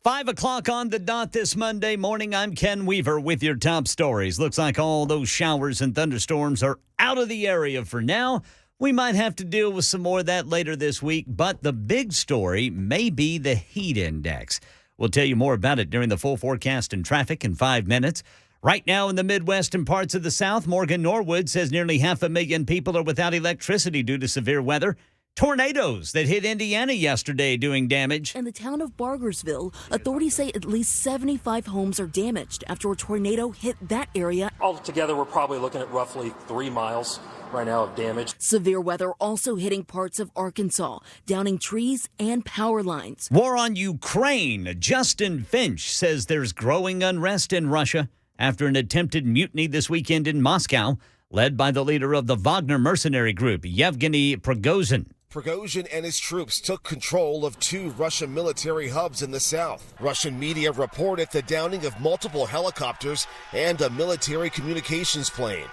5 o'clock on the dot this Monday morning. I'm Ken Weaver with your top stories. Looks like all those showers and thunderstorms are out of the area for now. We might have to deal with some more of that later this week, but the big story may be the heat index. We'll tell you more about it during the full forecast and traffic in 5 minutes. Right now in the Midwest and parts of the South, Morgan Norwood says nearly 500,000 people are without electricity due to severe weather. Tornadoes that hit Indiana yesterday doing damage. In the town of Bargersville, authorities say at least 75 homes are damaged after a tornado hit that area. Altogether, we're probably looking at roughly 3 miles right now of damage. Severe weather also hitting parts of Arkansas, downing trees and power lines. War on Ukraine. Justin Finch says there's growing unrest in Russia after an attempted mutiny this weekend in Moscow, led by the leader of the Wagner mercenary group, Yevgeny Prigozhin. Prigozhin and his troops took control of 2 Russian military hubs in the south. Russian media reported the downing of multiple helicopters and a military communications plane.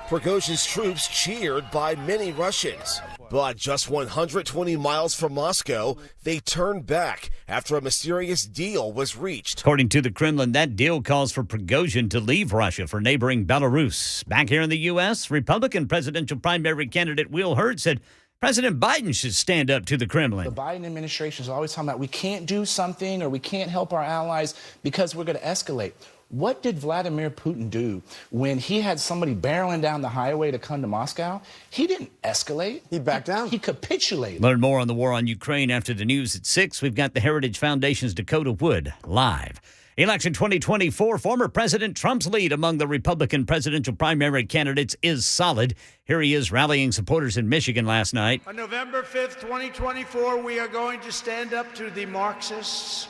Prigozhin's troops cheered by many Russians. But just 120 miles from Moscow, they turned back after a mysterious deal was reached. According to the Kremlin, that deal calls for Prigozhin to leave Russia for neighboring Belarus. Back here in the U.S., Republican presidential primary candidate Will Hurd said President Biden should stand up to the Kremlin. The Biden administration is always talking about we can't do something or we can't help our allies because we're going to escalate. What did Vladimir Putin do when he had somebody barreling down the highway to come to Moscow? He didn't escalate. He backed down. He capitulated. Learn more on the war on Ukraine after the news at 6. We've got the Heritage Foundation's Dakota Wood live. Election 2024, former President Trump's lead among the Republican presidential primary candidates is solid. Here he is rallying supporters in Michigan last night. On November 5th, 2024, we are going to stand up to the Marxists,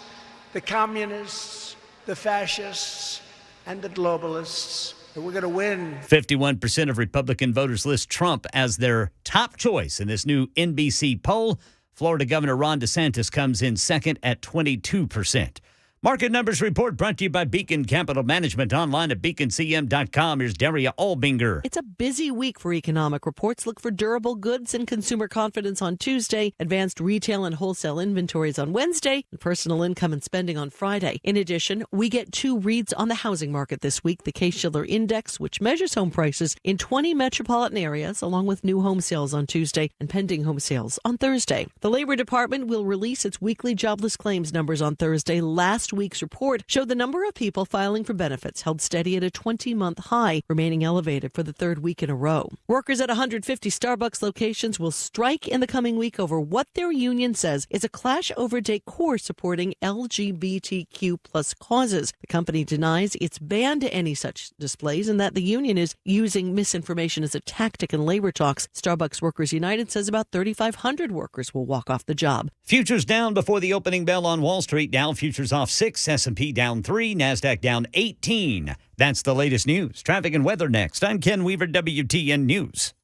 the communists, the fascists, and the globalists. And we're going to win. 51% of Republican voters list Trump as their top choice in this new NBC poll. Florida Governor Ron DeSantis comes in second at 22%. Market Numbers Report brought to you by Beacon Capital Management, online at beaconcm.com. Here's Daria Albinger. It's a busy week for economic reports. Look for durable goods and consumer confidence on Tuesday, advanced retail and wholesale inventories on Wednesday, and personal income and spending on Friday. In addition, we get 2 reads on the housing market this week. The Case-Shiller Index, which measures home prices in 20 metropolitan areas, along with new home sales on Tuesday and pending home sales on Thursday. The Labor Department will release its weekly jobless claims numbers on Thursday. Last week's report showed the number of people filing for benefits held steady at a 20-month high, remaining elevated for the 3rd week in a row. Workers at 150 Starbucks locations will strike in the coming week over what their union says is a clash over decor supporting LGBTQ plus causes. The company denies it's banned any such displays and that the union is using misinformation as a tactic in labor talks. Starbucks Workers United says about 3,500 workers will walk off the job. Futures down before the opening bell on Wall Street. Dow futures off 6, S&P down 3, NASDAQ down 18. That's the latest news. Traffic and weather next. I'm Ken Weaver, WTN News.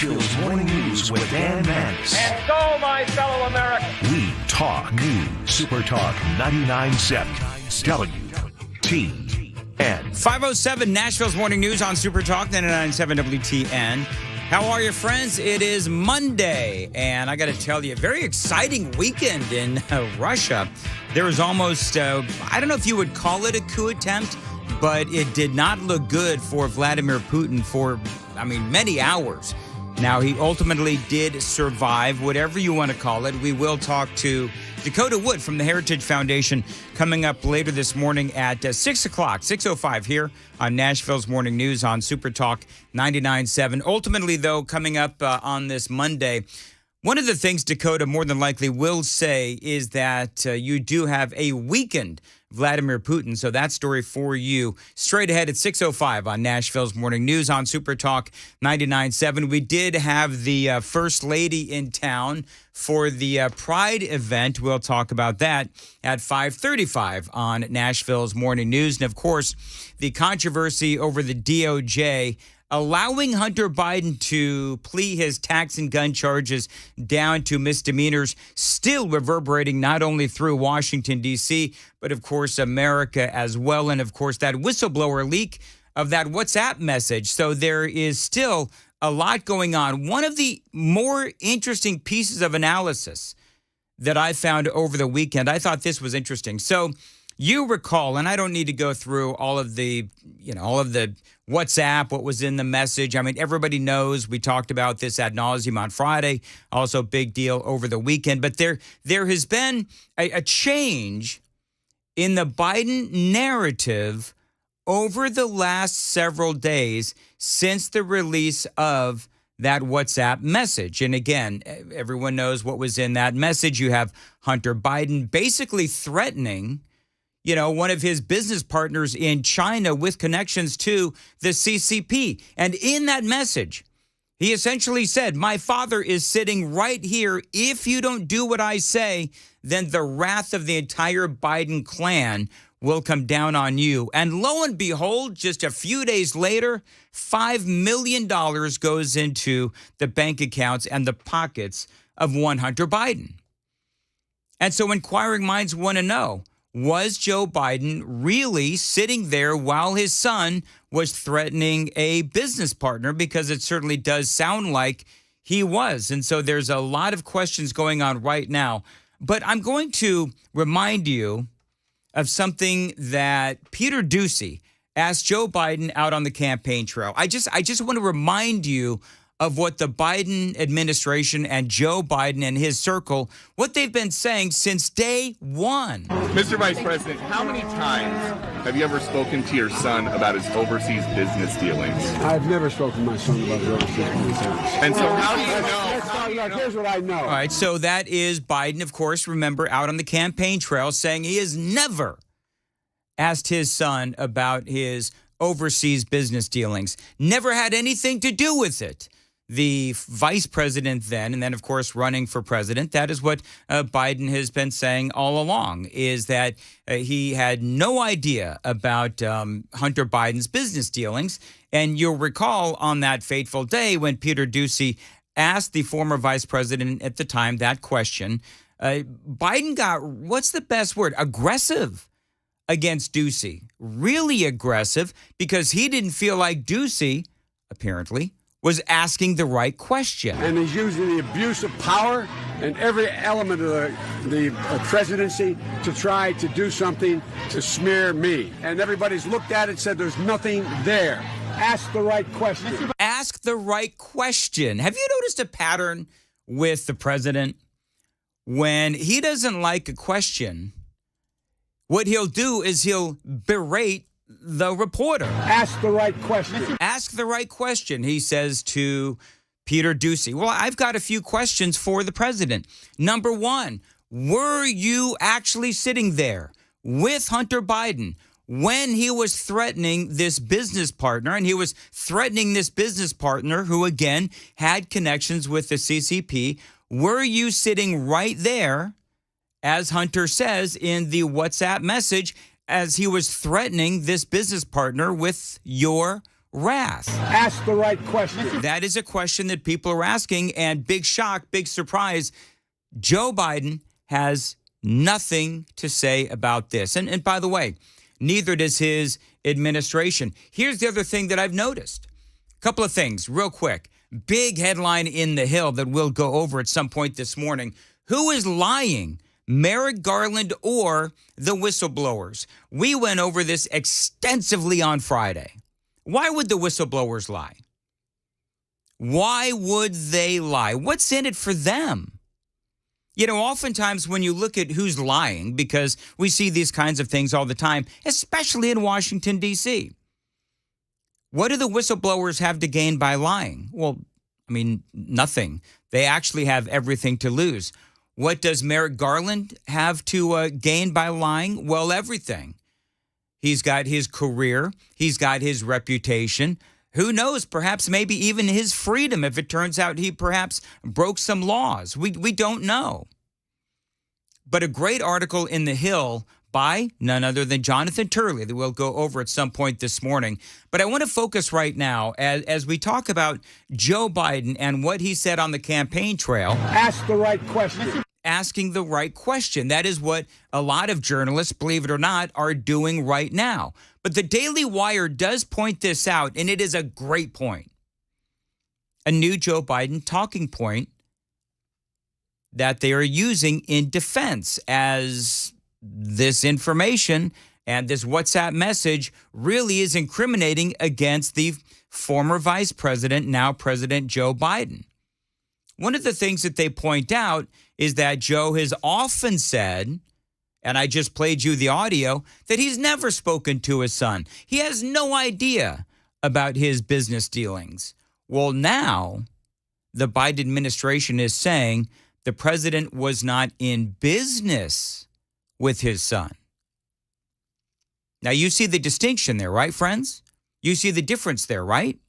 Nashville's Morning News with Dan Mandis. And so, my fellow Americans, We talk news. Super Talk 99.7 WTN. 507 Nashville's Morning News on Super Talk 99.7 WTN. How are you, friends? It is Monday, and I got to tell you, a very exciting weekend in Russia. There was almost, I don't know if you would call it a coup attempt, but it did not look good for Vladimir Putin for, many hours. Now, he ultimately did survive, whatever you want to call it. We will talk to Dakota Wood from the Heritage Foundation coming up later this morning at 6 o'clock, 6:05 here on Nashville's Morning News on Super Talk 99.7. Ultimately, though, coming up on this Monday, one of the things Dakota more than likely will say is that you do have a weakened Vladimir Putin. So that story for you straight ahead at 6:05 on Nashville's Morning News on Super Talk 99.7. We did have the First Lady in town for the Pride event. We'll talk about that at 5:35 on Nashville's Morning News. And, of course, the controversy over the DOJ allowing Hunter Biden to plea his tax and gun charges down to misdemeanors, still reverberating not only through Washington, D.C., but, of course, America as well. And, of course, that whistleblower leak of that WhatsApp message. So there is still a lot going on. One of the more interesting pieces of analysis that I found over the weekend, I thought this was interesting. So you recall, and I don't need to go through all of the WhatsApp, what was in the message. Everybody knows we talked about this ad nauseum on Friday, also big deal over the weekend. But there has been a change in the Biden narrative over the last several days since the release of that WhatsApp message. And again, everyone knows what was in that message. You have Hunter Biden basically threatening one of his business partners in China with connections to the CCP. And in that message, he essentially said, my father is sitting right here. If you don't do what I say, then the wrath of the entire Biden clan will come down on you. And lo and behold, just a few days later, $5 million goes into the bank accounts and the pockets of one Hunter Biden. And so inquiring minds want to know, was Joe Biden really sitting there while his son was threatening a business partner? Because it certainly does sound like he was. And so there's a lot of questions going on right now. But I'm going to remind you of something that Peter Doocy asked Joe Biden out on the campaign trail. I just want to remind you of what the Biden administration and Joe Biden and his circle, what they've been saying since day one. Mr. Vice President, how many times have you ever spoken to your son about his overseas business dealings? I've never spoken to my son about his overseas business dealings. And so how do you know? Here's what I know. All right, so that is Biden, of course, remember, out on the campaign trail saying he has never asked his son about his overseas business dealings. Never had anything to do with it. The vice president then, and then, of course, running for president, that is what Biden has been saying all along, is that he had no idea about Hunter Biden's business dealings. And you'll recall on that fateful day when Peter Doocy asked the former vice president at the time that question, Biden got, what's the best word, aggressive against Doocy. Really aggressive, because he didn't feel like Doocy, apparently, was asking the right question. And he's using the abuse of power and every element of the presidency to try to do something to smear me. And everybody's looked at it and said there's nothing there. Ask the right question. Ask the right question. Have you noticed a pattern with the president? When he doesn't like a question, what he'll do is he'll berate the reporter. Ask the right question. Ask the right question, he says to Peter Doocy. Well, I've got a few questions for the president. Number one, were you actually sitting there with Hunter Biden when he was threatening this business partner? And he was threatening this business partner who, again, had connections with the CCP. Were you sitting right there, as Hunter says in the WhatsApp message, as he was threatening this business partner with your wrath? Ask the right question. That is a question that people are asking, and big shock, big surprise. Joe Biden has nothing to say about this. And by the way, neither does his administration. Here's the other thing that I've noticed. A couple of things real quick. Big headline in the Hill that we'll go over at some point this morning. Who is lying, Merrick Garland or the whistleblowers? We went over this extensively on Friday. Why would the whistleblowers lie? Why would they lie? What's in it for them? You know, oftentimes when you look at who's lying, because we see these kinds of things all the time, especially in Washington, D.C., what do the whistleblowers have to gain by lying? Well, I mean, nothing. They actually have everything to lose. What does Merrick Garland have to gain by lying? Well, everything. He's got his career. He's got his reputation. Who knows, perhaps maybe even his freedom if it turns out he perhaps broke some laws. We don't know. But a great article in The Hill by none other than Jonathan Turley that we'll go over at some point this morning. But I want to focus right now as we talk about Joe Biden and what he said on the campaign trail. Ask the right question. Asking the right question. That is what a lot of journalists, believe it or not, are doing right now. But the Daily Wire does point this out, and it is a great point. A new Joe Biden talking point that they are using in defense as this information and this WhatsApp message really is incriminating against the former vice president, now President Joe Biden. One of the things that they point out is that Joe has often said, and I just played you the audio, that he's never spoken to his son. He has no idea about his business dealings. Well, now the Biden administration is saying the president was not in business with his son. Now, you see the distinction there, right, friends? You see the difference there, right?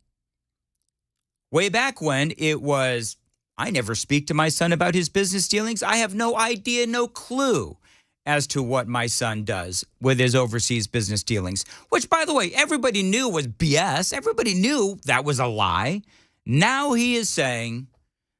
Way back when it was, I never speak to my son about his business dealings. I have no idea, no clue as to what my son does with his overseas business dealings, which, by the way, everybody knew was BS. Everybody knew that was a lie. Now he is saying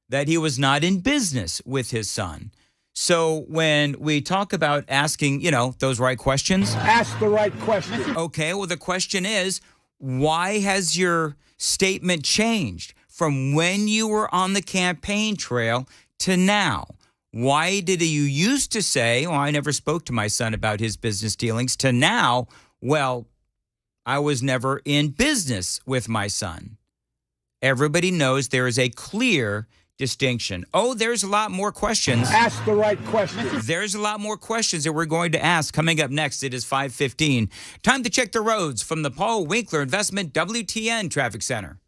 that he was not in business with his son. So when we talk about asking, those right questions. Ask the right question. Okay, well, the question is, why has your statement changed from when you were on the campaign trail to now? Why did you used to say, I never spoke to my son about his business dealings, to now, well, I was never in business with my son? Everybody knows there is a clear distinction. Oh, there's a lot more questions. Ask the right question. There's a lot more questions that we're going to ask. Coming up next, it is 5:15. Time to check the roads from the Paul Winkler Investment WTN Traffic Center.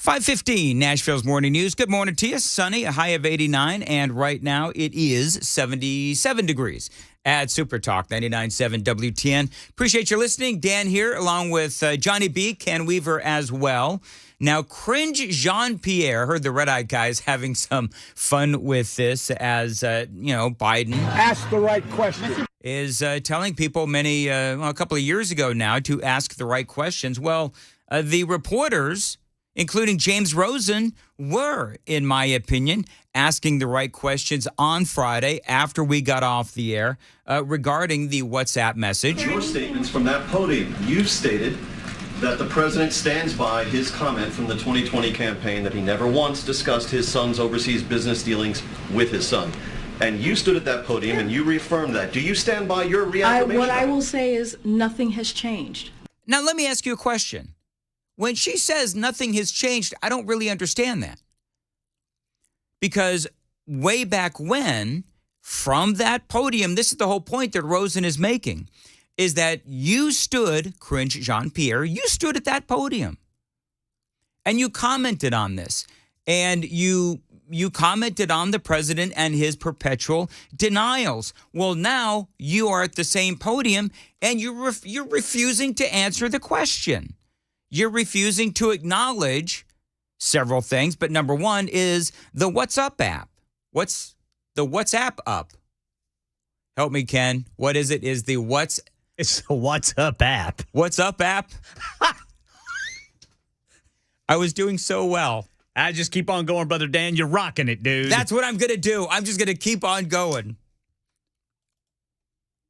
.515, Nashville's Morning News. Good morning to you. Sunny, a high of 89, and right now it is 77 degrees at Super Talk 99.7 WTN. Appreciate you listening. Dan here, along with Johnny B, Ken Weaver as well. Now, Cringe Jean-Pierre, heard the red-eyed guys having some fun with this as, Biden. Ask the right question. Is telling people a couple of years ago now to ask the right questions. Well, the reporters, including James Rosen, were, in my opinion, asking the right questions on Friday after we got off the air regarding the WhatsApp message. Your statements from that podium, you've stated that the president stands by his comment from the 2020 campaign that he never once discussed his son's overseas business dealings with his son. And you stood at that podium and you reaffirmed that. Do you stand by your reaffirmation? What I will say is nothing has changed. Now, let me ask you a question. When she says nothing has changed, I don't really understand that. Because way back when, from that podium, this is the whole point that Rosen is making, is that you stood, Cringe Jean-Pierre, you stood at that podium. And you commented on this. And you you commented on the president and his perpetual denials. Well, now you are at the same podium and you're refusing to answer the question. You're refusing to acknowledge several things, but number one is the What's Up app. What's the WhatsApp up? Help me, Ken. What is it? It's the What's Up app. What's Up app? I was doing so well. I just keep on going, Brother Dan. You're rocking it, dude. That's what I'm going to do. I'm just going to keep on going.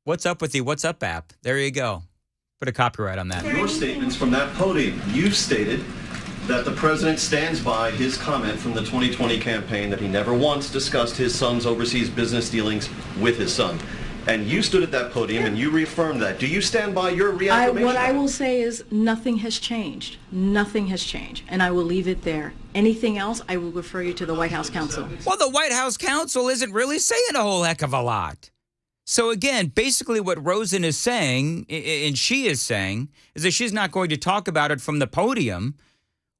What's up with the What's Up app? There you go. Put a copyright on that. Your statements from that podium, you've stated that the president stands by his comment from the 2020 campaign that he never once discussed his son's overseas business dealings with his son. And you stood at that podium and you reaffirmed that. Do you stand by your reaffirmation? What I will say is nothing has changed. Nothing has changed. And I will leave it there. Anything else, I will refer you to the White House counsel. Well, the White House counsel isn't really saying a whole heck of a lot. So again, basically what Rosen is saying, and she is saying, is that she's not going to talk about it from the podium.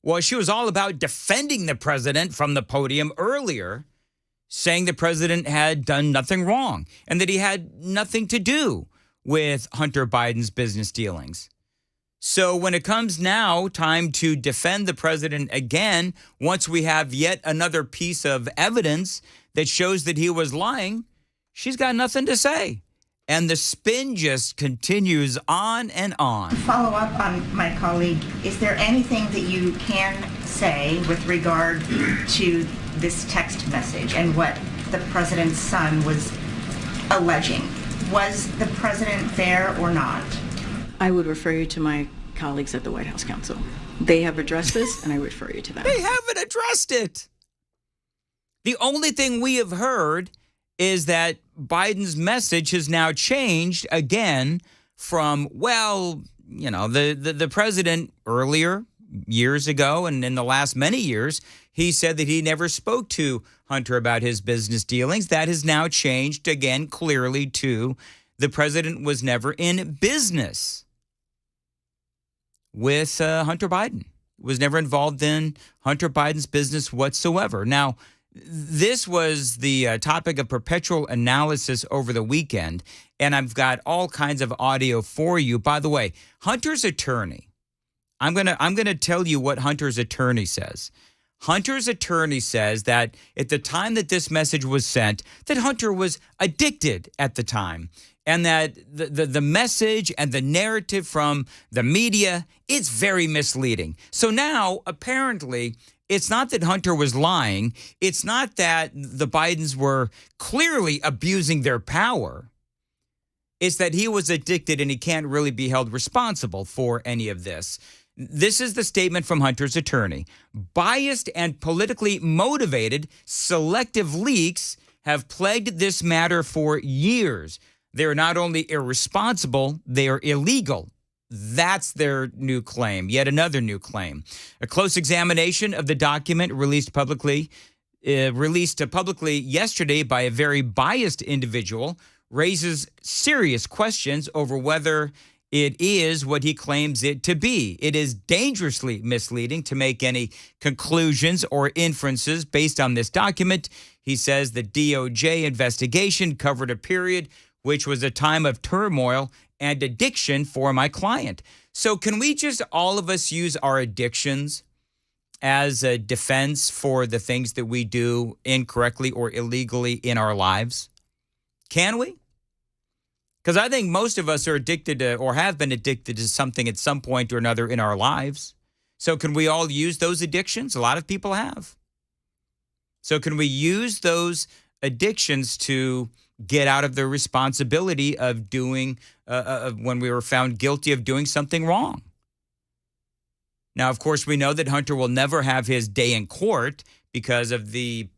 Well, she was all about defending the president from the podium earlier, saying the president had done nothing wrong and that he had nothing to do with Hunter Biden's business dealings. So when it comes now time to defend the president again, once we have yet another piece of evidence that shows that he was lying, she's got nothing to say. And the spin just continues on and on. Follow up on my colleague, is there anything that you can say with regard to this text message and what the president's son was alleging? Was the president there or not? I would refer you to my colleagues at the White House counsel. They have addressed this, and I refer you to them. They haven't addressed it. The only thing we have heard is that Biden's message has now changed again from, well, you know, the president earlier, years ago, and in the last many years, he said that he never spoke to Hunter about his business dealings. That has now changed again clearly to the president was never in business with Hunter Biden, was never involved in Hunter Biden's business whatsoever. Now, this was the topic of perpetual analysis over the weekend, and I've got all kinds of audio for you. By the way, Hunter's attorney, I'm gonna tell you what Hunter's attorney says. Hunter's attorney says that at the time that this message was sent, that Hunter was addicted at the time, and that the message and the narrative from the media, it's very misleading. So now, apparently, it's not that Hunter was lying. It's not that the Bidens were clearly abusing their power. It's that he was addicted and he can't really be held responsible for any of this. This is the statement from Hunter's attorney. Biased and politically motivated selective leaks have plagued this matter for years. They are not only irresponsible, they are illegal. That's their new claim, yet another new claim. A close examination of the document released publicly yesterday by a very biased individual raises serious questions over whether it is what he claims it to be. It is dangerously misleading to make any conclusions or inferences based on this document. He says the DOJ investigation covered a period which was a time of turmoil and addiction for my client. So can we just all of us use our addictions as a defense for the things that we do incorrectly or illegally in our lives? Can we? Because I think most of us are addicted to or have been addicted to something at some point or another in our lives. So can we all use those addictions? A lot of people have. So can we use those addictions to get out of the responsibility of doing, when we were found guilty of doing something wrong? Now, of course, we know that Hunter will never have his day in court because of the,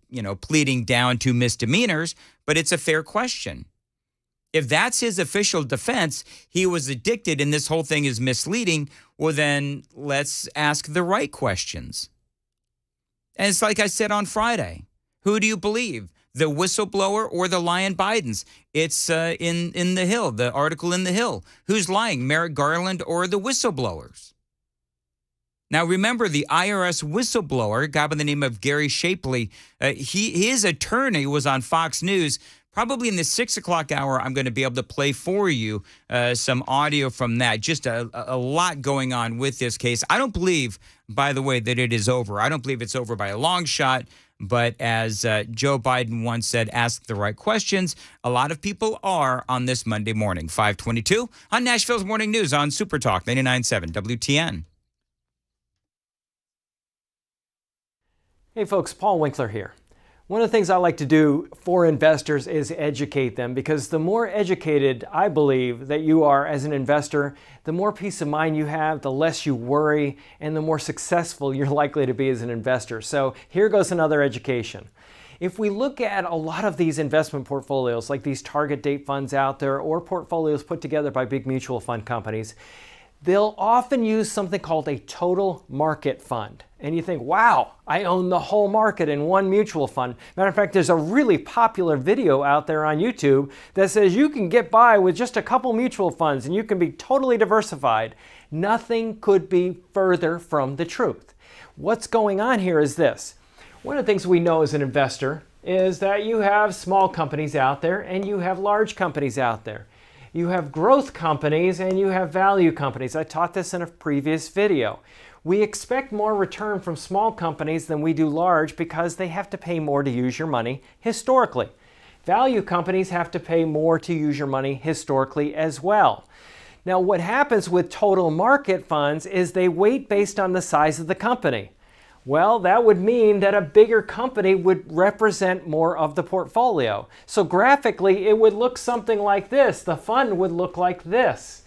pleading down to misdemeanors, but it's a fair question. If that's his official defense, he was addicted and this whole thing is misleading, well, then let's ask the right questions. And it's like I said on Friday. Who do you believe? The whistleblower or the lying Bidens? It's in The Hill, the article in The Hill. Who's lying, Merrick Garland or the whistleblowers? Now, remember the IRS whistleblower, a guy by the name of Gary Shapley, his attorney was on Fox News. Probably in the 6 o'clock hour, I'm going to be able to play for you some audio from that. Just a lot going on with this case. I don't believe, by the way, that it is over. I don't believe it's over by a long shot. But as Joe Biden once said, ask the right questions. A lot of people are on this Monday morning. 522 on Nashville's Morning News on Super Talk 99.7 WTN. Hey folks, Paul Winkler here. One of the things I like to do for investors is educate them, because the more educated I believe that you are as an investor, the more peace of mind you have, the less you worry, and the more successful you're likely to be as an investor. So here goes another education. If we look at a lot of these investment portfolios, like these target date funds out there or portfolios put together by big mutual fund companies, they'll often use something called a total market fund. And you think, wow, I own the whole market in one mutual fund. Matter of fact, there's a really popular video out there on YouTube that says you can get by with just a couple mutual funds and you can be totally diversified. Nothing could be further from the truth. What's going on here is this. One of the things we know as an investor is that you have small companies out there and you have large companies out there. You have growth companies and you have value companies. I taught this in a previous video. We expect more return from small companies than we do large because they have to pay more to use your money historically. Value companies have to pay more to use your money historically as well. Now, what happens with total market funds is they weight based on the size of the company. Well, that would mean that a bigger company would represent more of the portfolio. So graphically, it would look something like this. The fund would look like this.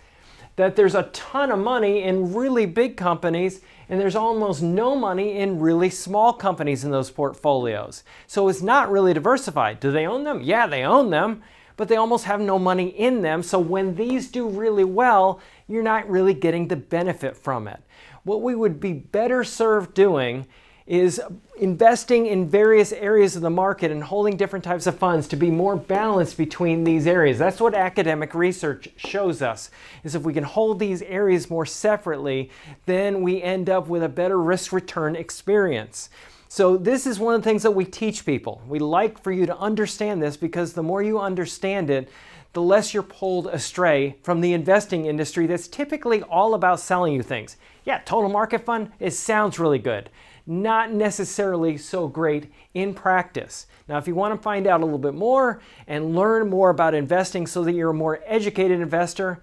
That there's a ton of money in really big companies and there's almost no money in really small companies in those portfolios. So it's not really diversified. Do they own them? Yeah, they own them, but they almost have no money in them. So when these do really well, you're not really getting the benefit from it. What we would be better served doing is investing in various areas of the market and holding different types of funds to be more balanced between these areas. That's what academic research shows us, is if we can hold these areas more separately, then we end up with a better risk-return experience. So this is one of the things that we teach people. We like for you to understand this because the more you understand it, the less you're pulled astray from the investing industry that's typically all about selling you things. Yeah, total market fund, it sounds really good. Not necessarily so great in practice. Now, if you want to find out a little bit more and learn more about investing so that you're a more educated investor,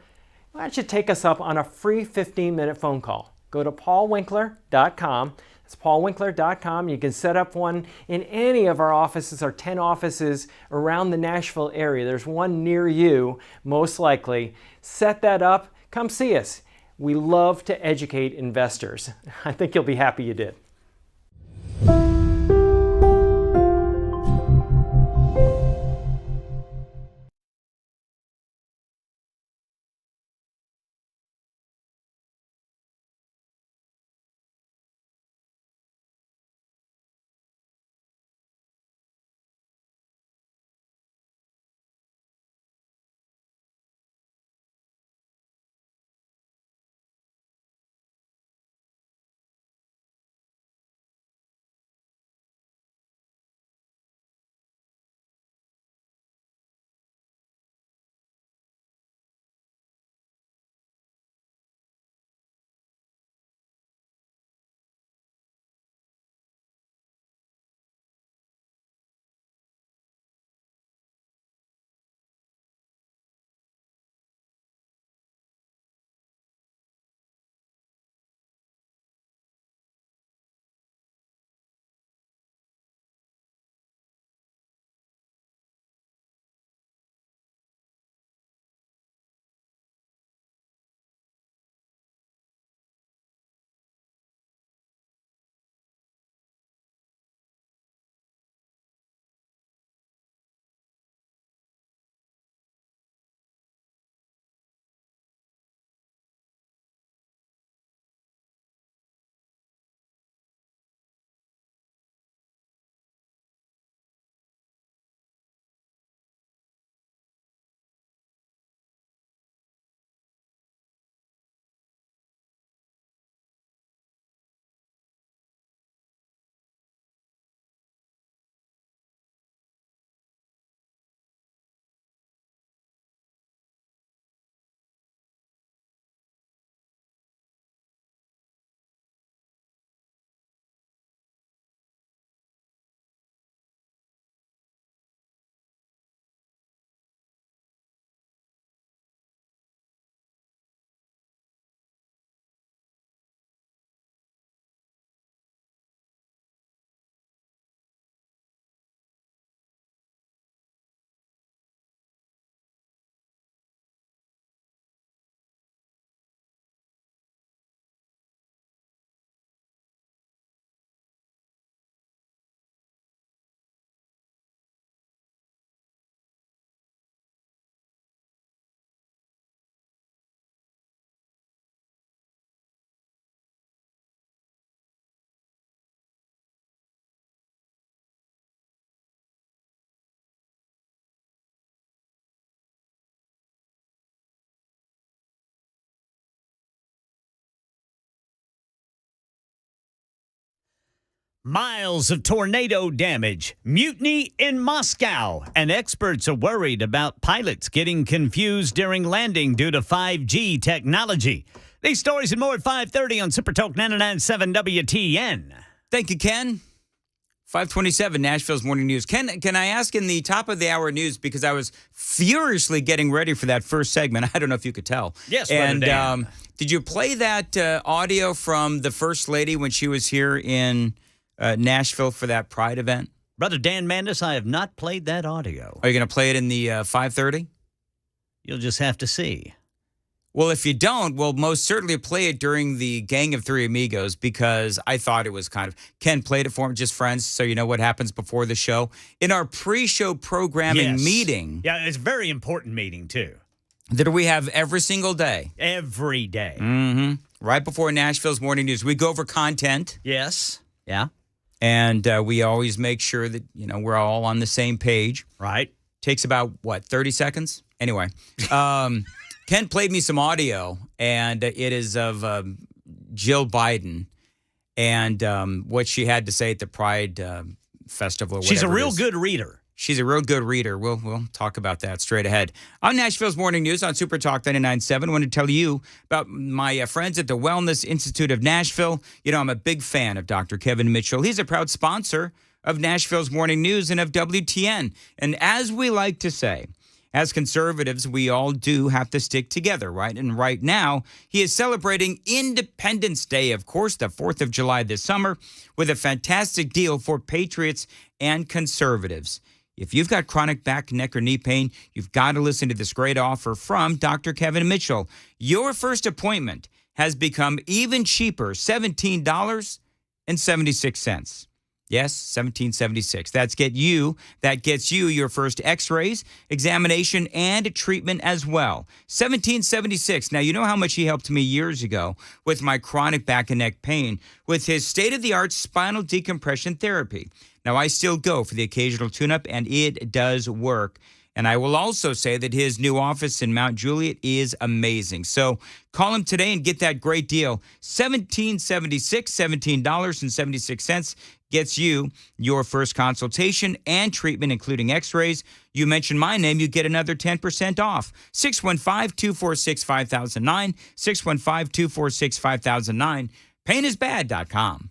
why don't you take us up on a free 15-minute phone call. Go to paulwinkler.com. That's paulwinkler.com. You can set up one in any of our offices, our 10 offices around the Nashville area. There's one near you, most likely. Set that up. Come see us. We love to educate investors. I think you'll be happy you did. Miles of tornado damage, mutiny in Moscow, and experts are worried about pilots getting confused during landing due to 5G technology. These stories and more at 5:30 on Super Talk 99.7 WTN. Thank you, Ken. 527, Nashville's Morning News. Ken, can I ask in the top of the hour news, because I was furiously getting ready for that first segment. I don't know if you could tell. Yes, and Brother Dan. did you play that audio from the First Lady when she was here in Nashville for that Pride event? Brother Dan Mandis, I have not played that audio. Are you going to play it in the 5:30? You'll just have to see. Well, if you don't, we'll most certainly play it during the Gang of Three Amigos, because I thought it was kind of, Ken played it for him, just friends, so you know what happens before the show. In our pre-show programming meeting. Yeah, it's a very important meeting, too. That we have every single day. Every day. Mm-hmm. Right before Nashville's Morning News. We go over content. Yes. Yeah. And we always make sure that, we're all on the same page. Right. Takes about, 30 seconds? Anyway. Ken played me some audio, and it is of Jill Biden and what she had to say at the Pride Festival. Or She's a whatever it real is. good reader. She's a real good reader. We'll talk about that straight ahead. On Nashville's Morning News on Super Talk 99.7, I want to tell you about my friends at the Wellness Institute of Nashville. I'm a big fan of Dr. Kevin Mitchell. He's a proud sponsor of Nashville's Morning News and of WTN. And as we like to say, as conservatives, we all do have to stick together, right? And right now, he is celebrating Independence Day, of course, the 4th of July this summer, with a fantastic deal for patriots and conservatives. If you've got chronic back, neck, or knee pain, you've got to listen to this great offer from Dr. Kevin Mitchell. Your first appointment has become even cheaper, $17.76. Yes, $17.76. That gets you your first x-rays, examination, and treatment as well. $17.76. Now, you know how much he helped me years ago with my chronic back and neck pain with his state-of-the-art spinal decompression therapy. Now, I still go for the occasional tune-up, and it does work. And I will also say that his new office in Mount Juliet is amazing. So call him today and get that great deal. $17.76 gets you your first consultation and treatment, including x-rays. You mention my name, you get another 10% off. 615-246-5009, 615-246-5009, painisbad.com.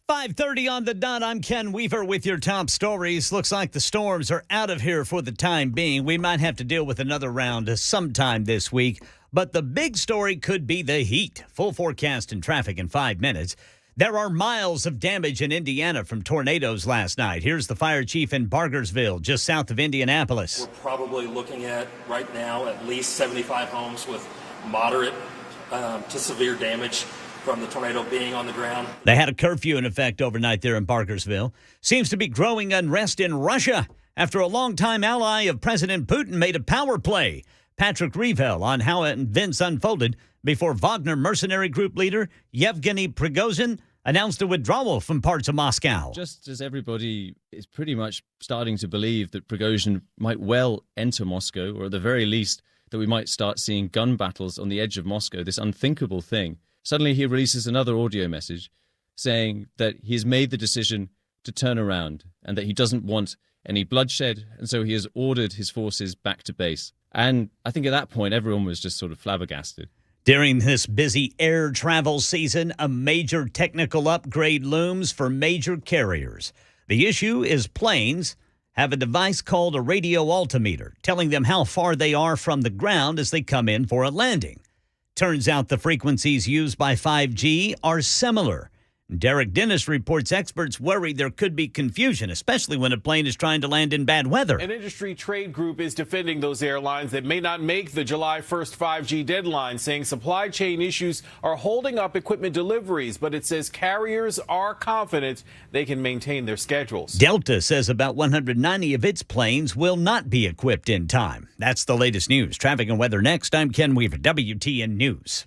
5:30 on the dot. I'm Ken Weaver with your top stories. Looks like the storms are out of here for the time being. We might have to deal with another round sometime this week, but the big story could be the heat. Full forecast and traffic in 5 minutes. There are miles of damage in Indiana from tornadoes last night. Here's the fire chief in Bargersville, just south of Indianapolis. We're probably looking at, right now, at least 75 homes with moderate to severe damage from the tornado being on the ground. They had a curfew in effect overnight there in Bargersville. Seems to be growing unrest in Russia after a longtime ally of President Putin made a power play. Patrick Revel on how events unfolded before Wagner mercenary group leader Yevgeny Prigozhin announced a withdrawal from parts of Moscow. Just as everybody is pretty much starting to believe that Prigozhin might well enter Moscow, or at the very least that we might start seeing gun battles on the edge of Moscow, this unthinkable thing. Suddenly he releases another audio message saying that he has made the decision to turn around and that he doesn't want any bloodshed, and so he has ordered his forces back to base. And I think at that point, everyone was just sort of flabbergasted. During this busy air travel season, a major technical upgrade looms for major carriers. The issue is planes have a device called a radio altimeter, telling them how far they are from the ground as they come in for a landing. Turns out the frequencies used by 5G are similar. Derek Dennis reports experts worry there could be confusion, especially when a plane is trying to land in bad weather. An industry trade group is defending those airlines that may not make the July 1st 5G deadline, saying supply chain issues are holding up equipment deliveries, but it says carriers are confident they can maintain their schedules. Delta says about 190 of its planes will not be equipped in time. That's the latest news. Traffic and weather next. I'm Ken Weaver, WTN News.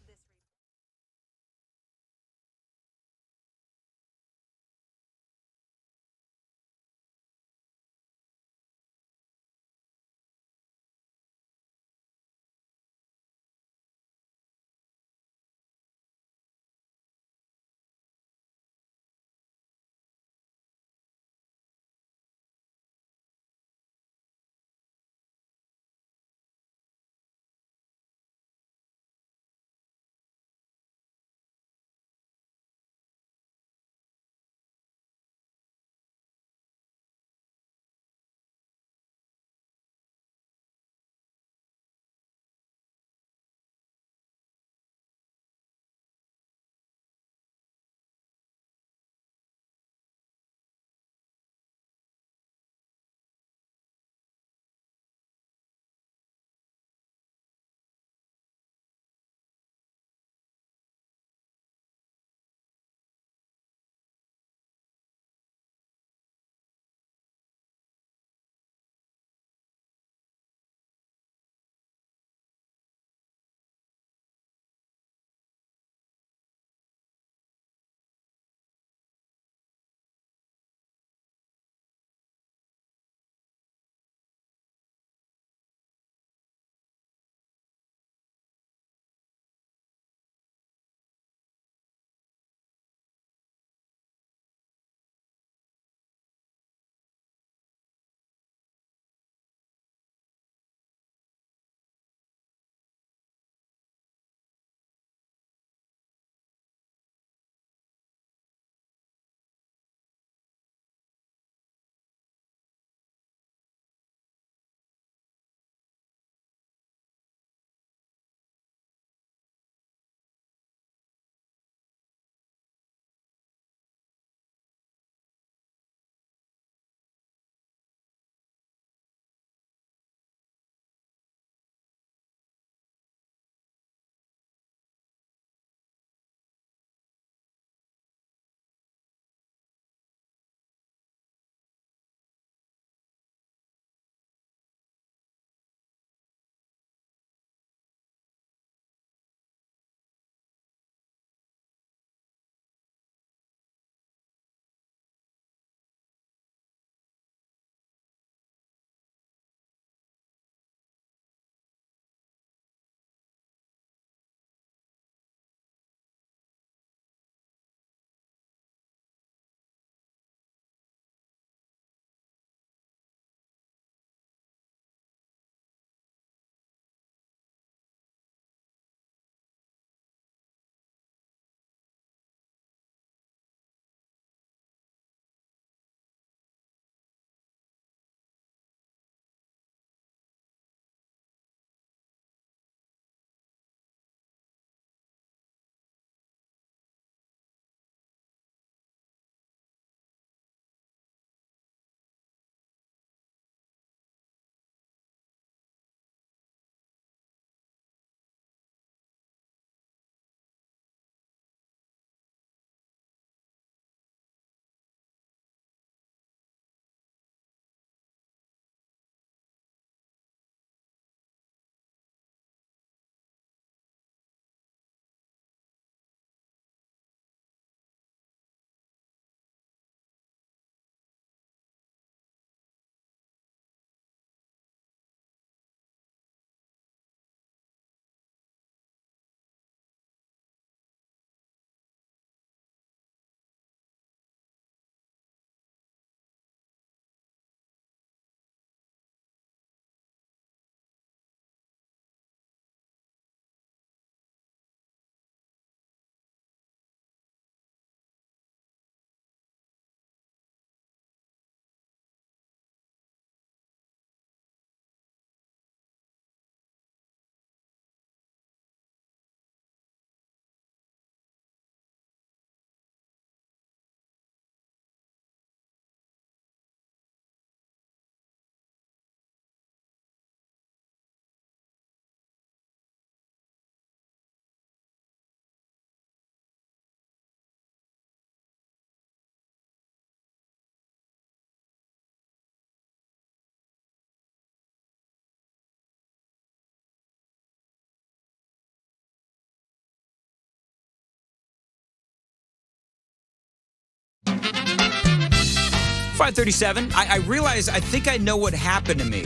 5:37. I realize I think I know what happened to me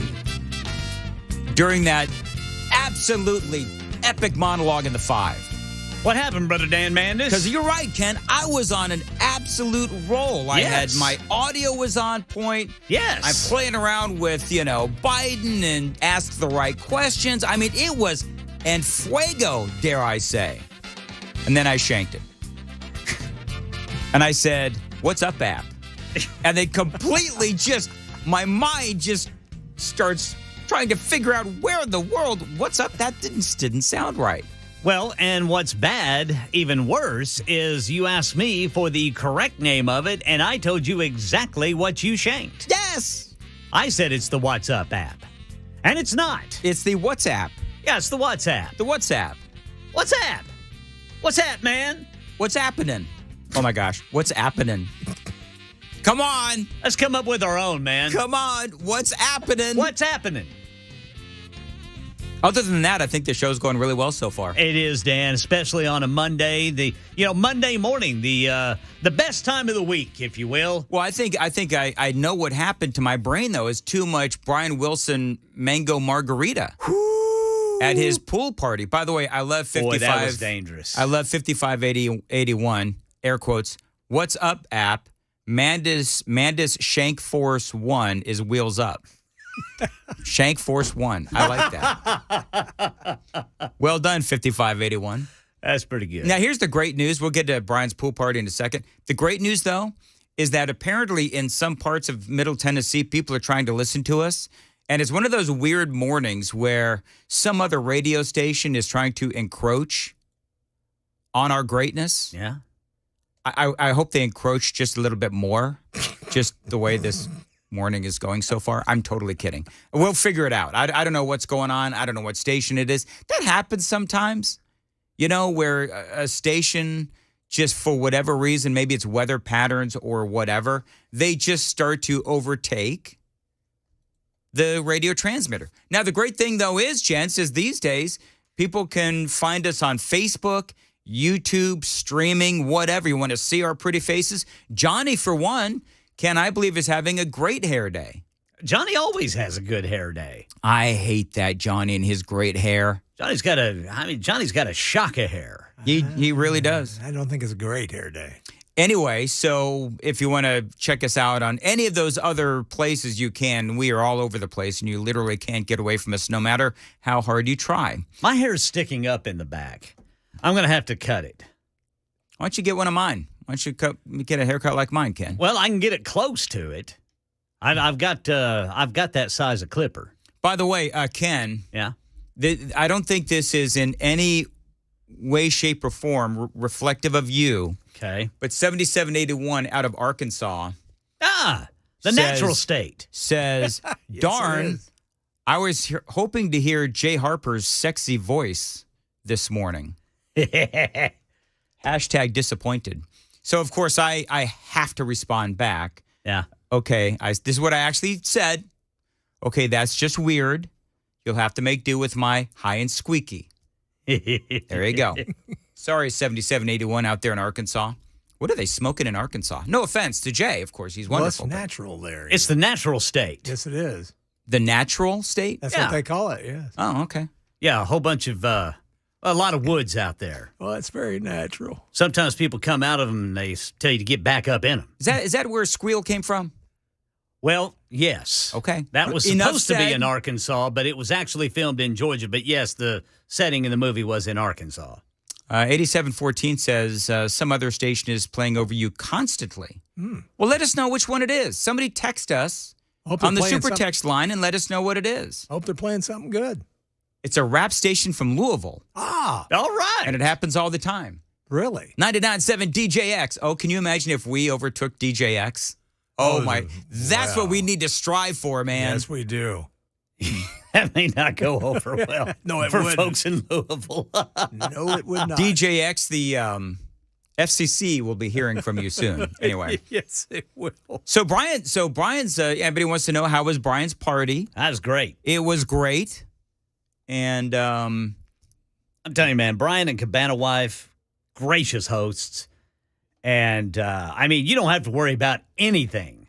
during that absolutely epic monologue in the 5. What happened, Brother Dan Mandis? Because you're right, Ken. I was on an absolute roll. I had Yes. my audio was on point. Yes. I'm playing around with, Biden and ask the right questions. I mean, it was en fuego, dare I say. And then I shanked it. And I said, "What's up, app?" And they completely my mind just starts trying to figure out where in the world, what's up? That didn't sound right. Well, and what's bad, even worse, is you asked me for the correct name of it, and I told you exactly what you shanked. Yes! I said it's the WhatsApp app. And it's not. It's the WhatsApp. Yeah, it's the WhatsApp. The WhatsApp. WhatsApp. What's that, man? What's happening? Oh, my gosh. What's happening? Come on. Let's come up with our own, man. Come on. What's happening? What's happening? Other than that, I think the show's going really well so far. It is, Dan, especially on a Monday. Monday morning, the best time of the week, if you will. Well, I think I know what happened to my brain, though, is too much Brian Wilson mango margarita at his pool party. By the way, I love 55. Boy, that was dangerous. I love 5581, air quotes. What's up, app? Mandis Shank Force 1 is wheels up. Shank Force 1. I like that. Well done, 5581. That's pretty good. Now, here's the great news. We'll get to Brian's pool party in a second. The great news, though, is that apparently in some parts of Middle Tennessee, people are trying to listen to us. And it's one of those weird mornings where some other radio station is trying to encroach on our greatness. Yeah. I hope they encroach just a little bit more, just the way this morning is going so far. I'm totally kidding. We'll figure it out. I don't know what's going on. I don't know what station it is. That happens sometimes, where a station, just for whatever reason, maybe it's weather patterns or whatever, they just start to overtake the radio transmitter. Now, the great thing, though, is, gents, is these days people can find us on Facebook, YouTube, streaming, whatever. You want to see our pretty faces? Johnny, for one, Ken, I believe, is having a great hair day. Johnny always has a good hair day. I hate that Johnny and his great hair. Johnny's got a shock of hair. He really does. I don't think it's a great hair day. Anyway, so if you want to check us out on any of those other places, you can. We are all over the place, and you literally can't get away from us no matter how hard you try. My hair's sticking up in the back. I'm going to have to cut it. Why don't you get one of mine? Why don't you get a haircut like mine, Ken? Well, I can get it close to it. I've got that size of clipper. By the way, Ken. Yeah. I don't think this is in any way, shape, or form reflective of you. Okay. But 7781 out of Arkansas. The natural state. Says, Yes, darn, I was hoping to hear Jay Harper's sexy voice this morning. Hashtag disappointed. So, of course, I have to respond back. Yeah. Okay, this is what I actually said. Okay, that's just weird. You'll have to make do with my high and squeaky. There you go. Sorry, 7781 out there in Arkansas. What are they smoking in Arkansas? No offense to Jay, of course. He's wonderful. Well, it's natural there. It's the natural state. Yes, it is. The natural state? That's what they call it, yes. Oh, okay. Yeah, a whole bunch of, a lot of woods out there. Well, it's very natural. Sometimes people come out of them and they tell you to get back up in them. Is that where Squeal came from? Well, yes. Okay. That was supposed to be in Arkansas, but it was actually filmed in Georgia. But yes, the setting in the movie was in Arkansas. 8714 says some other station is playing over you constantly. Well, let us know which one it is. Somebody text us on the super text line and let us know what it is. Hope they're playing something good. It's a rap station from Louisville. All right. And it happens all the time. Really? 99.7 DJX. Oh, can you imagine if we overtook DJX? Oh, my. That's what we need to strive for, man. Yes, we do. That may not go over well No, it for wouldn't. folks in Louisville. No, it would not. DJX, the FCC will be hearing from you soon. Anyway. Yes, it will. So Brian's, everybody wants to know, how was Brian's party? That was great. It was great. And I'm telling you, man, Brian and Cabana Wife, gracious hosts. And, you don't have to worry about anything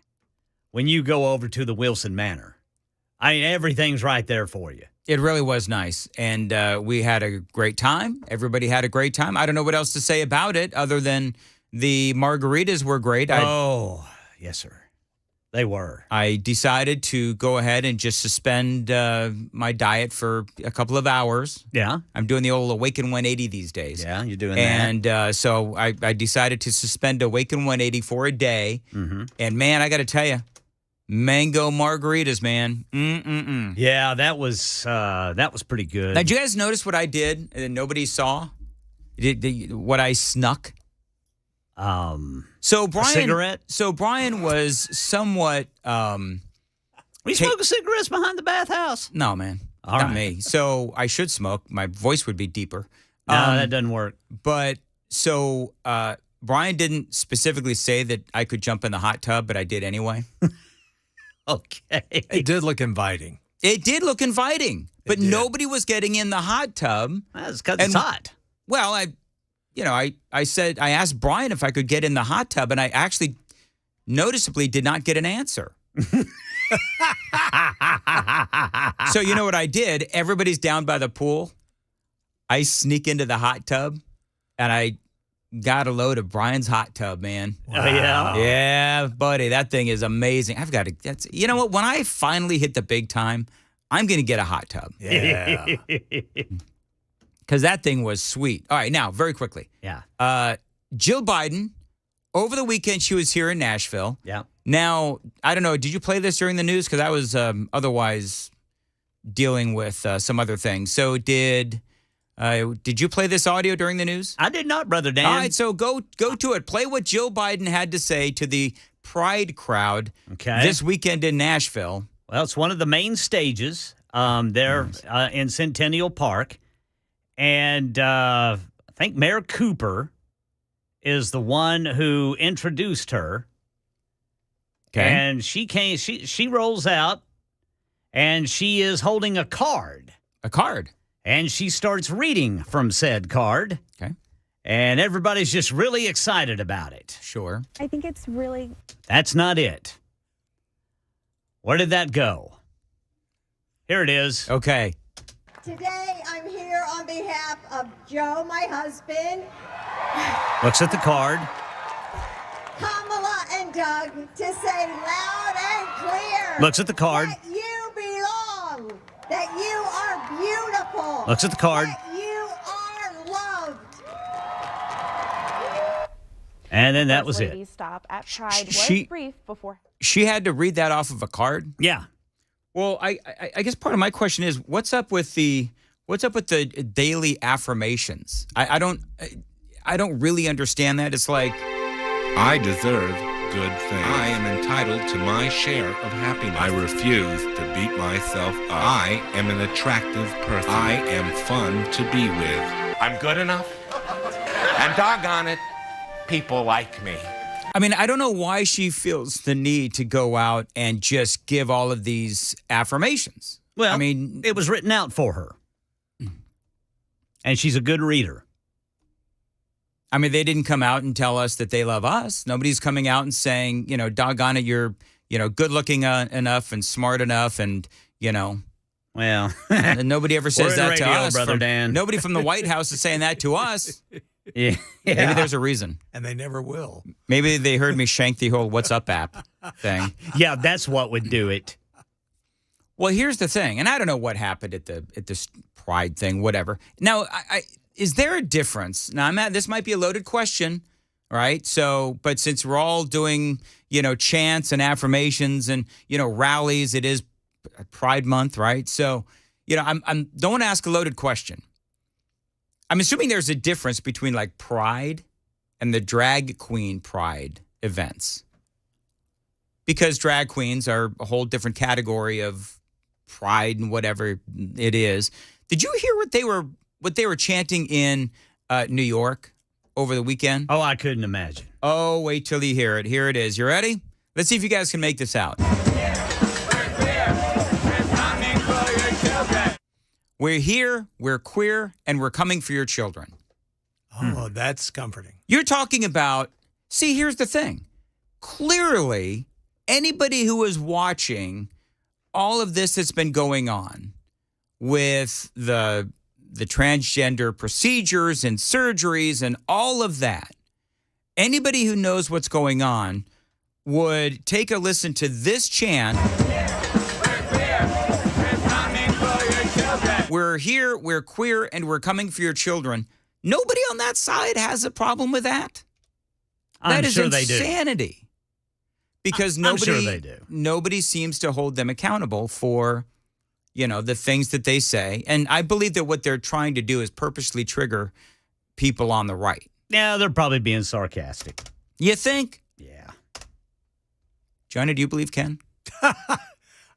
when you go over to the Wilson Manor. I mean, everything's right there for you. It really was nice, and we had a great time. Everybody had a great time. I don't know what else to say about it other than the margaritas were great. Yes, sir. They were. I decided to go ahead and just suspend my diet for a couple of hours. Yeah. I'm doing the old Awaken 180 these days. Yeah, you're doing that. And so I decided to suspend Awaken 180 for a day. Mm-hmm. And, man, I got to tell you, mango margaritas, man. Yeah, that was pretty good. Now, did you guys notice what I did and nobody saw? What I snuck? So Brian, a cigarette? So Brian was somewhat. We smoking cigarettes behind the bathhouse? No, man, All not right. me. So I should smoke. My voice would be deeper. No, that doesn't work. But so Brian didn't specifically say that I could jump in the hot tub, but I did anyway. Okay. It did look inviting. It did look inviting, but nobody was getting in the hot tub. That's because it's hot. Well, I said, I asked Brian if I could get in the hot tub, and I actually noticeably did not get an answer. So you know what I did? Everybody's down by the pool. I sneak into the hot tub, and I got a load of Brian's hot tub, man. Wow. Oh, yeah? Yeah, buddy, that thing is amazing. I've got to, you know what? When I finally hit the big time, I'm going to get a hot tub. Yeah. Because that thing was sweet. All right, now, very quickly. Yeah. Jill Biden, over the weekend, she was here in Nashville. Yeah. Now, I don't know, did you play this during the news? Because I was otherwise dealing with some other things. So did you play this audio during the news? I did not, Brother Dan. All right, so go to it. Play what Jill Biden had to say to the Pride crowd this weekend in Nashville. Well, it's one of the main stages there in Centennial Park. And I think Mayor Cooper is the one who introduced her. Okay. And she rolls out, and she is holding a card. A card? And she starts reading from said card. Okay. And everybody's just really excited about it. Sure. I think it's really... That's not it. Where did that go? Here it is. Okay. Today, I'm here on behalf of Joe, my husband, Looks at the card. Kamala, and Doug to say loud and clear Looks at the card. that you belong, that you are beautiful, Looks at the card. that you are loved. And then that was First it. Lady's stop at Pride was She- brief before. She had to read that off of a card? Yeah. Well, I guess part of my question is what's up with the daily affirmations? I don't really understand that. It's like I deserve good things. I am entitled to my share of happiness. I refuse to beat myself up. I am an attractive person. I am fun to be with. I'm good enough. And doggone it, people like me. I mean, I don't know why she feels the need to go out and just give all of these affirmations. Well, I mean, it was written out for her. And she's a good reader. I mean, they didn't come out and tell us that they love us. Nobody's coming out and saying, doggone it, you're, good looking enough and smart enough and, Well, and nobody ever says We're in that radio, to us. Brother Dan. Nobody from the White House is saying that to us. Yeah. Maybe there's a reason. And they never will. Maybe they heard me shank the whole "What's Up" app thing. Yeah, that's what would do it. Well, here's the thing, and I don't know what happened at this Pride thing, whatever. Now, is there a difference? Now, this might be a loaded question, right? So, but since we're all doing, chants and affirmations and rallies, it is Pride Month, right? So, don't want to ask a loaded question. I'm assuming there's a difference between like Pride and the drag queen Pride events. Because drag queens are a whole different category of pride and whatever it is. Did you hear what they were chanting in New York over the weekend? Oh, I couldn't imagine. Oh, wait till you hear it. Here it is. You ready? Let's see if you guys can make this out. We're here, we're queer, and we're coming for your children. Oh, that's comforting. You're talking about, see, here's the thing. Clearly, anybody who is watching all of this that's been going on with the transgender procedures and surgeries and all of that, anybody who knows what's going on would take a listen to this chant. We're here, we're queer, and we're coming for your children. Nobody on that side has a problem with that. That is sure they do. insanity. Because I'm sure they do. Nobody seems to hold them accountable for, the things that they say. And I believe that what they're trying to do is purposely trigger people on the right. Yeah, they're probably being sarcastic. You think? Yeah. Johnny, do you believe Ken?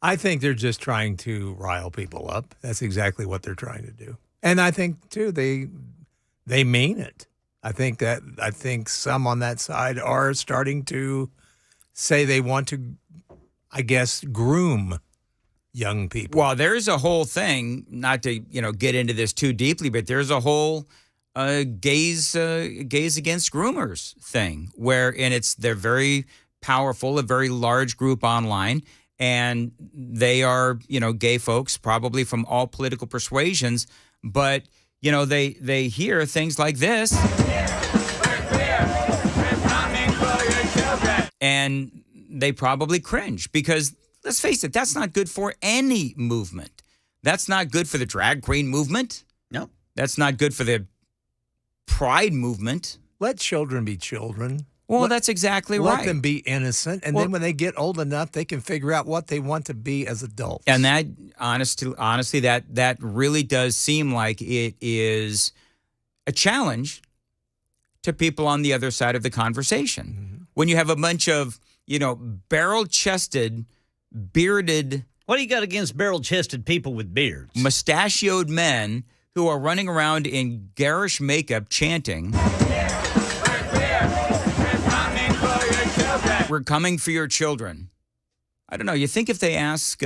I think they're just trying to rile people up. That's exactly what they're trying to do. And I think, too, they mean it. I think some on that side are starting to say they want to, I guess, groom young people. Well, there's a whole thing, not to, get into this too deeply, but there's a whole gays against groomers thing they're very powerful, a very large group online. And they are, gay folks, probably from all political persuasions. But, they hear things like this. And they probably cringe because, let's face it, that's not good for any movement. That's not good for the drag queen movement. No. That's not good for the pride movement. Let children be children. Well, that's exactly right. Let them be innocent, and then when they get old enough, they can figure out what they want to be as adults. And that, honestly, that really does seem like it is a challenge to people on the other side of the conversation. Mm-hmm. When you have a bunch of, barrel-chested, bearded... What do you got against barrel-chested people with beards? Mustachioed men who are running around in garish makeup chanting... We're coming for your children. I don't know. You think if they ask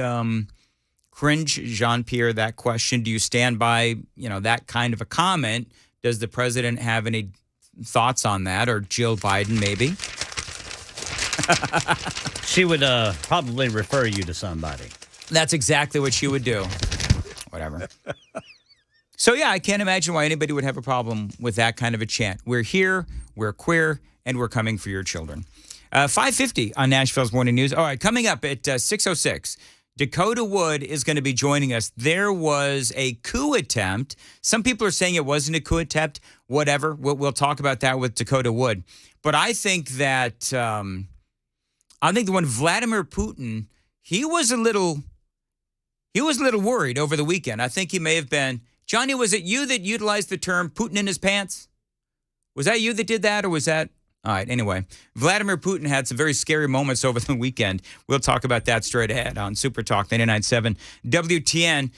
Cringe Jean-Pierre that question, do you stand by, that kind of a comment? Does the president have any thoughts on that? Or Jill Biden, maybe? She would probably refer you to somebody. That's exactly what she would do. Whatever. So, yeah, I can't imagine why anybody would have a problem with that kind of a chant. We're here, we're queer, and we're coming for your children. 5:50 on Nashville's Morning News. All right, coming up at 6:06, Dakota Wood is going to be joining us. There was a coup attempt. Some people are saying it wasn't a coup attempt. Whatever. We'll talk about that with Dakota Wood. But I think that the one Vladimir Putin, he was a little worried over the weekend. I think he may have been. Johnny, was it you that utilized the term Putin in his pants? Was that you that did that, or was that? All right, anyway, Vladimir Putin had some very scary moments over the weekend. We'll talk about that straight ahead on Super Talk 99.7 WTN.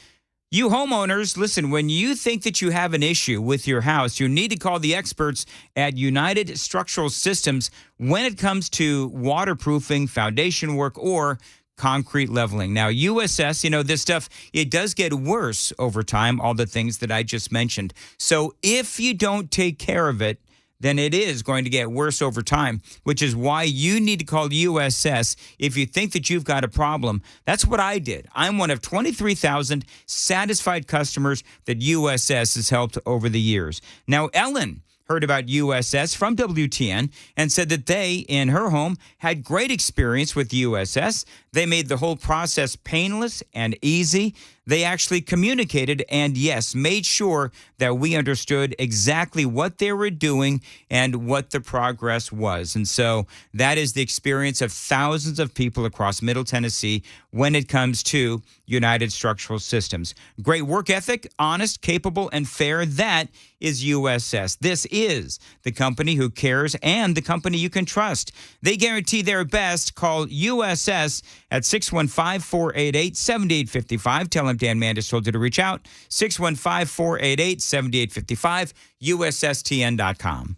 You homeowners, listen, when you think that you have an issue with your house, you need to call the experts at United Structural Systems when it comes to waterproofing, foundation work, or concrete leveling. Now, USS, this stuff, it does get worse over time, all the things that I just mentioned. So if you don't take care of it, then it is going to get worse over time, which is why you need to call USS if you think that you've got a problem. That's what I did. I'm one of 23,000 satisfied customers that USS has helped over the years. Now, Ellen heard about USS from WTN and said that they, in her home, had great experience with USS. They made the whole process painless and easy. They actually communicated and, yes, made sure that we understood exactly what they were doing and what the progress was. And so that is the experience of thousands of people across Middle Tennessee when it comes to United Structural Systems. Great work ethic, honest, capable, and fair. That is USS. This is the company who cares and the company you can trust. They guarantee their best. Call USS at 615-488-7855. Tell them Dan Mandis told you to reach out. 615-488-7855. USSTN.com.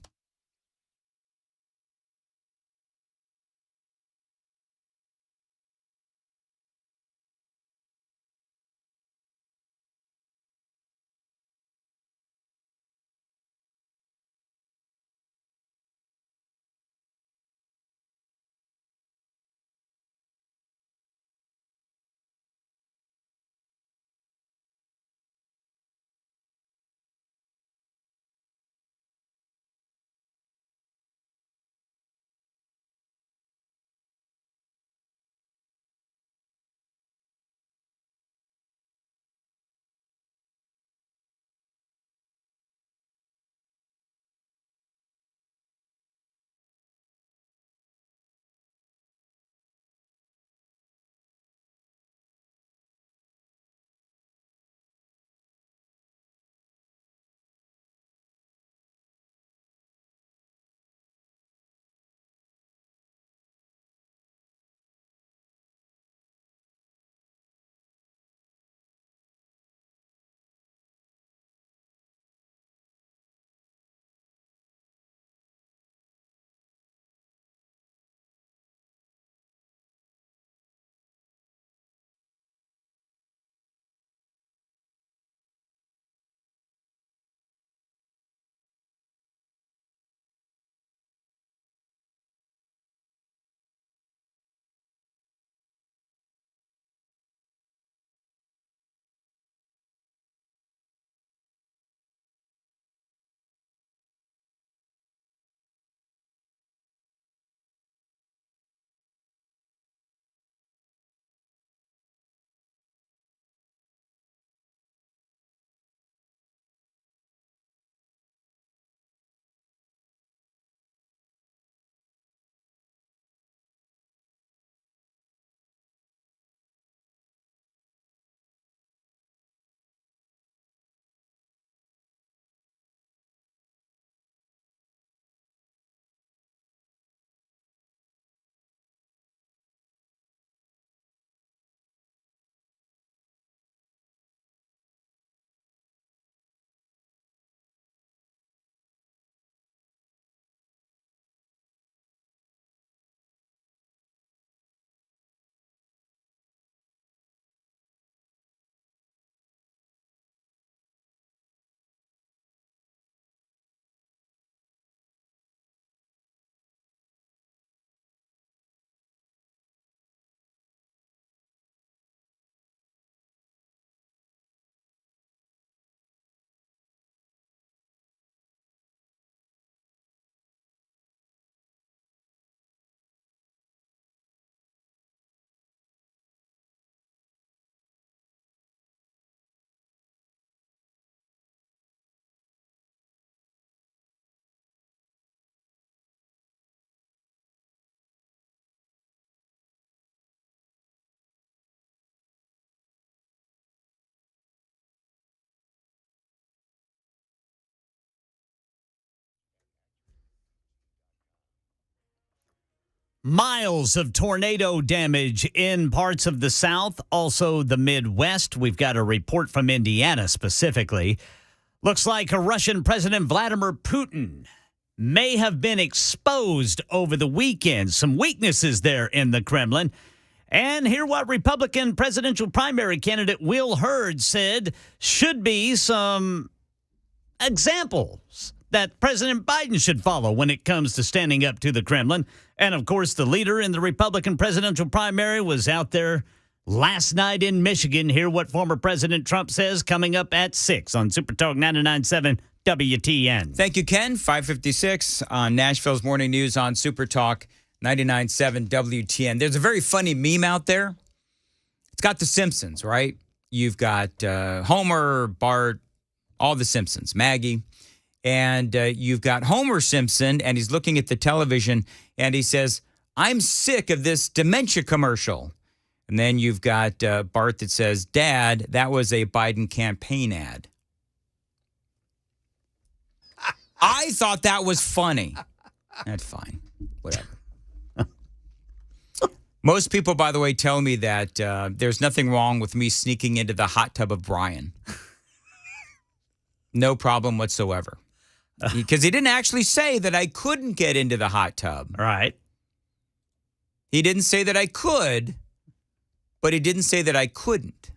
Miles of tornado damage in parts of the South, also the Midwest. We've got a report from Indiana specifically. Looks like Russian President Vladimir Putin may have been exposed over the weekend. Some weaknesses there in the Kremlin. And hear what Republican presidential primary candidate Will Hurd said should be some examples that President Biden should follow when it comes to standing up to the Kremlin. And, of course, the leader in the Republican presidential primary was out there last night in Michigan. Hear what former President Trump says coming up at 6 on Super Talk 99.7 WTN. Thank you, Ken. 5:56 on Nashville's Morning News on Super Talk 99.7 WTN. There's a very funny meme out there. It's got The Simpsons, right? You've got Homer, Bart, all the Simpsons, Maggie. And you've got Homer Simpson, and he's looking at the television, and he says, "I'm sick of this dementia commercial." And then you've got Bart that says, "Dad, that was a Biden campaign ad." I thought that was funny. That's fine. Whatever. Most people, by the way, tell me that there's nothing wrong with me sneaking into the hot tub of Brian. No problem whatsoever. Because he didn't actually say that I couldn't get into the hot tub. Right. He didn't say that I could, but he didn't say that I couldn't.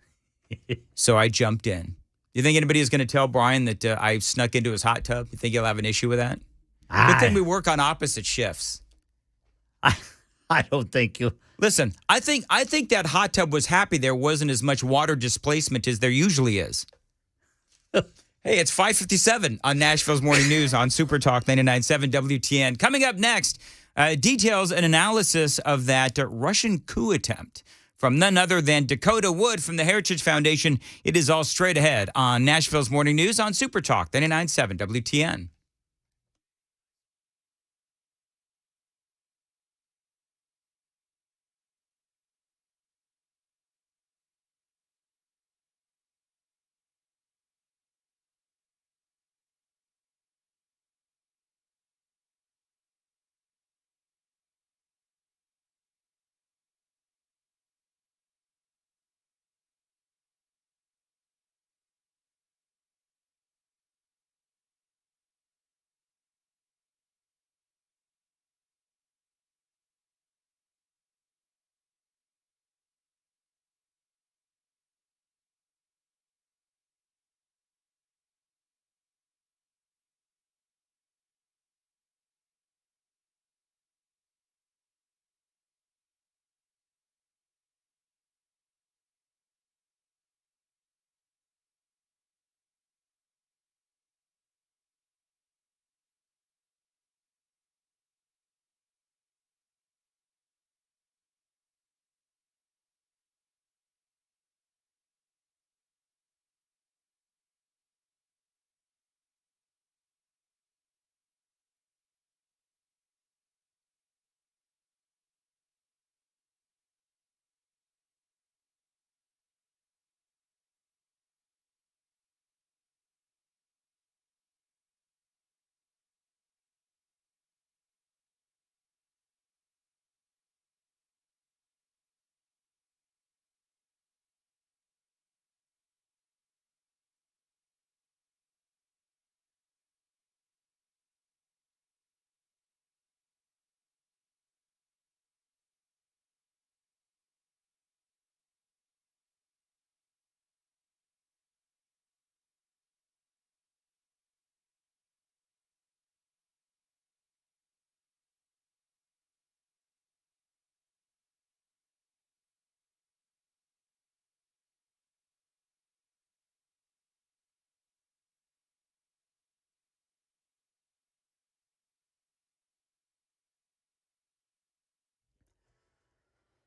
So I jumped in. You think anybody is going to tell Brian that I snuck into his hot tub? You think he'll have an issue with that? Good thing we work on opposite shifts. I don't think you... Listen, I think that hot tub was happy there wasn't as much water displacement as there usually is. Hey, it's 5:57 on Nashville's Morning News on Super Talk 99.7 WTN. Coming up next, details and analysis of that Russian coup attempt from none other than Dakota Wood from the Heritage Foundation. It is all straight ahead on Nashville's Morning News on Super Talk 99.7 WTN.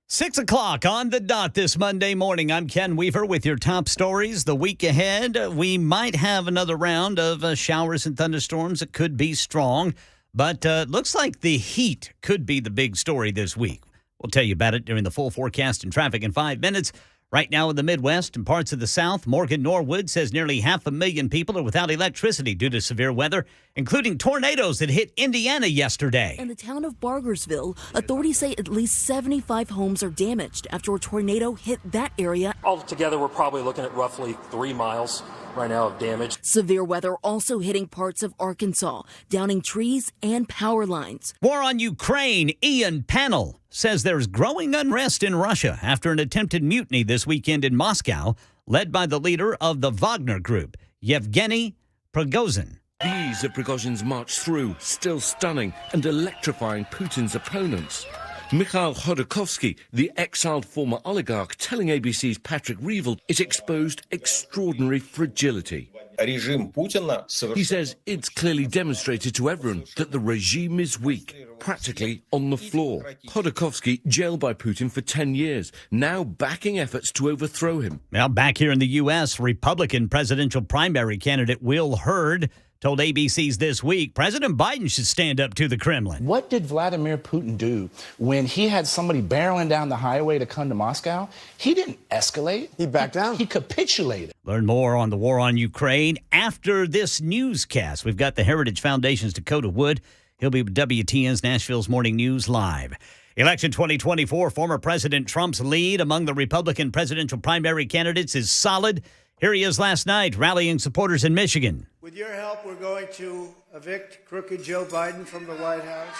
Six o'clock on the dot this Monday morning. I'm Ken Weaver with your top stories. The week ahead, we might have another round of showers and thunderstorms. It could be strong, but looks like the heat could be the big story this week. We'll tell you about it during the full forecast and traffic in 5 minutes. Right now in the Midwest and parts of the South, Morgan Norwood says nearly 500,000 people are without electricity due to severe weather, including tornadoes that hit Indiana yesterday. In the town of Bargersville, authorities say at least 75 homes are damaged after a tornado hit that area. Altogether, we're probably looking at roughly 3 miles right now of damage. Severe weather also hitting parts of Arkansas, downing trees and power lines. War on Ukraine, Ian Panel says there's growing unrest in Russia after an attempted mutiny this weekend in Moscow, led by the leader of the Wagner Group, Yevgeny Prigozhin. These are Prigozhin's march through, still stunning and electrifying Putin's opponents. Mikhail Khodorkovsky, the exiled former oligarch, telling ABC's Patrick Reevell it exposed extraordinary fragility. He says it's clearly demonstrated to everyone that the regime is weak, practically on the floor. Khodorkovsky jailed by Putin for 10 years, now backing efforts to overthrow him. Now back here in the U.S., Republican presidential primary candidate Will Hurd told ABC's This Week President Biden should stand up to the Kremlin. What did Vladimir Putin do when he had somebody barreling down the highway to come to Moscow? He didn't escalate. He backed down. He capitulated. Learn more on the war on Ukraine after this newscast. We've got the Heritage Foundation's Dakota Wood. He'll be with WTN's Nashville's Morning News Live. Election 2024, former President Trump's lead among the Republican presidential primary candidates is solid. Here he is last night rallying supporters in Michigan. With your help, we're going to evict crooked Joe Biden from the White House,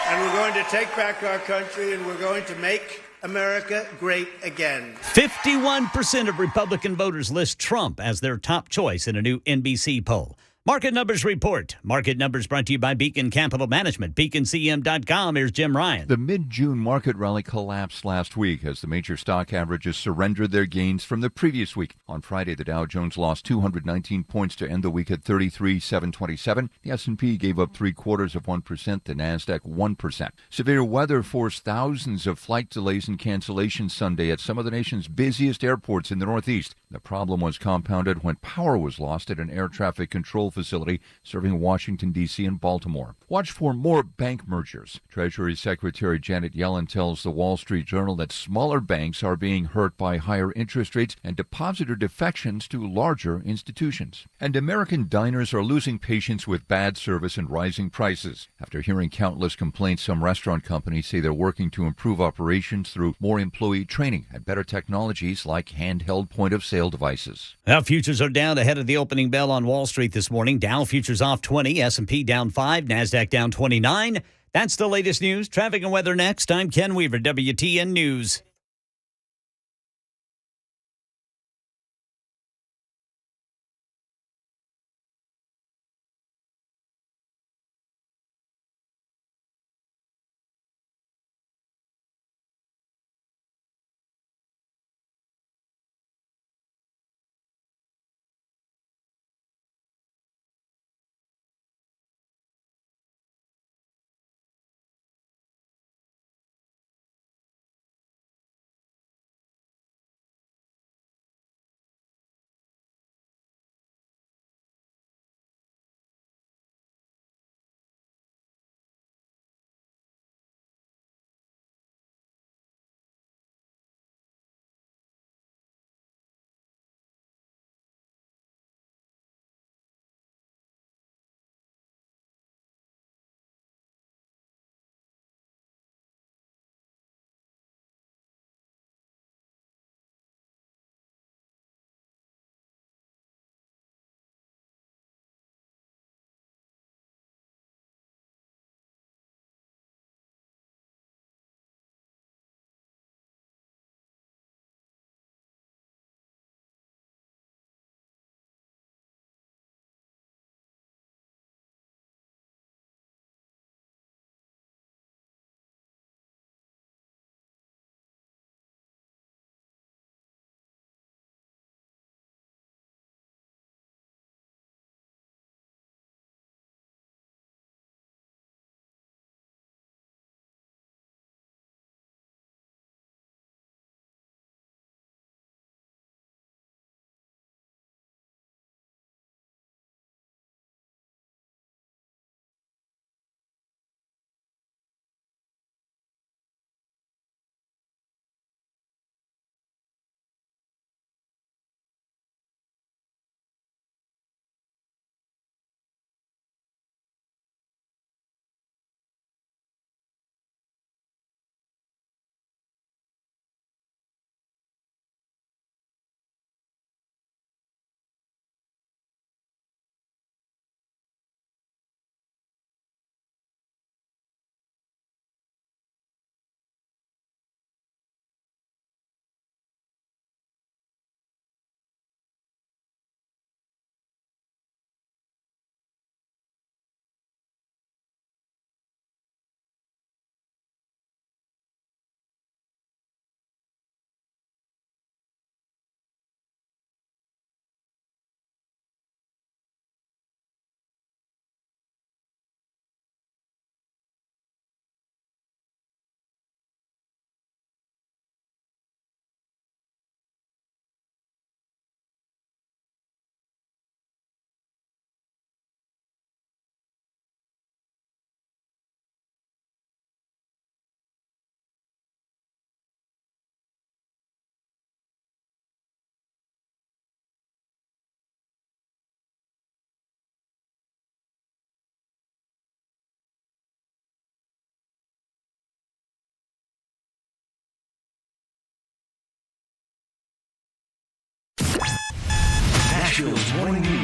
and we're going to take back our country, and we're going to make America great again. 51% of Republican voters list Trump as their top choice in a new NBC poll. Market Numbers Report. Market Numbers brought to you by Beacon Capital Management. BeaconCM.com. Here's Jim Ryan. The mid-June market rally collapsed last week as the major stock averages surrendered their gains from the previous week. On Friday, the Dow Jones lost 219 points to end the week at 33,727. The S&P gave up 0.75%. The Nasdaq 1%. Severe weather forced thousands of flight delays and cancellations Sunday at some of the nation's busiest airports in the Northeast. The problem was compounded when power was lost at an air traffic control facility serving Washington, D.C. and Baltimore. Watch for more bank mergers. Treasury Secretary Janet Yellen tells the Wall Street Journal that smaller banks are being hurt by higher interest rates and depositor defections to larger institutions. And American diners are losing patience with bad service and rising prices. After hearing countless complaints, some restaurant companies say they're working to improve operations through more employee training and better technologies like handheld point-of-sale devices. Now, futures are down ahead of the opening bell on Wall Street this morning. Dow futures off 20, S&P down 5, NASDAQ down 29. That's the latest news. Traffic and weather next. I'm Ken Weaver, WTN News.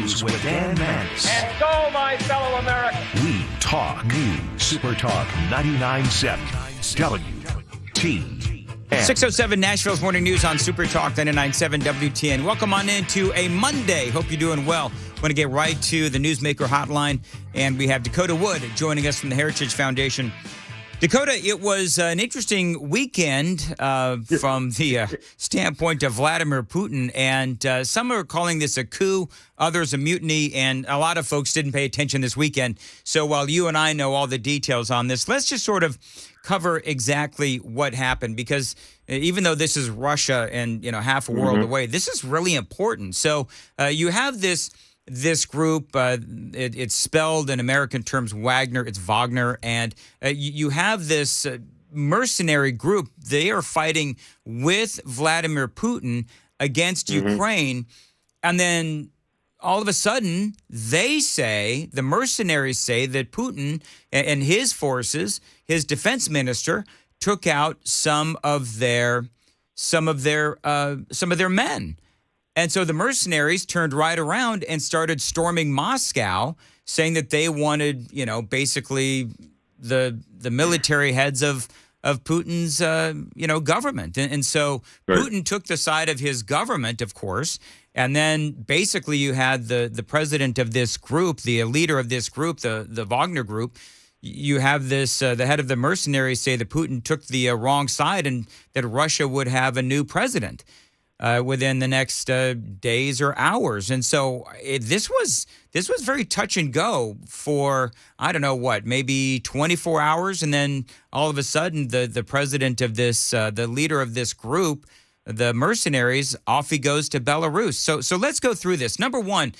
News with Dan Mandis. And so, my fellow Americans, We talk news. Super Talk 99.7 WTN. 6:07 Nashville's Morning News on Super Talk 99.7 WTN. Welcome on into a Monday. Hope you're doing well. Want to get right to the Newsmaker Hotline, and we have Dakota Wood joining us from the Heritage Foundation. Dakota, it was an interesting weekend from the standpoint of Vladimir Putin, and some are calling this a coup, others a mutiny, and a lot of folks didn't pay attention this weekend. So while you and I know all the details on this, let's just sort of cover exactly what happened, because even though this is Russia and half a world away, this is really important. So you have this group, it's spelled in American terms Wagner, it's Wagner, and you have this mercenary group. They are fighting with Vladimir Putin against Ukraine, and then all of a sudden the mercenaries say that Putin and his forces, his defense minister, took out some of their men. And so the mercenaries turned right around and started storming Moscow, saying that they wanted, basically the military heads of Putin's, government. And so Putin took the side of his government, of course. And then basically you had the president of this group, the leader of this group, the Wagner group. You have this, the head of the mercenaries say that Putin took the wrong side and that Russia would have a new president within the next days or hours. And so this was very touch and go for, I don't know what, maybe 24 hours. And then all of a sudden the president of this, the leader of this group, the mercenaries, off he goes to Belarus. So let's go through this. Number one,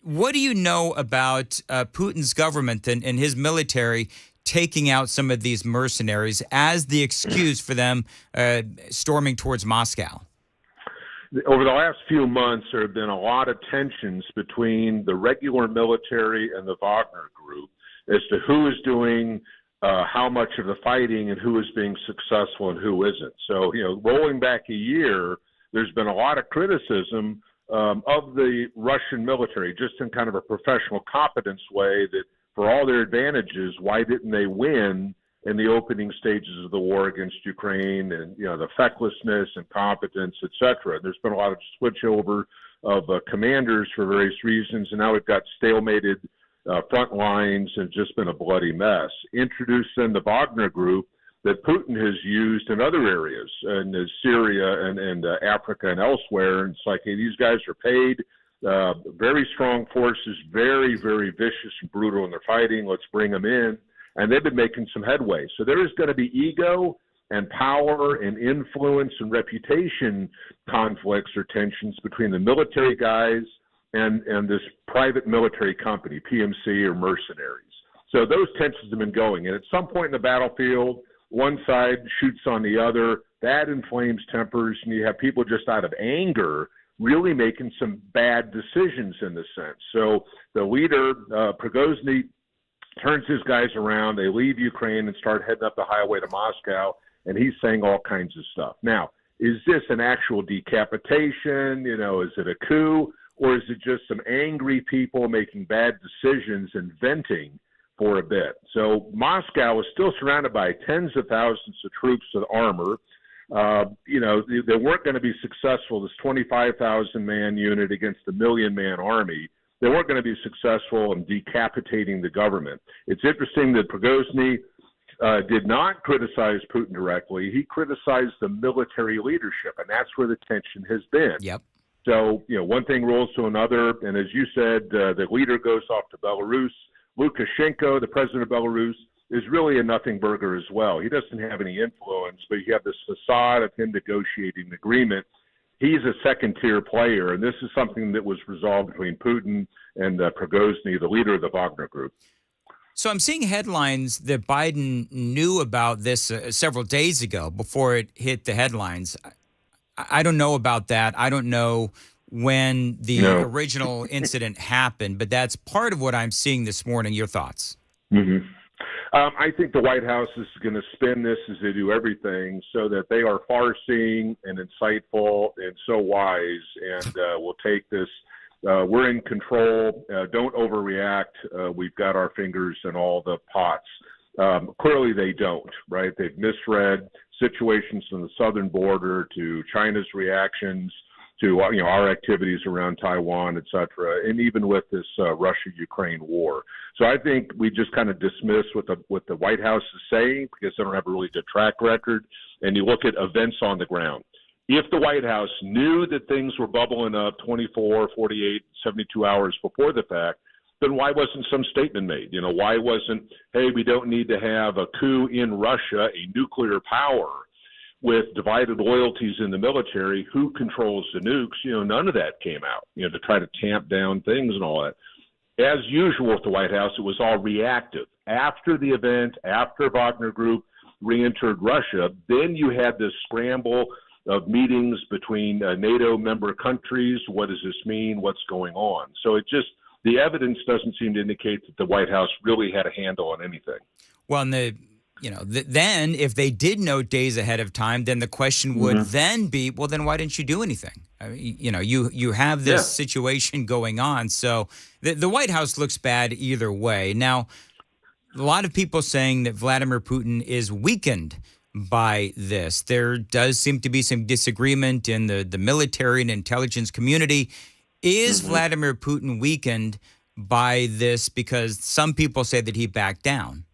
what do you know about Putin's government and his military taking out some of these mercenaries as the excuse for them storming towards Moscow? Over the last few months, there have been a lot of tensions between the regular military and the Wagner group as to who is doing how much of the fighting and who is being successful and who isn't. So, rolling back a year, there's been a lot of criticism of the Russian military, just in kind of a professional competence way, that for all their advantages, why didn't they win in the opening stages of the war against Ukraine, and the fecklessness and competence, et cetera. There's been a lot of switchover of commanders for various reasons, and now we've got stalemated front lines and just been a bloody mess. Introduced then the Wagner group that Putin has used in other areas, in Syria and Africa and elsewhere. And it's like, hey, these guys are paid, very strong forces, very, very vicious and brutal in their fighting. Let's bring them in. And they've been making some headway. So there is going to be ego and power and influence and reputation conflicts or tensions between the military guys and this private military company, PMC or mercenaries. So those tensions have been going. And at some point in the battlefield, one side shoots on the other. That inflames tempers, and you have people just out of anger really making some bad decisions in the sense. So the leader, Prigozhin, turns his guys around. They leave Ukraine and start heading up the highway to Moscow, and he's saying all kinds of stuff. Now, is this an actual decapitation? Is it a coup? Or is it just some angry people making bad decisions and venting for a bit? So Moscow is still surrounded by tens of thousands of troops with armor. They weren't going to be successful, this 25,000-man unit against a 1 million-man army. They weren't going to be successful in decapitating the government. It's interesting that Prigozhin did not criticize Putin directly. He criticized the military leadership, and that's where the tension has been. Yep. So, one thing rolls to another, and as you said, the leader goes off to Belarus. Lukashenko, the president of Belarus, is really a nothing burger as well. He doesn't have any influence, but you have this facade of him negotiating an agreement. He's a second-tier player, and this is something that was resolved between Putin and Prigozhin, the leader of the Wagner group. So I'm seeing headlines that Biden knew about this several days ago before it hit the headlines. I don't know about that. I don't know when the original incident happened, but that's part of what I'm seeing this morning. Your thoughts? Mm-hmm. I think the White House is going to spin this as they do everything so that they are far-seeing and insightful and so wise, and will take this we're in control. Don't overreact. We've got our fingers in all the pots. Clearly they don't, right? They've misread situations on the southern border to China's reactions to our activities around Taiwan, et cetera, and even with this Russia-Ukraine war. So I think we just kind of dismiss what the White House is saying because they don't have a really good track record, and you look at events on the ground. If the White House knew that things were bubbling up 24, 48, 72 hours before the fact, then why wasn't some statement made? Why wasn't, hey, we don't need to have a coup in Russia, a nuclear power, with divided loyalties in the military, who controls the nukes? None of that came out, to try to tamp down things and all that. As usual with the White House, it was all reactive. After the event, after Wagner Group re-entered Russia, then you had this scramble of meetings between NATO member countries. What does this mean? What's going on? So the evidence doesn't seem to indicate that the White House really had a handle on anything. Well, and then if they did note days ahead of time, then the question would then be, well, then why didn't you do anything? I mean, you have this situation going on. So the White House looks bad either way. Now, a lot of people saying that Vladimir Putin is weakened by this. There does seem to be some disagreement in the military and intelligence community. Is Vladimir Putin weakened by this? Because some people say that he backed down.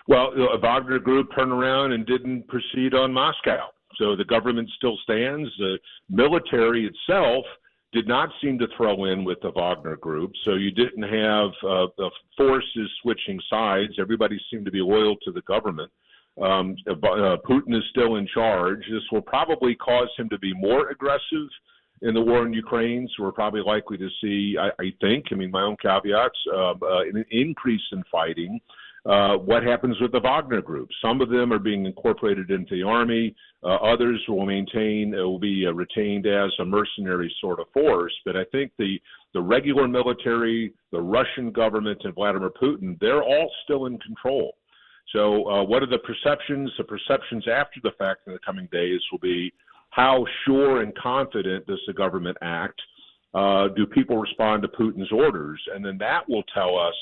Well, a Wagner Group turned around and didn't proceed on Moscow. So the government still stands. The military itself did not seem to throw in with the Wagner Group. So you didn't have the forces switching sides. Everybody seemed to be loyal to the government. Putin is still in charge. This will probably cause him to be more aggressive in the war in Ukraine. So we're probably likely to see, I think, my own caveats, an increase in fighting. What happens with the Wagner Group? Some of them are being incorporated into the army. Others will be retained as a mercenary sort of force. But I think the regular military, the Russian government, and Vladimir Putin, they're all still in control. So what are the perceptions? The perceptions after the fact in the coming days will be how sure and confident does the government act? Do people respond to Putin's orders? And then that will tell us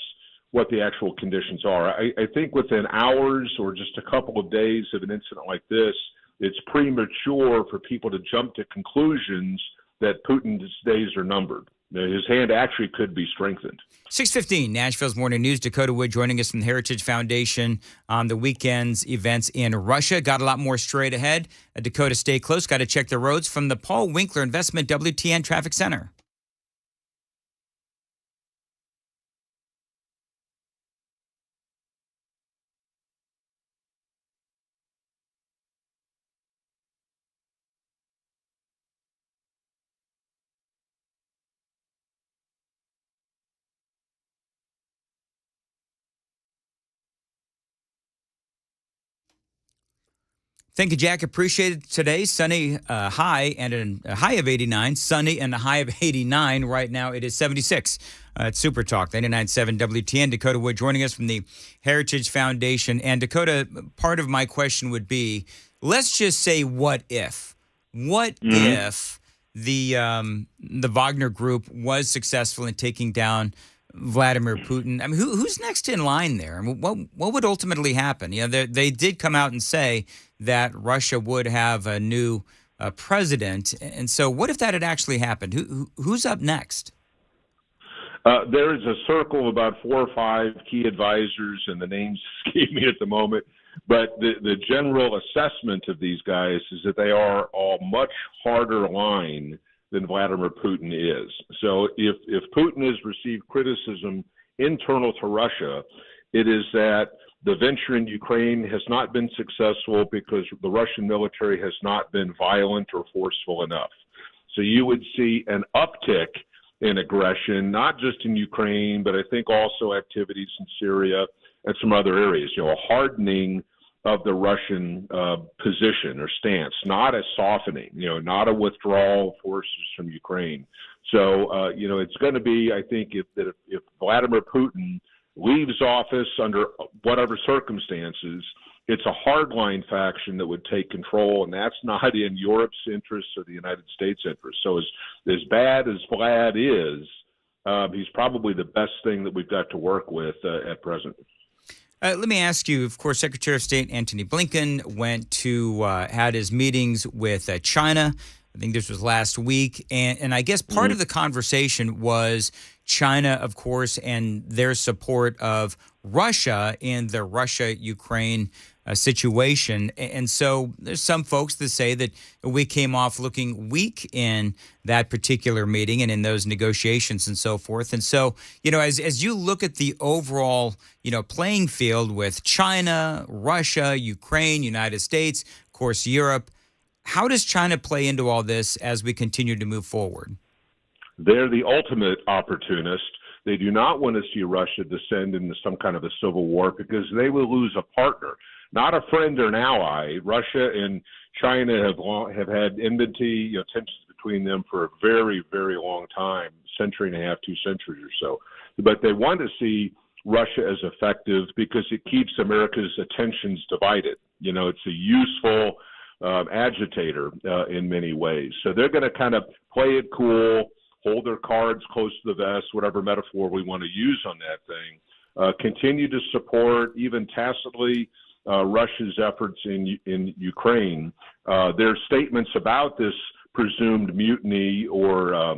what the actual conditions are. I think within hours or just a couple of days of an incident like this, it's premature for people to jump to conclusions that Putin's days are numbered. His hand actually could be strengthened. 6:15, Nashville's Morning News. Dakota Wood joining us from the Heritage Foundation on the weekend's events in Russia. Got a lot more straight ahead. Dakota, stay close. Got to check the roads from the Paul Winkler Investment WTN Traffic Center. Thank you, Jack. Appreciate it today. Sunny high and a high of 89. Sunny and a high of 89. Right now it is 76 at Super Talk 99.7 WTN. Dakota Wood joining us from the Heritage Foundation. And Dakota, part of my question would be, let's just say what if? What if the Wagner Group was successful in taking down Vladimir Putin? I mean, who's next in line there? I mean, what would ultimately happen? They did come out and say that Russia would have a new president, and so what if that had actually happened? Who's up next? There is a circle of about 4 or 5 key advisors, and the names escape me at the moment. But the general assessment of these guys is that they are all much harder line than Vladimir Putin is. So if Putin has received criticism internal to Russia, it is that the venture in Ukraine has not been successful because the Russian military has not been violent or forceful enough. So you would see an uptick in aggression, not just in Ukraine, but I think also activities in Syria and some other areas, a hardening of the Russian position or stance, not a softening, not a withdrawal of forces from Ukraine. So, it's going to be, I think, if Vladimir Putin leaves office under whatever circumstances, it's a hardline faction that would take control, and that's not in Europe's interests or the United States' interests. So as bad as Vlad is, he's probably the best thing that we've got to work with at present. Let me ask you, of course, Secretary of State Antony Blinken went to, had his meetings with China. I think this was last week. And I guess part of the conversation was China, of course, and their support of Russia in the Russia-Ukraine situation. And so there's some folks that say that we came off looking weak in that particular meeting and in those negotiations and so forth. And so, as you look at the overall, playing field with China, Russia, Ukraine, United States, of course, Europe, how does China play into all this as we continue to move forward? They're the ultimate opportunist. They do not want to see Russia descend into some kind of a civil war because they will lose a partner, not a friend or an ally. Russia and China have had enmity, tensions between them for a very, very long time, century and a half, 2 centuries or so. But they want to see Russia as effective because it keeps America's attentions divided. It's a useful agitator in many ways. So they're going to kind of play it cool, hold their cards close to the vest, whatever metaphor we want to use on that thing. Continue to support, even tacitly, Russia's efforts in Ukraine. Their statements about this presumed mutiny or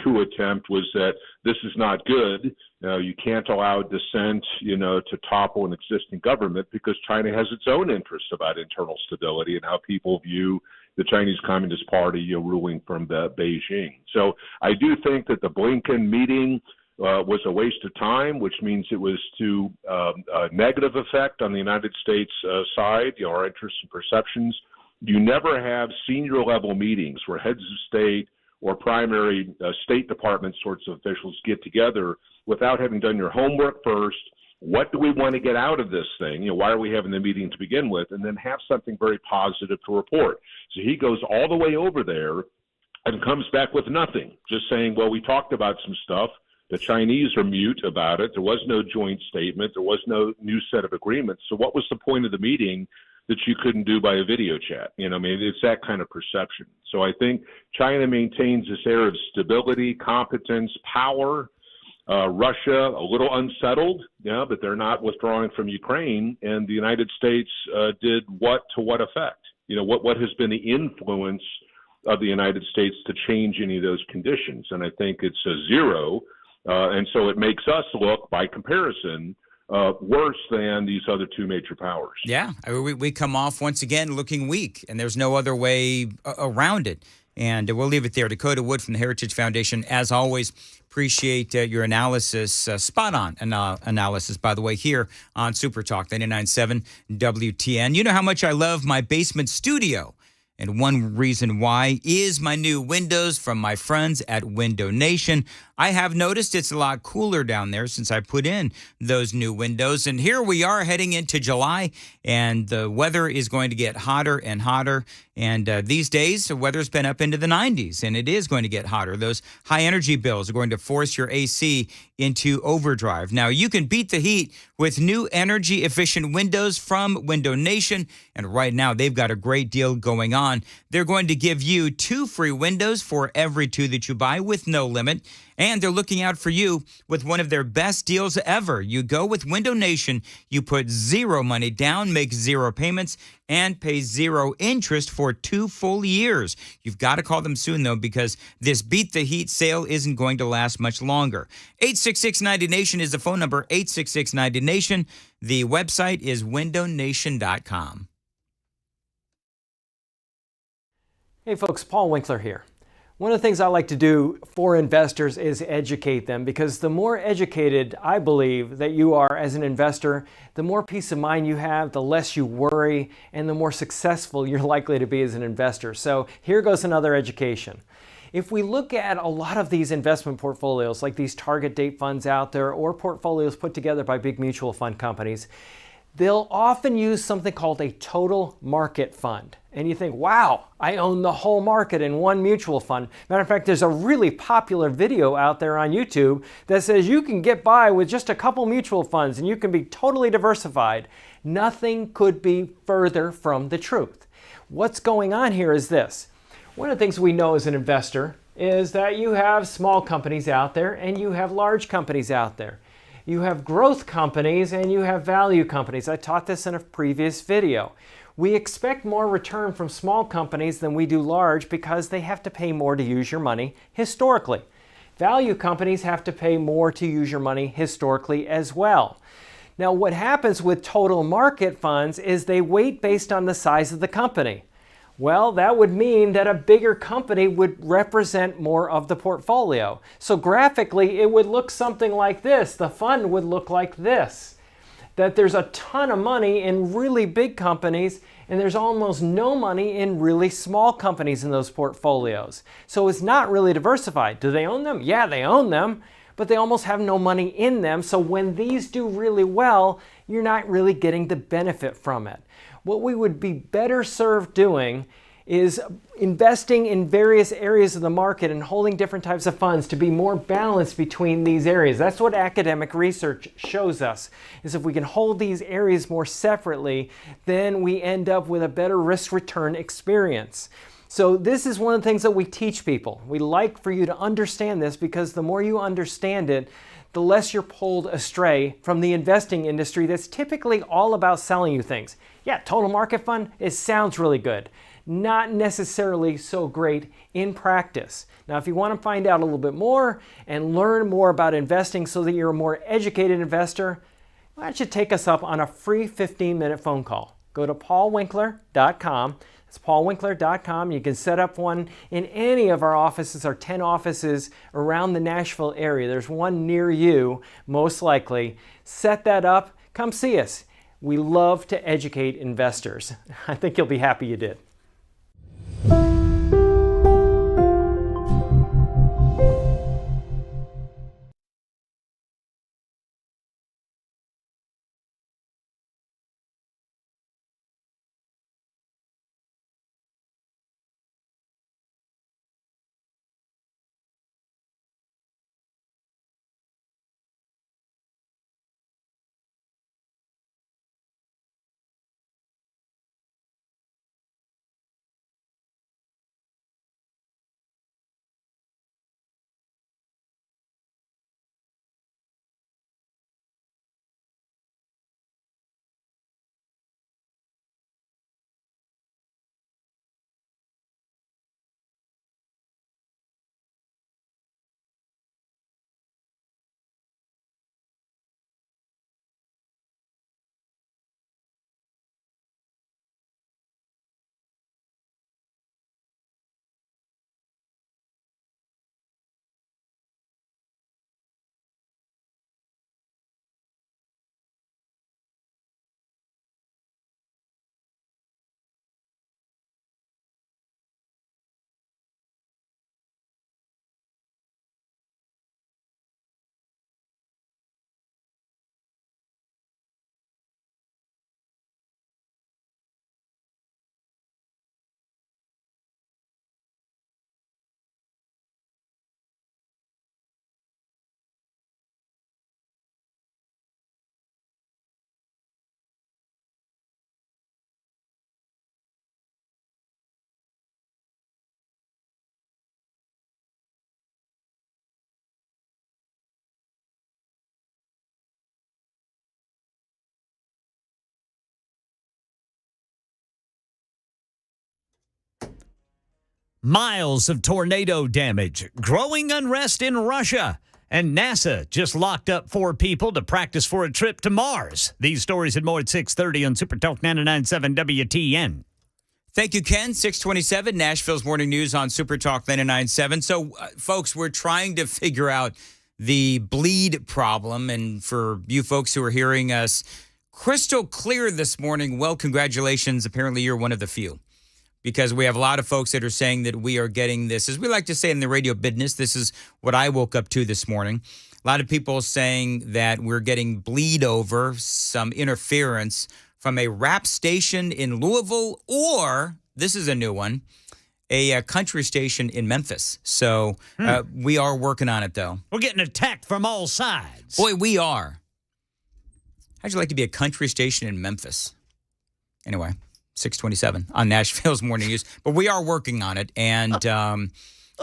coup attempt was that this is not good. You can't allow dissent, to topple an existing government because China has its own interests about internal stability and how people view the Chinese Communist Party ruling from Beijing. So I do think that the Blinken meeting was a waste of time, which means it was to a negative effect on the United States side, our interests and perceptions. You never have senior level meetings where heads of state or primary State Department sorts of officials get together without having done your homework first. What do we want to get out of this thing? Why are we having the meeting to begin with? And then have something very positive to report. So he goes all the way over there and comes back with nothing, just saying, well, we talked about some stuff. The Chinese are mute about it. There was no joint statement. There was no new set of agreements. So what was the point of the meeting that you couldn't do by a video chat? It's that kind of perception. So I think China maintains this air of stability, competence, power. Russia, a little unsettled, but they're not withdrawing from Ukraine. And the United States did what to what effect? What has been the influence of the United States to change any of those conditions? And I think it's a zero. And so it makes us look, by comparison, worse than these other 2 major powers. Yeah, we come off once again looking weak, and there's no other way around it. And we'll leave it there. Dakota Wood from the Heritage Foundation, as always, appreciate your analysis, spot on analysis, by the way, here on Super Talk 99.7 WTN. You know how much I love my basement studio. And one reason why is my new windows from my friends at Window Nation. I have noticed it's a lot cooler down there since I put in those new windows. And here we are heading into July, and the weather is going to get hotter and hotter. And these days, the weather's been up into the 90s, and it is going to get hotter. Those high energy bills are going to force your AC into overdrive. Now, you can beat the heat with new energy efficient windows from Window Nation. And right now, they've got a great deal going on. They're going to give you 2 free windows for every 2 that you buy with no limit. And they're looking out for you with one of their best deals ever. You go with Window Nation, you put 0 money down, make 0 payments, and pay 0 interest for 2 full years. You've got to call them soon, though, because this Beat the Heat sale isn't going to last much longer. 866-90-NATION is the phone number, 866-90-NATION. The website is windownation.com. Hey folks, Paul Winkler here. One of the things I like to do for investors is educate them, because the more educated I believe that you are as an investor, the more peace of mind you have, the less you worry, and the more successful you're likely to be as an investor. So here goes another education. If we look at a lot of these investment portfolios, like these target date funds out there or portfolios put together by big mutual fund companies, they'll often use something called a total market fund. and you think, wow, I own the whole market in one mutual fund. Matter of fact, there's a really popular video out there on YouTube that says you can get by with just a couple mutual funds and you can be totally diversified. Nothing could be further from the truth. What's going on here is this. One of the things we know as an investor is that you have small companies out there and you have large companies out there. You have growth companies and you have value companies. I taught this in a previous video. We expect more return from small companies than we do large because they have to pay more to use your money historically. Value companies have to pay more to use your money historically as well. Now, what happens with total market funds is they weight based on the size of the company. Well, that would mean that a bigger company would represent more of the portfolio. So graphically, it would look something like this. The fund would look like this. That there's a ton of money in really big companies, and there's almost no money in really small companies in those portfolios. So it's not really diversified. Do they own them? Yeah, they own them, but they almost have no money in them. So when these do really well, you're not really getting the benefit from it. What we would be better served doing is investing in various areas of the market and holding different types of funds to be more balanced between these areas. That's what academic research shows us, is if we can hold these areas more separately, then we end up with a better risk-return experience. So this is one of the things that we teach people. We like for you to understand this because the more you understand it, the less you're pulled astray from the investing industry that's typically all about selling you things. Yeah, total market fund, it sounds really good. Not necessarily so great in practice. Now, if you want to find out a little bit more and learn more about investing so that you're a more educated investor, why don't you take us up on a free 15-minute phone call? Go to paulwinkler.com. It's paulwinkler.com. You can set up one in any of our offices, our 10 offices around the Nashville area. There's one near you, most likely. Set that up. Come see us. We love to educate investors. I think you'll be happy you did. Miles of tornado damage, growing unrest in Russia, and NASA just locked up 4 people to practice for a trip to Mars. These stories and more at 6:30 on Super Talk 99.7 WTN. Thank you, Ken. 627, Nashville's Morning News on Super Talk 99.7. So, folks, we're trying to figure out the bleed problem. And for you folks who are hearing us crystal clear this morning, well, congratulations. Apparently, you're one of the few. Because we have a lot of folks that are saying that we are getting this, as we like to say in the radio business, this is what I woke up to this morning. A lot of people saying that we're getting bleed over, some interference from a rap station in Louisville or this is a new one, a country station in Memphis. So we are working on it, though. We're getting attacked from all sides. Boy, we are. How'd you like to be a country station in Memphis? Anyway, 627 on Nashville's Morning News. But we are working on it. And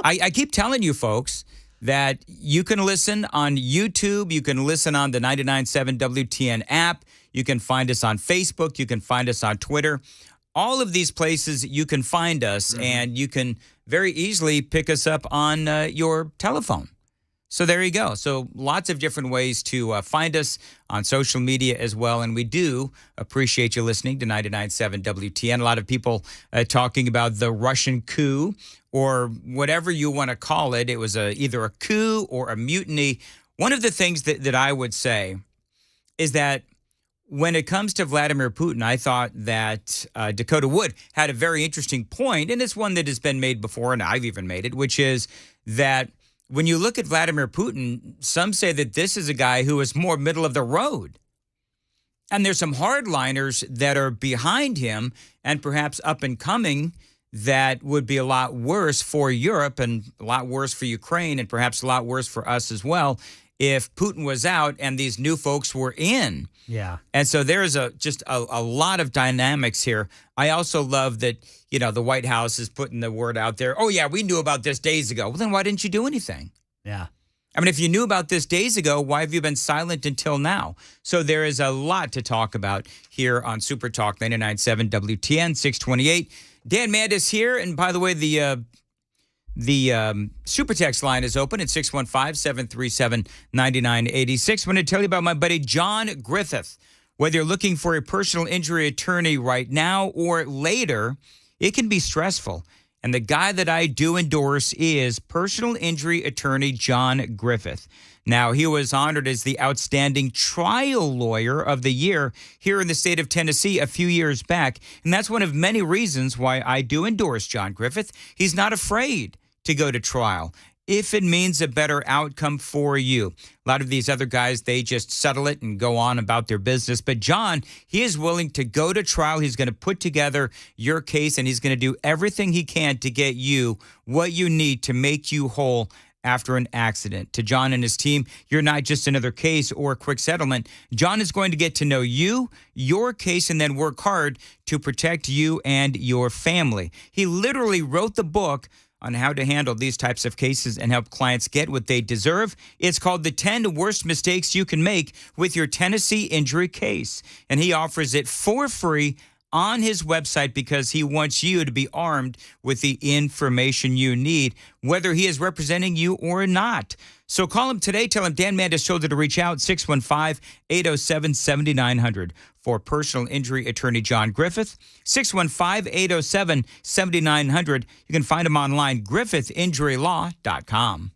I keep telling you folks that you can listen on YouTube. You can listen on the 99.7 WTN app. You can find us on Facebook. You can find us on Twitter. All of these places you can find us, and you can very easily pick us up on your telephone. So there you go. So lots of different ways to find us on social media as well. And we do appreciate you listening to 99.7 WTN. A lot of people talking about the Russian coup or whatever you want to call it. It was either a coup or a mutiny. One of the things that I would say is that when it comes to Vladimir Putin, I thought that Dakota Wood had a very interesting point, and it's one that has been made before, and I've even made it, which is that when you look at Vladimir Putin, some say that this is a guy who is more middle of the road. And there's some hardliners that are behind him and perhaps up and coming that would be a lot worse for Europe and a lot worse for Ukraine and perhaps a lot worse for us as well if Putin was out and these new folks were in. Yeah. And so there's just a lot of dynamics here. I also love that, the White House is putting the word out there. Oh, yeah, we knew about this days ago. Well, then why didn't you do anything? Yeah. I mean, if you knew about this days ago, why have you been silent until now? So there is a lot to talk about here on Super Talk 99.7 WTN 628. Dan Mandis here. And by the way, the Super Text line is open at 615-737-9986. I want to tell you about my buddy John Griffith. Whether you're looking for a personal injury attorney right now or later, it can be stressful. And the guy that I do endorse is personal injury attorney John Griffith. Now, he was honored as the outstanding trial lawyer of the year here in the state of Tennessee a few years back. And that's one of many reasons why I do endorse John Griffith. He's not afraid to go to trial if it means a better outcome for you. A lot of these other guys, they just settle it and go on about their business. But John, he is willing to go to trial. He's going to put together your case, and he's going to do everything he can to get you what you need to make you whole after an accident. To John and his team, you're not just another case or a quick settlement. John is going to get to know you, your case, and then work hard to protect you and your family. He literally wrote the book on how to handle these types of cases and help clients get what they deserve. It's called The 10 Worst Mistakes You Can Make with Your Tennessee Injury Case. And he offers it for free on his website because he wants you to be armed with the information you need, whether he is representing you or not. So call him today. Tell him Dan Mandis told you to reach out, 615-807-7900. For personal injury attorney John Griffith, 615-807-7900. You can find him online, griffithinjurylaw.com.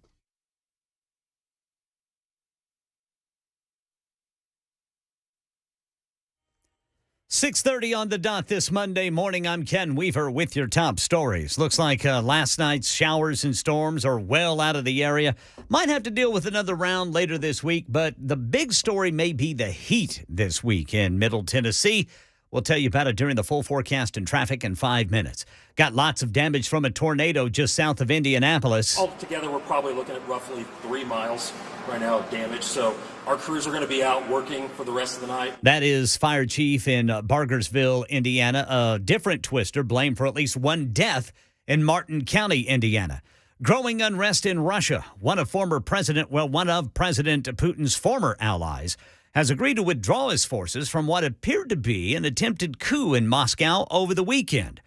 .30 on the dot this Monday morning. I'm Ken Weaver with your top stories. Looks like last night's showers and storms are well out of the area. Might have to deal with another round later this week, but the big story may be the heat this week in Middle Tennessee. We'll tell you about it during the full forecast and traffic in 5 minutes. Got lots of damage from a tornado just south of Indianapolis. Altogether, we're probably looking at roughly 3 miles right now of damage. So our crews are going to be out working for the rest of the night. That is Fire Chief in Bargersville, Indiana. A different twister blamed for at least one death in Martin County, Indiana. Growing unrest in Russia. One of President Putin's former allies has agreed to withdraw his forces from what appeared to be an attempted coup in Moscow over the weekend.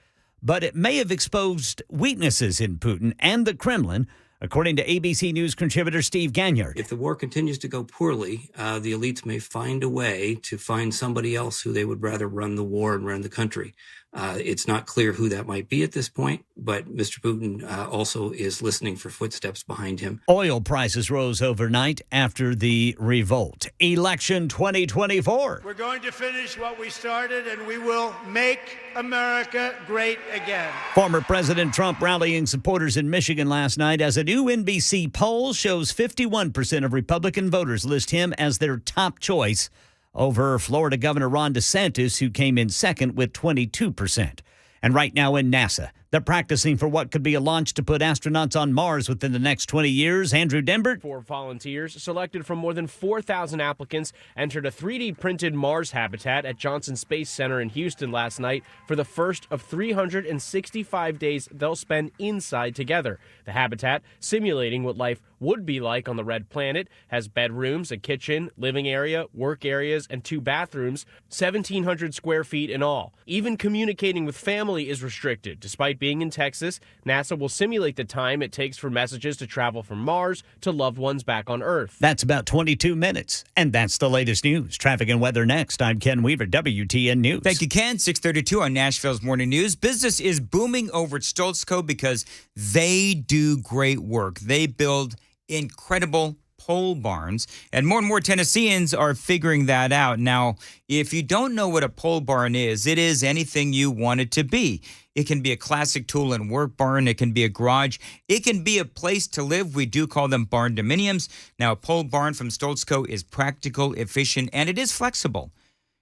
But it may have exposed weaknesses in Putin and the Kremlin, according to ABC News contributor Steve Ganyard. If the war continues to go poorly, the elites may find a way to find somebody else who they would rather run the war and run the country. It's not clear who that might be at this point, but Mr. Putin also is listening for footsteps behind him. Oil prices rose overnight after the revolt. Election 2024. We're going to finish what we started, and we will make America great again. Former President Trump rallying supporters in Michigan last night as a new NBC poll shows 51% of Republican voters list him as their top choice over Florida Governor Ron DeSantis, who came in second with 22%. And right now in NASA, they're practicing for what could be a launch to put astronauts on Mars within the next 20 years. Andrew Dembert. 4 volunteers, selected from more than 4,000 applicants, entered a 3D printed Mars habitat at Johnson Space Center in Houston last night for the first of 365 days they'll spend inside together. The habitat, simulating what life would be like on the red planet, has bedrooms, a kitchen, living area, work areas, and 2 bathrooms, 1,700 square feet in all. Even communicating with family is restricted. Despite being in Texas, NASA will simulate the time it takes for messages to travel from Mars to loved ones back on Earth. That's about 22 minutes. And that's the latest news. Traffic and weather next. I'm Ken Weaver, WTN News. Thank you, Ken. 6:32 on Nashville's Morning News. Business is booming over at Stoltzco because they do great work. They build incredible pole barns, and more Tennesseans are figuring that out. Now, if you don't know what a pole barn is, it is anything you want it to be. It can be a classic tool and work barn. It can be a garage. It can be a place to live. We do call them barn dominiums. Now, a pole barn from Stoltzco is practical, efficient, and it is flexible.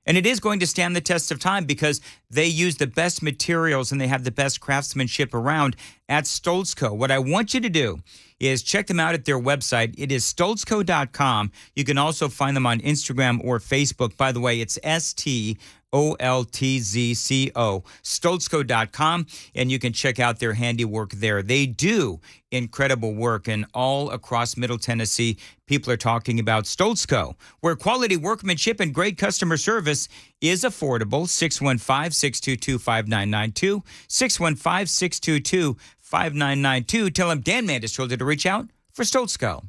And it is going to stand the test of time because they use the best materials and they have the best craftsmanship around at Stoltzco. What I want you to do is check them out at their website. It is stoltzco.com. You can also find them on Instagram or Facebook. By the way, it's STOLTZCO, stoltzco.com, and you can check out their handiwork there. They do incredible work, and all across Middle Tennessee, people are talking about Stoltzco, where quality workmanship and great customer service is affordable. 615-622-5992, 615-622-5992. Tell them Dan Mandis told you to reach out for Stoltzco.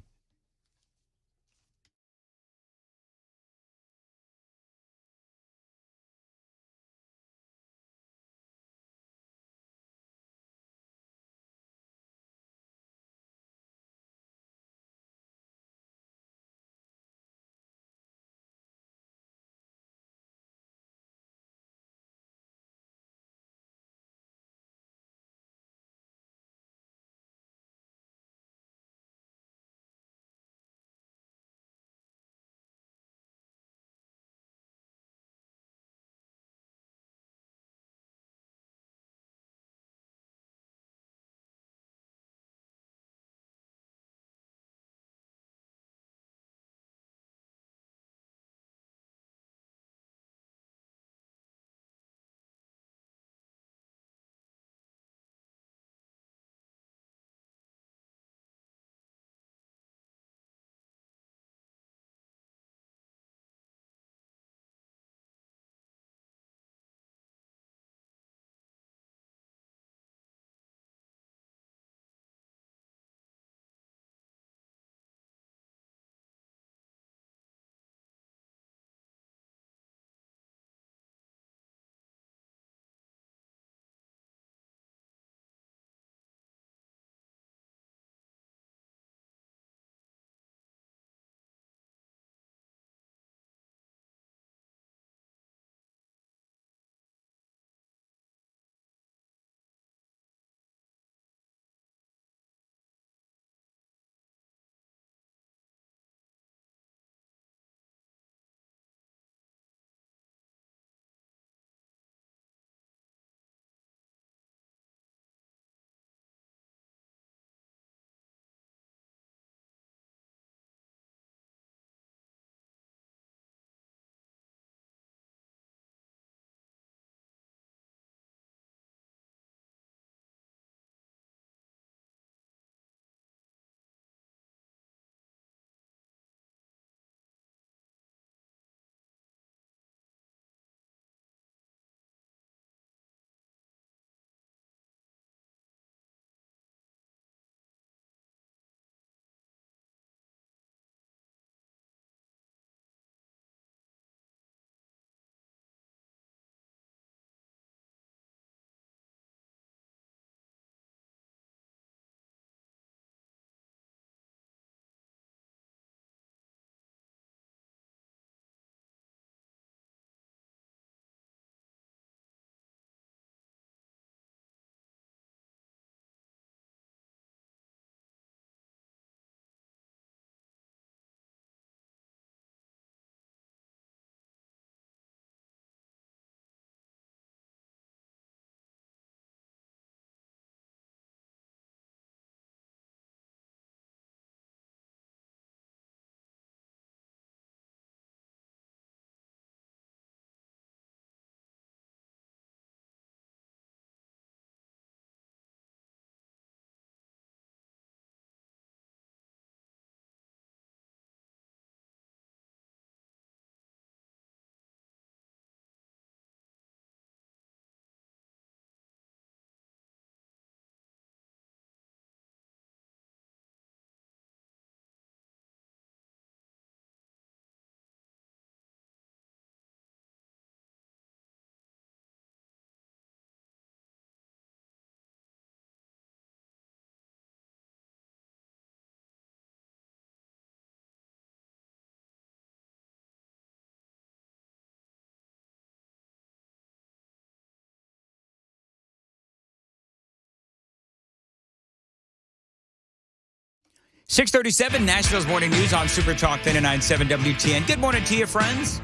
637 Nashville's Morning News on Super Talk 99.7 WTN. Good morning to you, friends.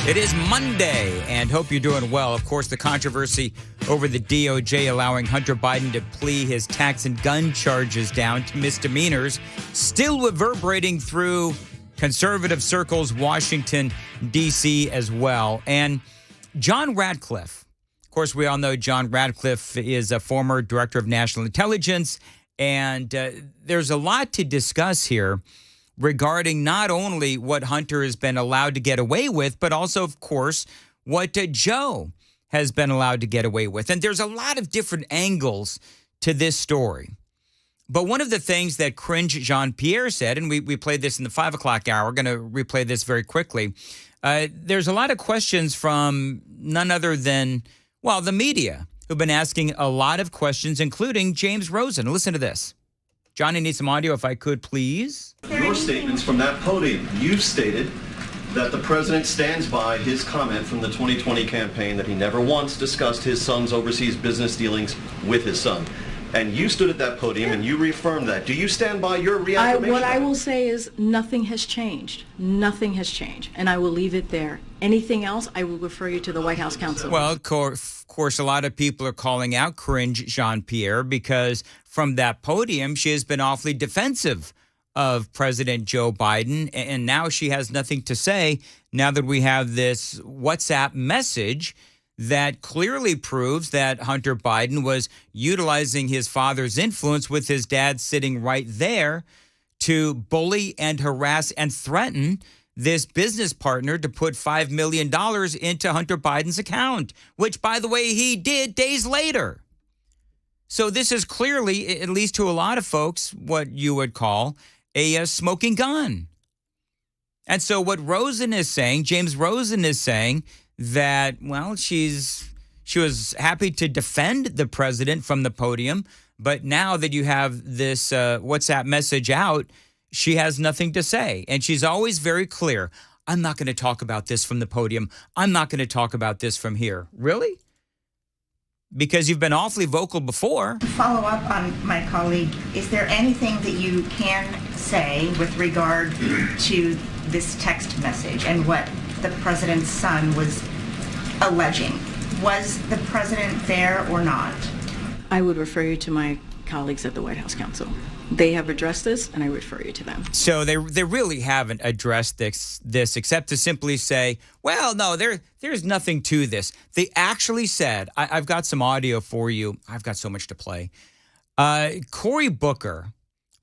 It is Monday, and hope you're doing well. Of course, the controversy over the DOJ allowing Hunter Biden to plea his tax and gun charges down to misdemeanors still reverberating through conservative circles, Washington, D.C. as well. And John Ratcliffe, of course, we all know John Ratcliffe is a former director of national intelligence. And there's a lot to discuss here regarding not only what Hunter has been allowed to get away with, but also, of course, what Joe has been allowed to get away with. And there's a lot of different angles to this story. But one of the things that Cringe Jean-Pierre said, and we played this in the 5 o'clock hour, we're going to replay this very quickly. There's a lot of questions from none other than, well, the media, who've been asking a lot of questions, including James Rosen. Listen to this. Johnny, need some audio if I could, please. Your statements from that podium. You've stated that the president stands by his comment from the 2020 campaign that he never once discussed his son's overseas business dealings with his son. And you stood at that podium and you reaffirmed that. Do you stand by your reaffirmation? What I will say is nothing has changed. Nothing has changed. And I will leave it there. Anything else, I will refer you to the White House counsel. Well, of course, a lot of people are calling out Cringe Jean-Pierre because from that podium, she has been awfully defensive of President Joe Biden. And now she has nothing to say now that we have this WhatsApp message that clearly proves that Hunter Biden was utilizing his father's influence with his dad sitting right there to bully and harass and threaten this business partner to put $5 million into Hunter Biden's account, which, by the way, he did days later. So this is clearly, at least to a lot of folks, what you would call a smoking gun. And so what Rosen is saying, James Rosen is saying, that, well, she was happy to defend the president from the podium, but now that you have this WhatsApp message out, she has nothing to say. And she's always very clear. I'm not going to talk about this from the podium. I'm not going to talk about this from here. Really? Because you've been awfully vocal before. Follow up on my colleague, is there anything that you can say with regard to this text message and what the president's son was alleging? Was the president there or not? I would refer you to my colleagues at the White House counsel. They have addressed this, and I refer you to them. So they really haven't addressed this except to simply say, well, no, there's nothing to this. They actually said, I've got some audio for you. I've got so much to play. Cory Booker,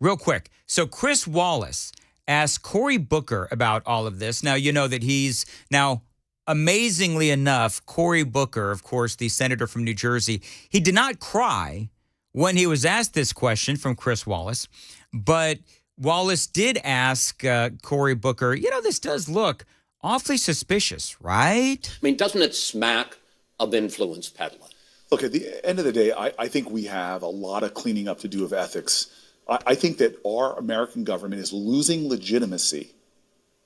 real quick. So Chris Wallace asked Cory Booker about all of this. Now, you know that he's now, amazingly enough, Cory Booker, of course, the senator from New Jersey, he did not cry when he was asked this question from Chris Wallace, but Wallace did ask Cory Booker, you know, this does look awfully suspicious, right? I mean, doesn't it smack of influence peddling? Look, at the end of the day, I think we have a lot of cleaning up to do of ethics. I think that our American government is losing legitimacy.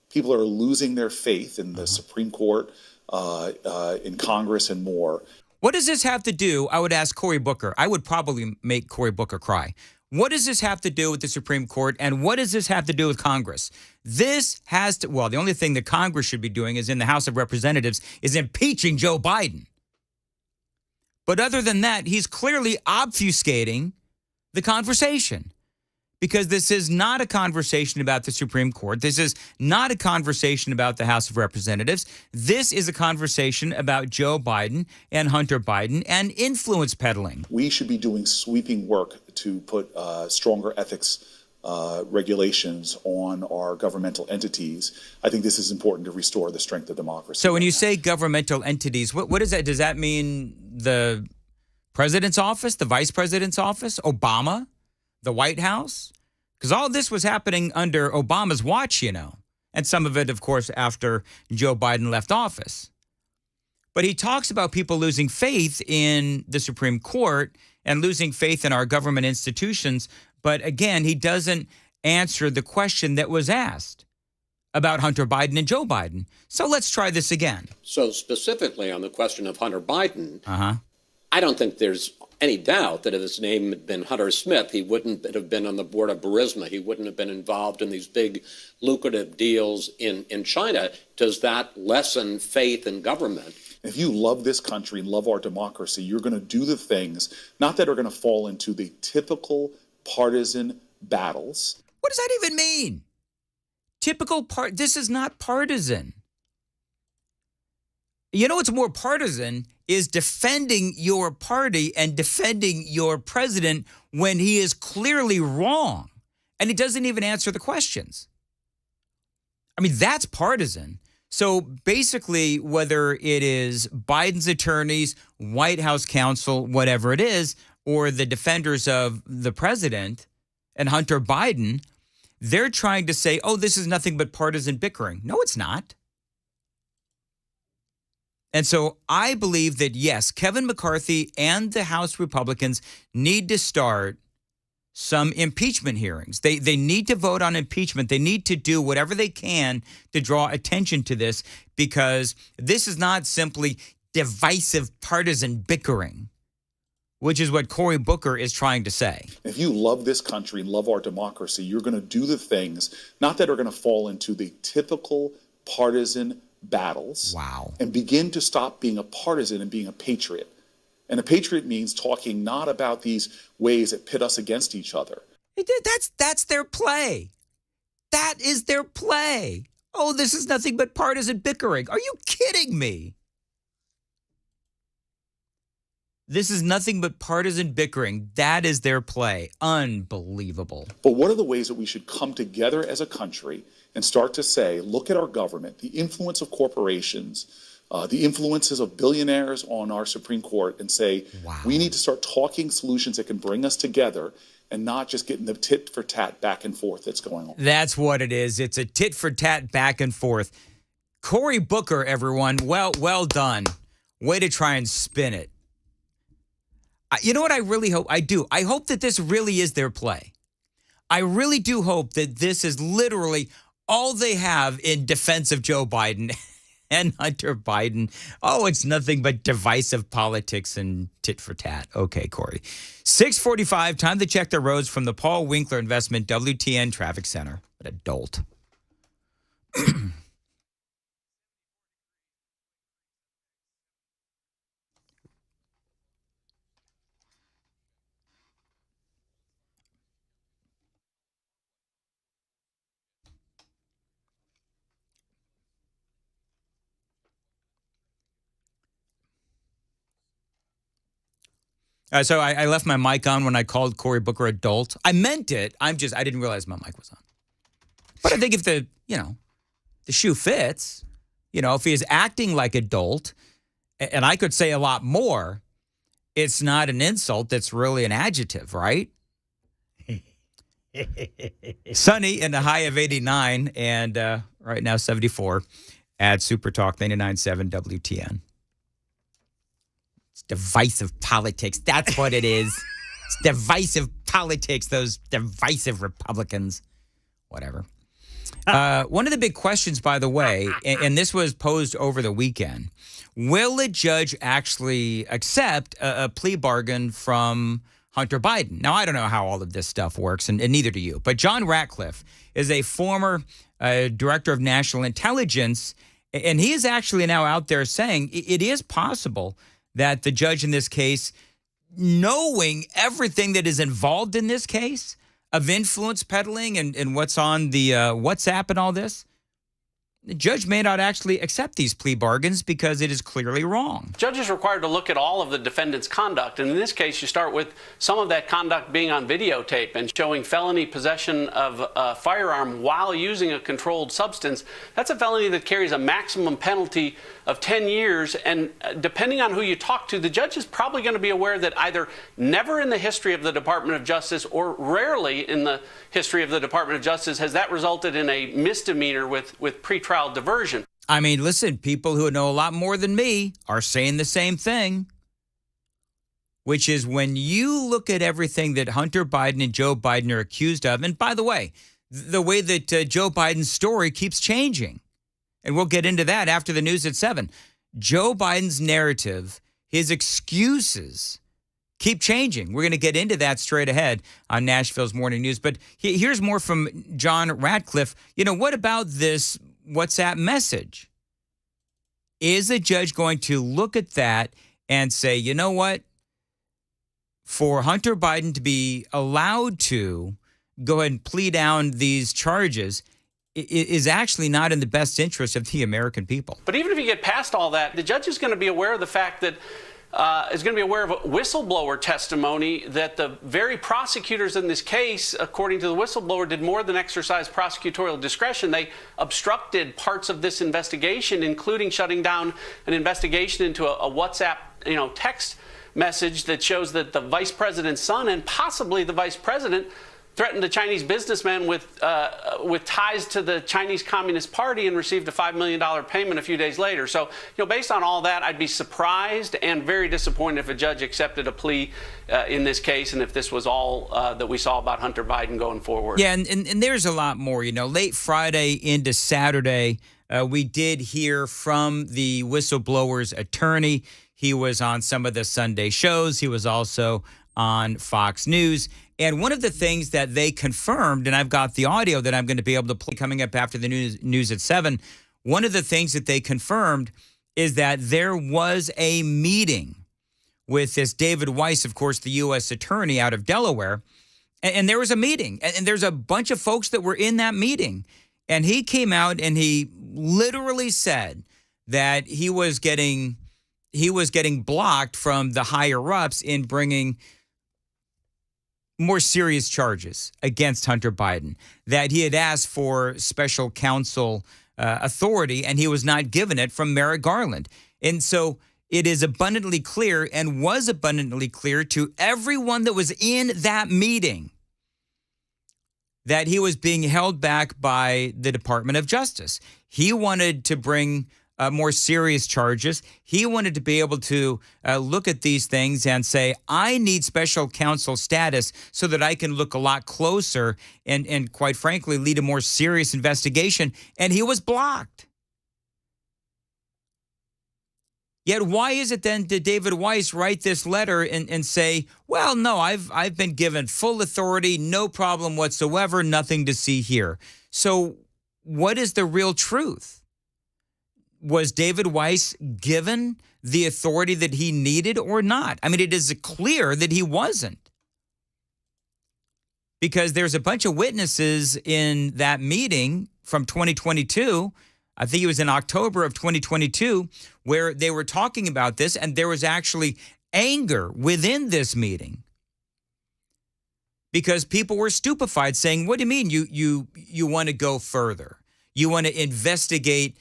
People are losing their faith in the Supreme Court, in Congress, and more. What does this have to do? I would ask Cory Booker. I would probably make Cory Booker cry. What does this have to do with the Supreme Court, and what does this have to do with Congress? This has to, well, the only thing that Congress should be doing is in the House of Representatives is impeaching Joe Biden. But other than that, he's clearly obfuscating the conversation. Because this is not a conversation about the Supreme Court. This is not a conversation about the House of Representatives. This is a conversation about Joe Biden and Hunter Biden and influence peddling. We should be doing sweeping work to put stronger ethics regulations on our governmental entities. I think this is important to restore the strength of democracy. So when you say governmental entities, what is that? Does that mean the president's office, the vice president's office, Obama? The White House? Because all this was happening under Obama's watch, you know, and some of it, of course, after Joe Biden left office. But he talks about people losing faith in the Supreme Court and losing faith in our government institutions. But again, he doesn't answer the question that was asked about Hunter Biden and Joe Biden. So let's try this again. So specifically on the question of Hunter Biden, I don't think there's any doubt that if his name had been Hunter Smith, he wouldn't have been on the board of Burisma. He wouldn't have been involved in these big lucrative deals in China. Does that lessen faith in government? If you love this country and love our democracy, you're going to do the things, not that are going to fall into the typical partisan battles. What does that even mean? This is not partisan. You know what's more partisan is defending your party and defending your president when he is clearly wrong and he doesn't even answer the questions. I mean, that's partisan. So basically, whether it is Biden's attorneys, White House counsel, whatever it is, or the defenders of the president and Hunter Biden, they're trying to say, oh, this is nothing but partisan bickering. No, it's not. And so I believe that, yes, Kevin McCarthy and the House Republicans need to start some impeachment hearings. They need to vote on impeachment. They need to do whatever they can to draw attention to this, because this is not simply divisive partisan bickering, which is what Cory Booker is trying to say. If you love this country and love our democracy, you're going to do the things, not that are going to fall into the typical partisan battles. Wow. And begin to stop being a partisan and being a patriot. And a patriot means talking not about these ways that pit us against each other. That's their play. That is their play. Oh, this is nothing but partisan bickering. Are you kidding me? This is nothing but partisan bickering. That is their play. Unbelievable. But what are the ways that we should come together as a country and start to say, look at our government, the influence of corporations, the influences of billionaires on our Supreme Court, and say, we need to start talking solutions that can bring us together and not just getting the tit for tat back and forth that's going on. That's what it is. It's a tit for tat back and forth. Cory Booker, everyone, well done. Way to try and spin it. You know what I really hope? I do. I hope that this really is their play. I really do hope that this is literally all they have in defense of Joe Biden and Hunter Biden. Oh, it's nothing but divisive politics and tit for tat. Okay, Corey. 6:45, time to check the roads from the Paul Winkler Investment WTN Traffic Center. What a dolt. So I left my mic on when I called Cory Booker a dolt. I meant it. I didn't realize my mic was on. But I think if the shoe fits, if he is acting like a dolt, and I could say a lot more, it's not an insult. That's really an adjective, right? Sunny and a high of 89 and right now 74 at Super Talk 99.7 WTN. It's divisive politics. That's what it is. It's divisive politics, those divisive Republicans. Whatever. One of the big questions, by the way, and this was posed over the weekend, will a judge actually accept a plea bargain from Hunter Biden? Now, I don't know how all of this stuff works, and neither do you. But John Ratcliffe is a former director of national intelligence, and he is actually now out there saying it is possible that the judge in this case, knowing everything that is involved in this case of influence peddling and what's on the WhatsApp and all this, the judge may not actually accept these plea bargains because it is clearly wrong. Judge is required to look at all of the defendant's conduct. And in this case, you start with some of that conduct being on videotape and showing felony possession of a firearm while using a controlled substance. That's a felony that carries a maximum penalty of 10 years. And depending on who you talk to, the judge is probably going to be aware that either never in the history of the Department of Justice or rarely in the history of the Department of Justice has that resulted in a misdemeanor with pretrial diversion. I mean, listen, people who know a lot more than me are saying the same thing, which is when you look at everything that Hunter Biden and Joe Biden are accused of, and by the way, the way that Joe Biden's story keeps changing, and we'll get into that after the news at 7. Joe Biden's narrative, his excuses keep changing. We're going to get into that straight ahead on Nashville's Morning News. But here's more from John Ratcliffe. What about this WhatsApp message? Is the judge going to look at that and say, you know what? For Hunter Biden to be allowed to go ahead and plea down these charges is actually not in the best interest of the American people. But even if you get past all that, the judge is going to be aware of the fact that is going to be aware of a whistleblower testimony that the very prosecutors in this case, according to the whistleblower, did more than exercise prosecutorial discretion. They obstructed parts of this investigation, including shutting down an investigation into a WhatsApp, text message that shows that the vice president's son and possibly the vice president threatened a Chinese businessman with ties to the Chinese Communist Party and received a $5 million payment a few days later. So, based on all that, I'd be surprised and very disappointed if a judge accepted a plea in this case and if this was all that we saw about Hunter Biden going forward. Yeah, and there's a lot more. Late Friday into Saturday, we did hear from the whistleblower's attorney. He was on some of the Sunday shows. He was also on Fox News. And one of the things that they confirmed, and I've got the audio that I'm going to be able to play coming up after the news at 7, one of the things that they confirmed is that there was a meeting with this David Weiss, of course, the U.S. attorney out of Delaware, and there was a meeting, and there's a bunch of folks that were in that meeting. And he came out and he literally said that he was getting blocked from the higher-ups in bringing more serious charges against Hunter Biden, that he had asked for special counsel authority and he was not given it from Merrick Garland. And so it is abundantly clear and was abundantly clear to everyone that was in that meeting that he was being held back by the Department of Justice. He wanted to bring more serious charges. He wanted to be able to look at these things and say, I need special counsel status so that I can look a lot closer and quite frankly, lead a more serious investigation. And he was blocked. Yet why is it then did David Weiss write this letter and say, well, no, I've been given full authority, no problem whatsoever, nothing to see here. So what is the real truth? Was David Weiss given the authority that he needed or not? I mean, it is clear that he wasn't. Because there's a bunch of witnesses in that meeting from 2022, I think it was in October of 2022, where they were talking about this, and there was actually anger within this meeting. Because people were stupefied, saying, what do you mean you want to go further? You want to investigate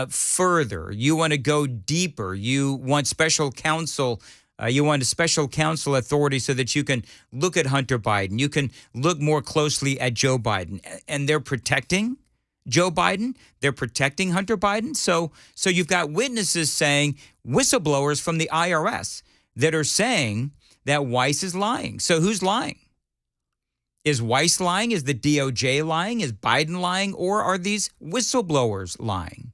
further. You want to go deeper. You want special counsel. You want a special counsel authority so that you can look at Hunter Biden. You can look more closely at Joe Biden. And they're protecting Joe Biden. They're protecting Hunter Biden. So you've got witnesses saying, whistleblowers from the IRS that are saying that Weiss is lying. So who's lying? Is Weiss lying? Is the DOJ lying? Is Biden lying? Or are these whistleblowers lying?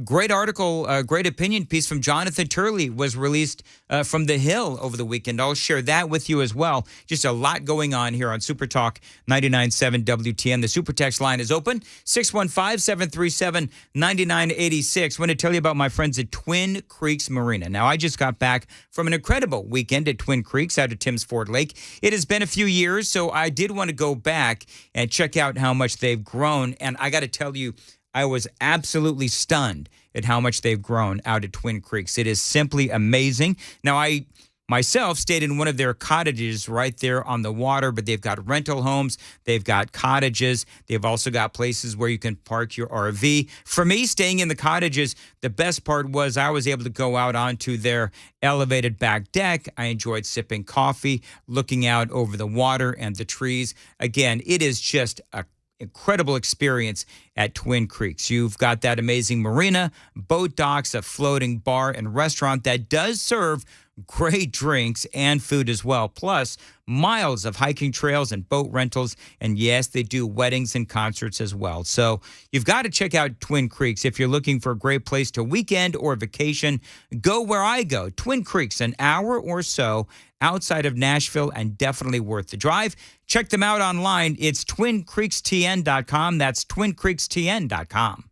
Great article, great opinion piece from Jonathan Turley was released from The Hill over the weekend. I'll share that with you as well. Just a lot going on here on Super Talk 99.7 WTN. The Super Text line is open, 615-737-9986. I want to tell you about my friends at Twin Creeks Marina. Now, I just got back from an incredible weekend at Twin Creeks out at Timms Ford Lake. It has been a few years, so I did want to go back and check out how much they've grown. And I got to tell you, I was absolutely stunned at how much they've grown out at Twin Creeks. It is simply amazing. Now, I myself stayed in one of their cottages right there on the water, but they've got rental homes. They've got cottages. They've also got places where you can park your RV. For me, staying in the cottages, the best part was I was able to go out onto their elevated back deck. I enjoyed sipping coffee, looking out over the water and the trees. Again, it is just a incredible experience at Twin Creeks. You've got that amazing marina, boat docks, a floating bar and restaurant that does serve great drinks and food as well. Plus, miles of hiking trails and boat rentals. And yes, they do weddings and concerts as well. So you've got to check out Twin Creeks if you're looking for a great place to weekend or vacation. Go where I go. Twin Creeks, an hour or so outside of Nashville and definitely worth the drive. Check them out online. It's twincreekstn.com. That's twincreekstn.com.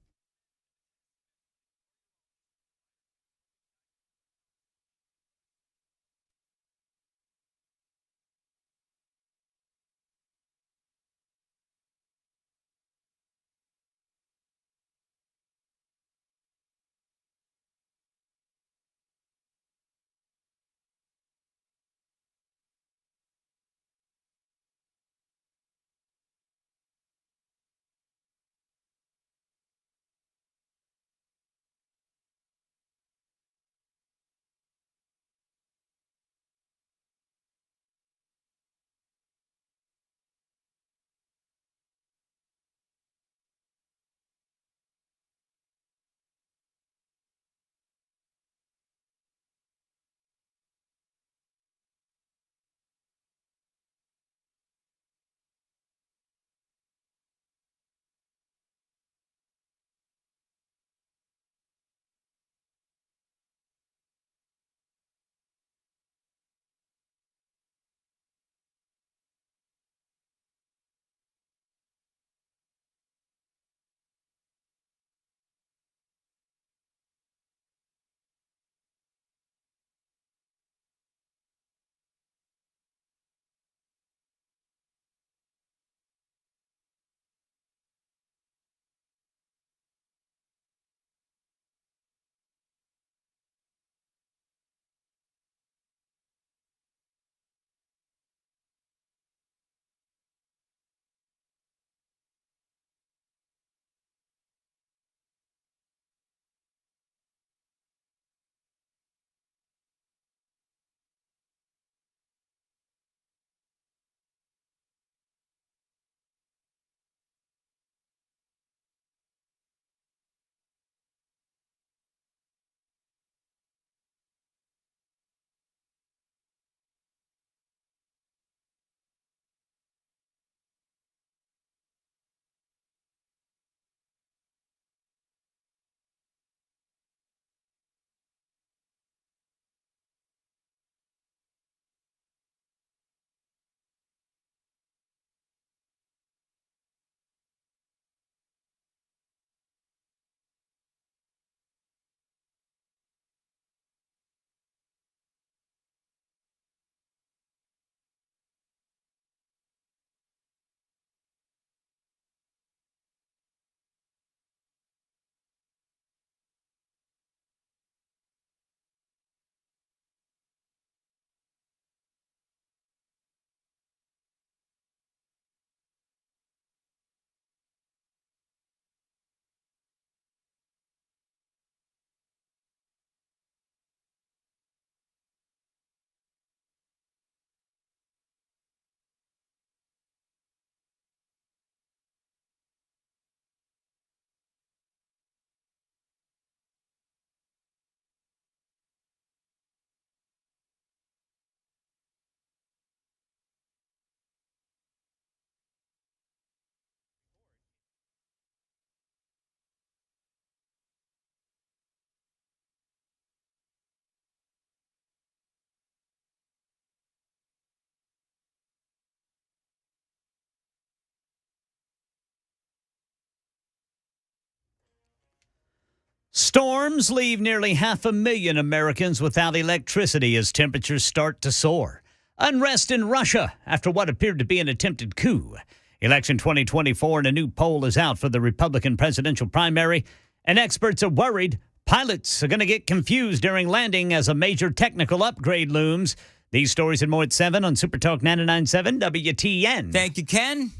Storms leave nearly 500,000 Americans without electricity as temperatures start to soar. Unrest in Russia after what appeared to be an attempted coup. Election 2024 and a new poll is out for the Republican presidential primary, and experts are worried pilots are going to get confused during landing as a major technical upgrade looms. These stories and more at 7 on Super Talk 99.7 WTN. Thank you, Ken.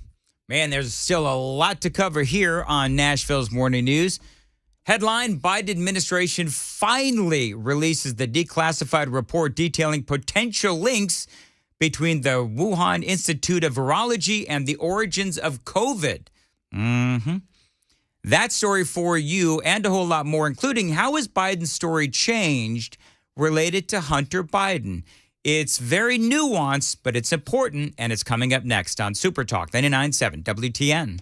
Man, there's still a lot to cover here on Nashville's Morning News. Headline, Biden administration finally releases the declassified report detailing potential links between the Wuhan Institute of Virology and the origins of COVID. That story for you and a whole lot more, including how has Biden's story changed related to Hunter Biden. It's very nuanced, but it's important, and it's coming up next on Super Talk 99.7 WTN.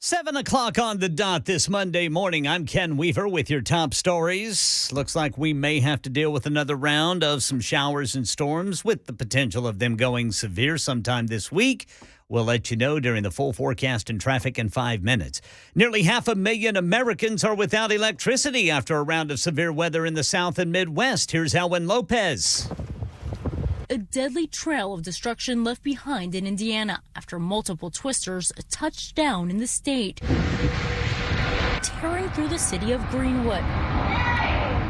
Seven o'clock on the dot this Monday morning. I'm Ken Weaver with your top stories. Looks like we may have to deal with another round of some showers and storms with the potential of them going severe sometime this week. We'll let you know during the full forecast and traffic in 5 minutes. Nearly 500,000 Americans are without electricity after a round of severe weather in the South and Midwest. Here's Elwin Lopez. A deadly trail of destruction left behind in Indiana after multiple twisters touched down in the state, tearing through the city of Greenwood,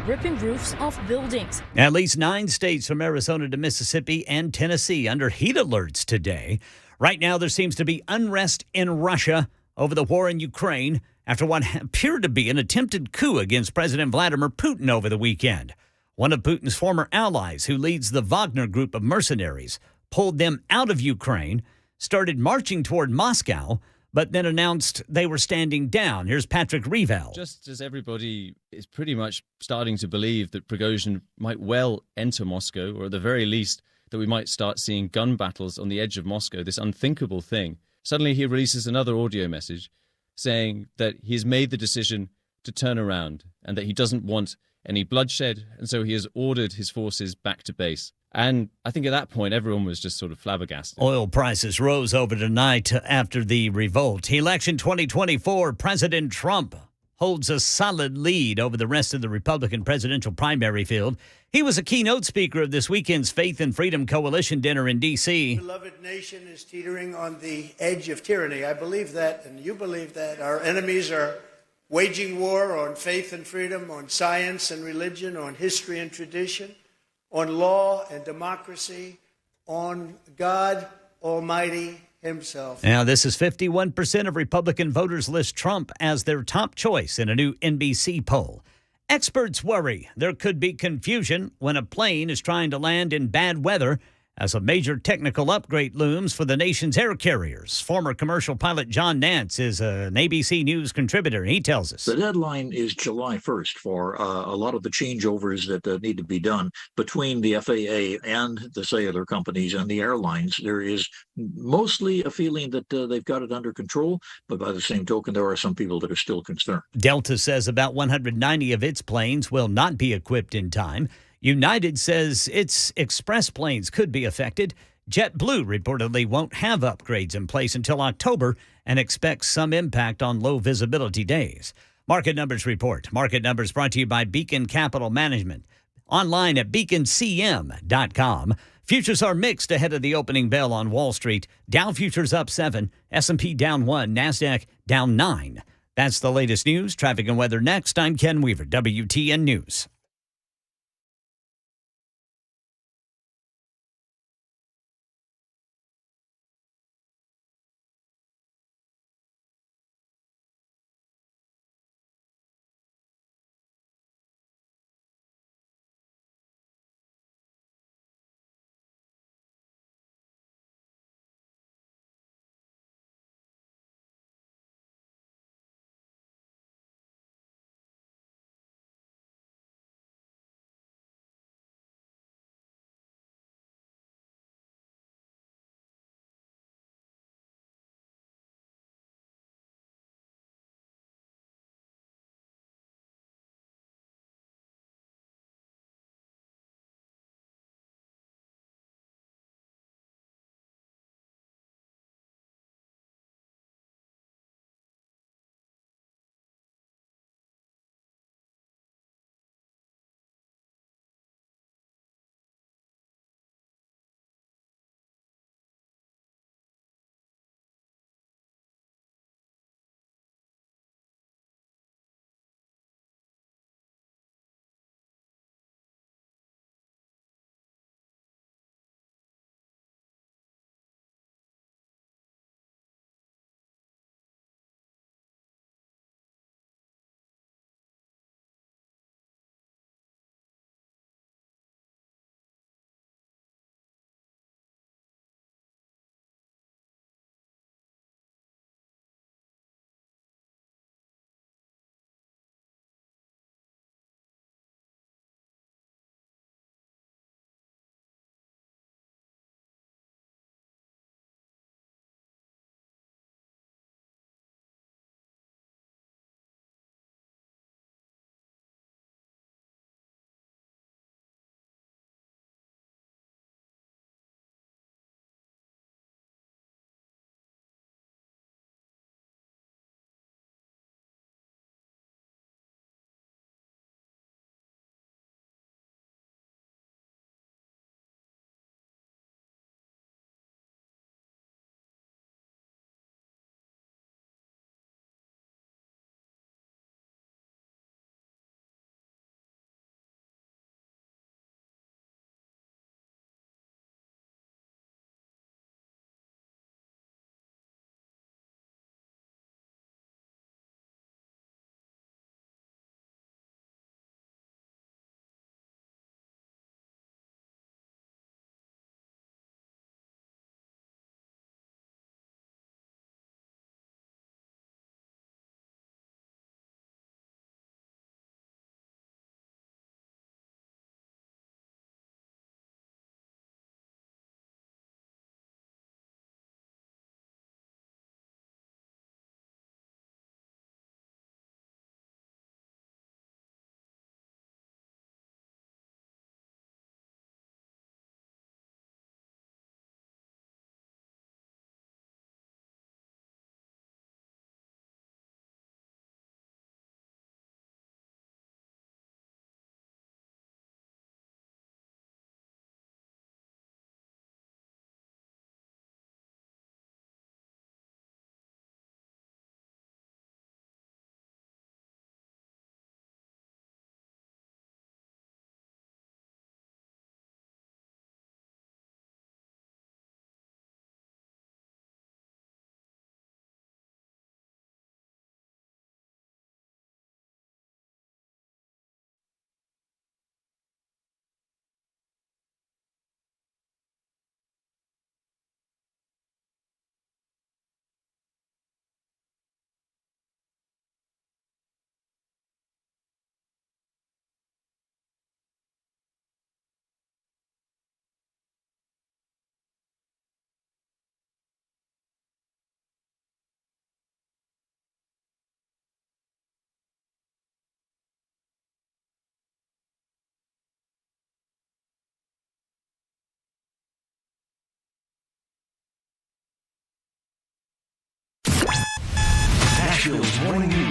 ripping roofs off buildings. At least 9 states from Arizona to Mississippi and Tennessee under heat alerts today. Right now, there seems to be unrest in Russia over the war in Ukraine after what appeared to be an attempted coup against President Vladimir Putin over the weekend. One of Putin's former allies, who leads the Wagner group of mercenaries, pulled them out of Ukraine, started marching toward Moscow, but then announced they were standing down. Here's Patrick Revel. Just as everybody is pretty much starting to believe that Prigozhin might well enter Moscow, or at the very least that we might start seeing gun battles on the edge of Moscow, this unthinkable thing, suddenly he releases another audio message saying that he's made the decision to turn around and that he doesn't want any bloodshed, and so he has ordered his forces back to base. And I think at that point, everyone was just sort of flabbergasted. Oil prices rose over tonight after the revolt. Election 2024, President Trump holds a solid lead over the rest of the Republican presidential primary field. He was a keynote speaker of this weekend's Faith and Freedom Coalition dinner in D.C. The beloved nation is teetering on the edge of tyranny. I believe that, and you believe that. Our enemies are waging war on faith and freedom, on science and religion, on history and tradition, on law and democracy, on God Almighty himself. Now, this is 51% of Republican voters list Trump as their top choice in a new NBC poll. Experts worry there could be confusion when a plane is trying to land in bad weather as a major technical upgrade looms for the nation's air carriers. Former commercial pilot John Nance is an ABC News contributor. He tells us. The deadline is July 1st for a lot of the changeovers that need to be done between the FAA and the cellular companies and the airlines. There is mostly a feeling that they've got it under control, but by the same token, there are some people that are still concerned. Delta says about 190 of its planes will not be equipped in time. United says its express planes could be affected. JetBlue reportedly won't have upgrades in place until October and expects some impact on low visibility days. Market Numbers report. Market Numbers brought to you by Beacon Capital Management. Online at beaconcm.com. Futures are mixed ahead of the opening bell on Wall Street. Dow futures up 7, S&P down 1, NASDAQ down 9. That's the latest news. Traffic and weather next. I'm Ken Weaver, WTN News.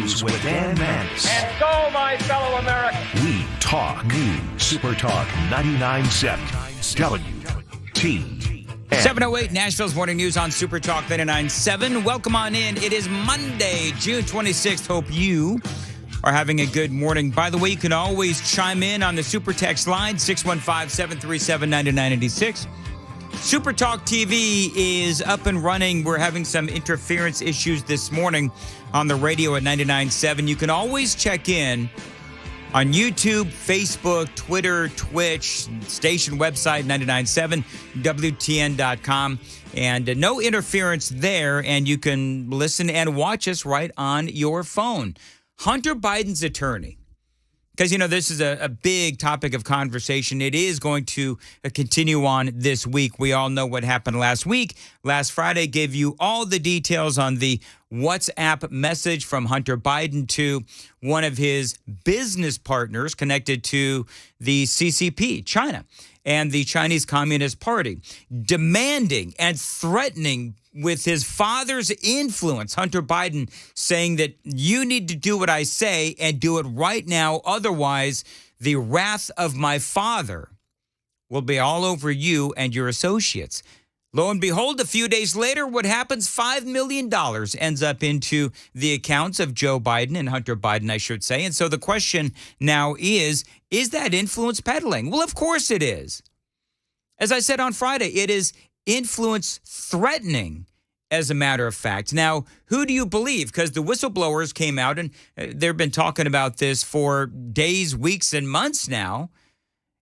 News with Dan Mandis. And so, my fellow Americans, We talk news. Super Talk 99.7 WTN. 7:08 Nashville's Morning News on Super Talk 99.7. Welcome on in. It is Monday, June 26th. Hope you are having a good morning. By the way, you can always chime in on the Super Text line, 615-737-9986. Super Talk TV is up and running. We're having some interference issues this morning on the radio at 99.7. You can always check in on YouTube, Facebook, Twitter, Twitch, station website, 99.7, WTN.com. And no interference there, and you can listen and watch us right on your phone. Hunter Biden's attorney, because, you know, this is a big topic of conversation. It is going to continue on this week. We all know what happened last week. Last Friday gave you all the details on the WhatsApp message from Hunter Biden to one of his business partners connected to the CCP, China, and the Chinese Communist Party, demanding and threatening with his father's influence, Hunter Biden saying that you need to do what I say and do it right now. Otherwise, the wrath of my father will be all over you and your associates. Lo and behold, a few days later, what happens? $5 million ends up into the accounts of Joe Biden and Hunter Biden, I should say. And so the question now is that influence peddling? Well, of course it is. As I said on Friday, it is influence threatening, as a matter of fact. Now, who do you believe? Because the whistleblowers came out and they've been talking about this for days, weeks, and months now,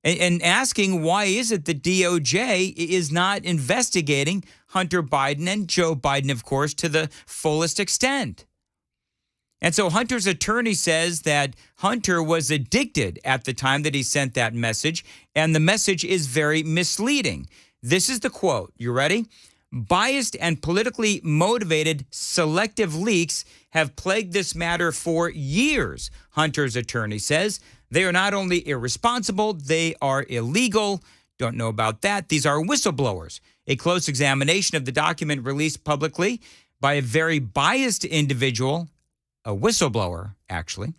and asking why is it the DOJ is not investigating Hunter Biden and Joe Biden, of course, to the fullest extent. And so Hunter's attorney says that Hunter was addicted at the time that he sent that message, and the message is very misleading. This is the quote. You ready? Biased and politically motivated selective leaks have plagued this matter for years, Hunter's attorney says. They are not only irresponsible, they are illegal. Don't know about that. These are whistleblowers. A close examination of the document released publicly by a very biased individual, a whistleblower, actually,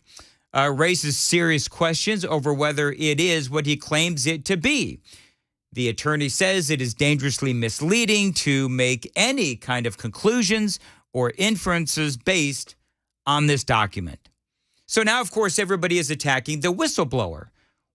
raises serious questions over whether it is what he claims it to be. The attorney says it is dangerously misleading to make any kind of conclusions or inferences based on this document. So now, of course, everybody is attacking the whistleblower.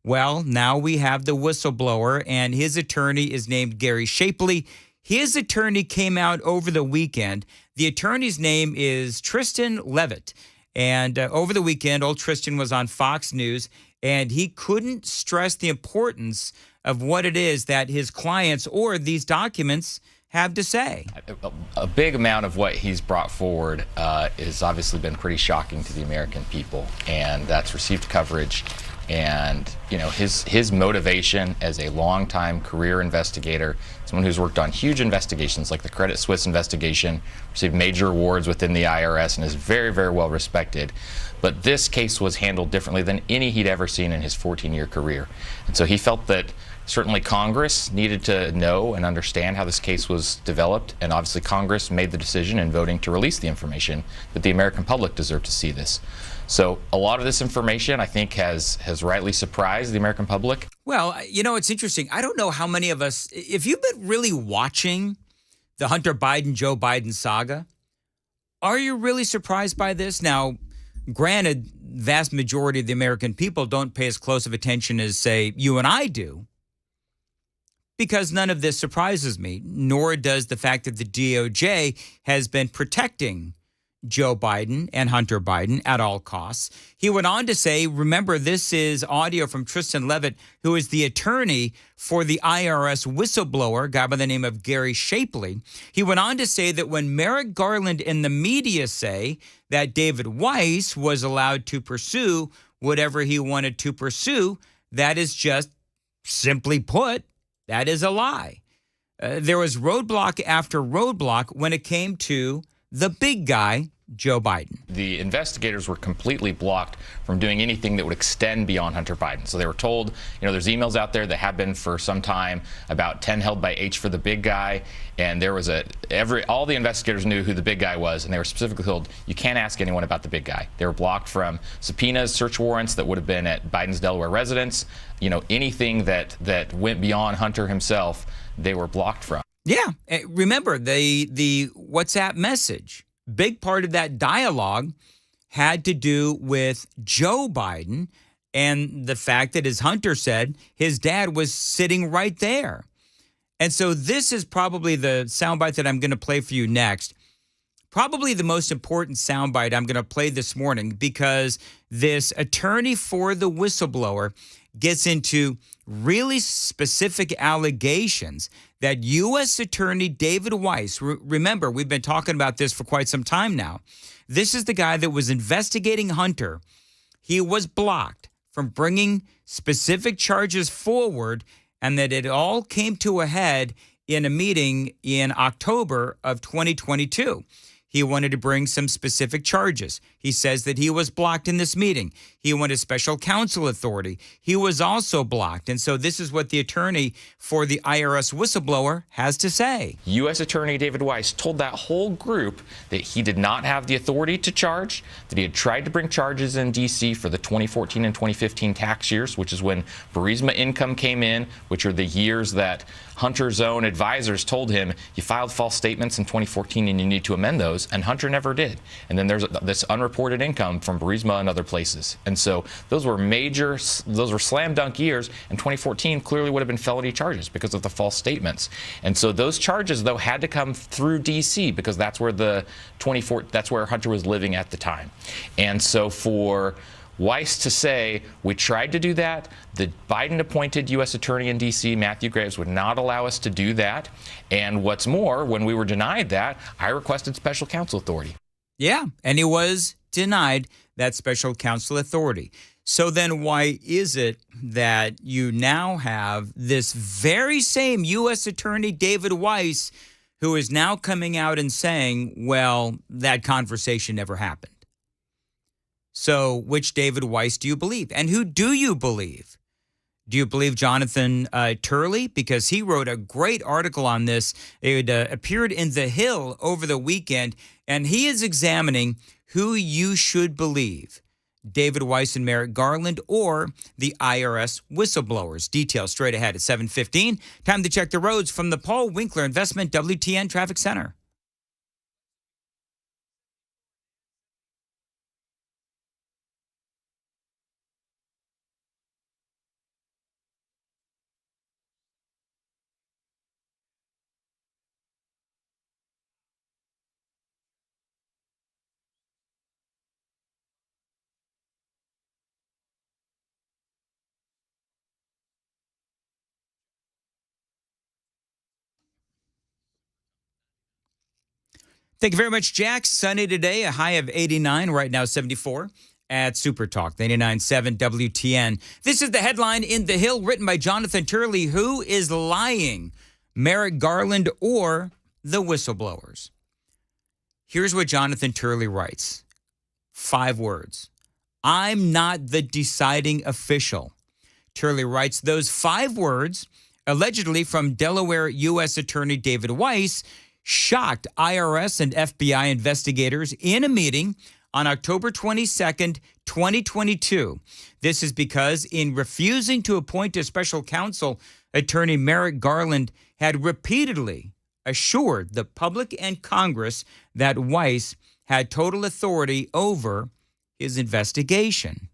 Well, now we have the whistleblower, and his attorney is named Gary Shapley. His attorney came out over the weekend. The attorney's name is Tristan Levitt. And over the weekend, old Tristan was on Fox News, and he couldn't stress the importance of what it is that his clients or these documents have to say. A big amount of what he's brought forward has obviously been pretty shocking to the American people, and that's received coverage. And, you know, his motivation as a longtime career investigator, someone who's worked on huge investigations like the Credit Suisse investigation, received major awards within the IRS, and is very, very well respected. But this case was handled differently than any he'd ever seen in his 14-year career. And so he felt that certainly Congress needed to know and understand how this case was developed, and obviously Congress made the decision in voting to release the information that the American public deserved to see this. So a lot of this information, I think, has rightly surprised the American public. Well, you know, it's interesting. I don't know how many of us, if you've been really watching the Hunter Biden, Joe Biden saga, are you really surprised by this? Now, granted, vast majority of the American people don't pay as close of attention as, say, you and I do, because none of this surprises me, nor does the fact that the DOJ has been protecting Joe Biden and Hunter Biden at all costs. He went on to say, remember, this is audio from Tristan Levitt, who is the attorney for the IRS whistleblower, a guy by the name of Gary Shapley. He went on to say that when Merrick Garland and the media say that David Weiss was allowed to pursue whatever he wanted to pursue, that is just, simply put, that is a lie. There was roadblock after roadblock when it came to the big guy, Joe Biden. The investigators were completely blocked from doing anything that would extend beyond Hunter Biden. So they were told, there's emails out there that have been for some time about 10 held by H for the big guy. And there was all the investigators knew who the big guy was, and they were specifically told, you can't ask anyone about the big guy. They were blocked from subpoenas, search warrants that would have been at Biden's Delaware residence. Anything that went beyond Hunter himself, they were blocked from. Yeah. Remember, the WhatsApp message, big part of that dialogue had to do with Joe Biden and the fact that, as Hunter said, his dad was sitting right there. And so this is probably the soundbite that I'm going to play for you next. Probably the most important soundbite I'm going to play this morning, because this attorney for the whistleblower gets into really specific allegations that U.S. Attorney David Weiss, remember, we've been talking about this for quite some time now. This is the guy that was investigating Hunter. He was blocked from bringing specific charges forward, and that it all came to a head in a meeting in October of 2022. He wanted to bring some specific charges. He says that he was blocked in this meeting. He wanted special counsel authority. He was also blocked. And so this is what the attorney for the IRS whistleblower has to say. U.S. Attorney David Weiss told that whole group that he did not have the authority to charge, that he had tried to bring charges in D.C. for the 2014 and 2015 tax years, which is when Burisma income came in, which are the years that Hunter's own advisors told him, you filed false statements in 2014 and you need to amend those, and Hunter never did. And then there's this unreported income from Burisma and other places. And so those were slam dunk years, and 2014 clearly would have been felony charges because of the false statements. And so those charges, though, had to come through D.C. because that's where that's where Hunter was living at the time. And so for Weiss to say, we tried to do that. The Biden-appointed U.S. Attorney in D.C., Matthew Graves, would not allow us to do that. And what's more, when we were denied that, I requested special counsel authority. Yeah, and he was denied that special counsel authority. So then why is it that you now have this very same U.S. Attorney David Weiss who is now coming out and saying, well, that conversation never happened? So which David Weiss do you believe? And who do you believe? Do you believe Jonathan Turley? Because he wrote a great article on this. It appeared in The Hill over the weekend, and he is examining who you should believe, David Weiss and Merrick Garland or the IRS whistleblowers. Details straight ahead at 7:15. Time to check the roads from the Paul Winkler Investment WTN Traffic Center. Thank you very much, Jack. Sunny today, a high of 89, right now 74 at Super Talk 99.7 WTN. This is the headline in The Hill, written by Jonathan Turley. Who is lying, Merrick Garland or the whistleblowers? Here's what Jonathan Turley writes. 5 words. I'm not the deciding official. Turley writes those 5 words, allegedly from Delaware U.S. Attorney David Weiss, shocked IRS and FBI investigators in a meeting on October 22nd, 2022. This is because in refusing to appoint a special counsel, Attorney Merrick Garland had repeatedly assured the public and Congress that Weiss had total authority over his investigation.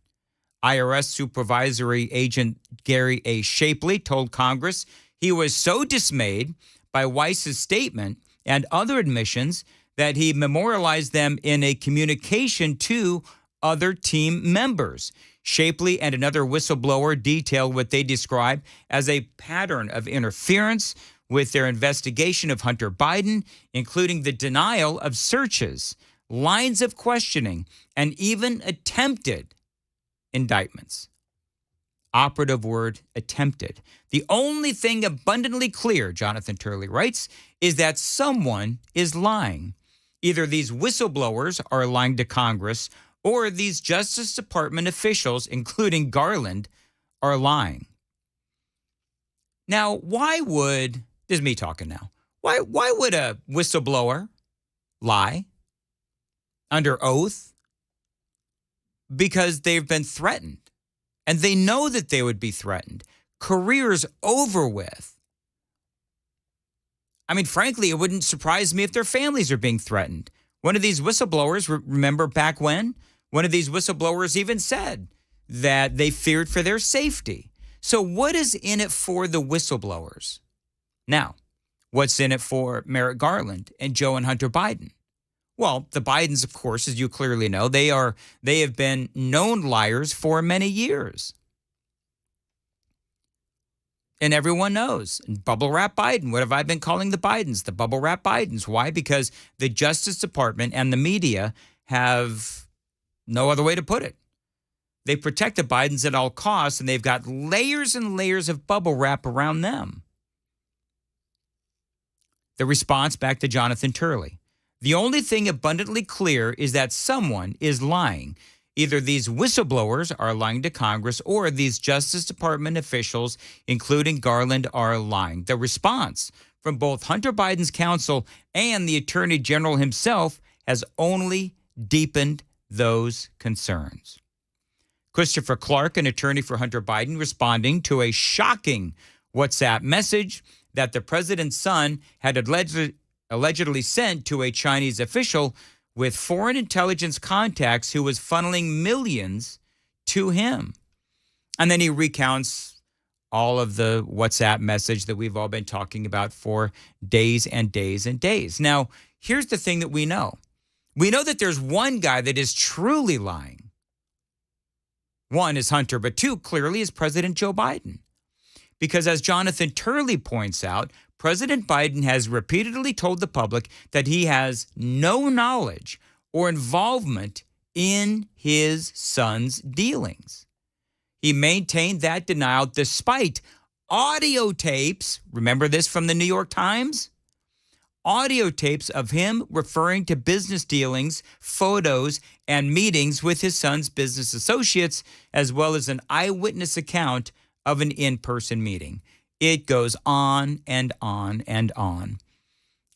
IRS Supervisory Agent Gary A. Shapley told Congress he was so dismayed by Weiss's statement and other admissions that he memorialized them in a communication to other team members. Shapley and another whistleblower detailed what they describe as a pattern of interference with their investigation of Hunter Biden, including the denial of searches, lines of questioning, and even attempted indictments. Operative word, attempted. The only thing abundantly clear, Jonathan Turley writes, is that someone is lying. Either these whistleblowers are lying to Congress or these Justice Department officials, including Garland, are lying. Now, this is me talking now, why would a whistleblower lie under oath? Because they've been threatened, and they know that they would be threatened. Careers over with. I mean, frankly, it wouldn't surprise me if their families are being threatened. One of these whistleblowers, remember back when? One of these whistleblowers even said that they feared for their safety. So what is in it for the whistleblowers? Now, what's in it for Merrick Garland and Joe and Hunter Biden? Well, the Bidens, of course, as you clearly know, they have been known liars for many years. And everyone knows. Bubble wrap Biden. What have I been calling the Bidens? The bubble wrap Bidens. Why? Because the Justice Department and the media have no other way to put it. They protect the Bidens at all costs, and they've got layers and layers of bubble wrap around them. The response back to Jonathan Turley. The only thing abundantly clear is that someone is lying. Either these whistleblowers are lying to Congress or these Justice Department officials, including Garland, are lying. The response from both Hunter Biden's counsel and the Attorney General himself has only deepened those concerns. Christopher Clark, an attorney for Hunter Biden, responding to a shocking WhatsApp message that the president's son had allegedly sent to a Chinese official with foreign intelligence contacts who was funneling millions to him. And then he recounts all of the WhatsApp message that we've all been talking about for days and days and days. Now, here's the thing that we know. We know that there's one guy that is truly lying. One is Hunter, but two clearly is President Joe Biden. Because as Jonathan Turley points out, President Biden has repeatedly told the public that he has no knowledge or involvement in his son's dealings. He maintained that denial despite audio tapes, remember this from the New York Times? Audio tapes of him referring to business dealings, photos, and meetings with his son's business associates, as well as an eyewitness account of an in-person meeting. It goes on and on and on.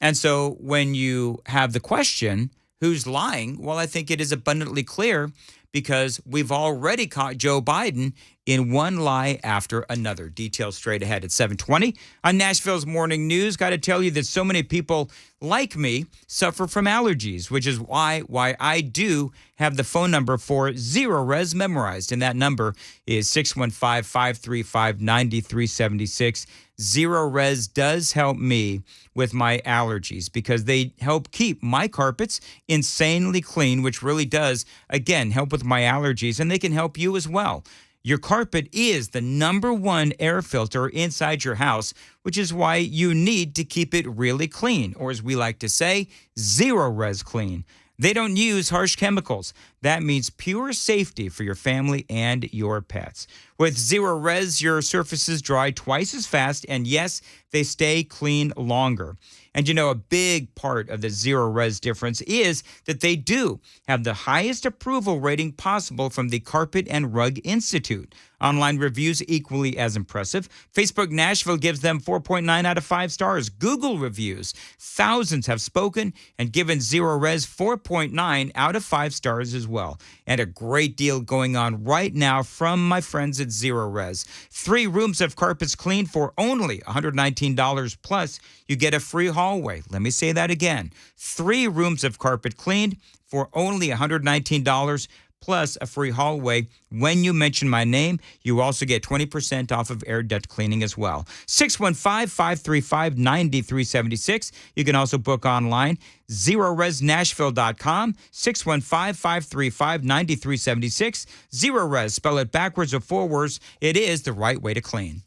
And so when you have the question, who's lying? Well, I think it is abundantly clear because we've already caught Joe Biden in one lie after another. Details straight ahead at 7:20 on Nashville's Morning News. Got to tell you that so many people like me suffer from allergies, which is why I do have the phone number for Zero Res memorized. And that number is 615-535-9376. Zero Res does help me with my allergies because they help keep my carpets insanely clean, which really does, again, help with my allergies. And they can help you as well. Your carpet is the #1 air filter inside your house, which is why you need to keep it really clean, or as we like to say, Zero Res clean. They don't use harsh chemicals. That means pure safety for your family and your pets. With Zero Res, your surfaces dry twice as fast, and yes, they stay clean longer. And you know, a big part of the Zero Res difference is that they do have the highest approval rating possible from the Carpet and Rug Institute. Online reviews equally as impressive. Facebook Nashville gives them 4.9 out of 5 stars. Google reviews, thousands have spoken and given Zero Res 4.9 out of 5 stars as well. And a great deal going on right now from my friends at Zero Res. 3 rooms of carpets cleaned for only $119 plus you get a free hallway. Let me say that again. 3 rooms of carpet cleaned for only $119 plus a free hallway. When you mention my name, you also get 20% off of air duct cleaning as well. 615-535-9376. You can also book online, ZeroResNashville.com, 615-535-9376. Zero Res, spell it backwards or forwards. It is the right way to clean.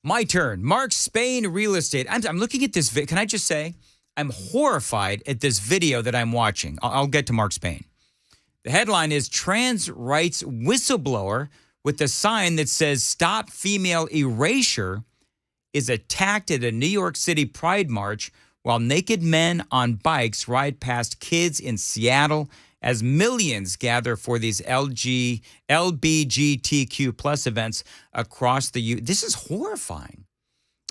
My turn. Mark Spain Real Estate. I'm looking at this. Can I just say, I'm horrified at this video that I'm watching. I'll get to Mark Spain. The headline is Trans Rights Whistleblower with a sign that says Stop Female Erasure is attacked at a New York City Pride March while naked men on bikes ride past kids in Seattle as millions gather for these LGBTQ plus events across the U. This is horrifying.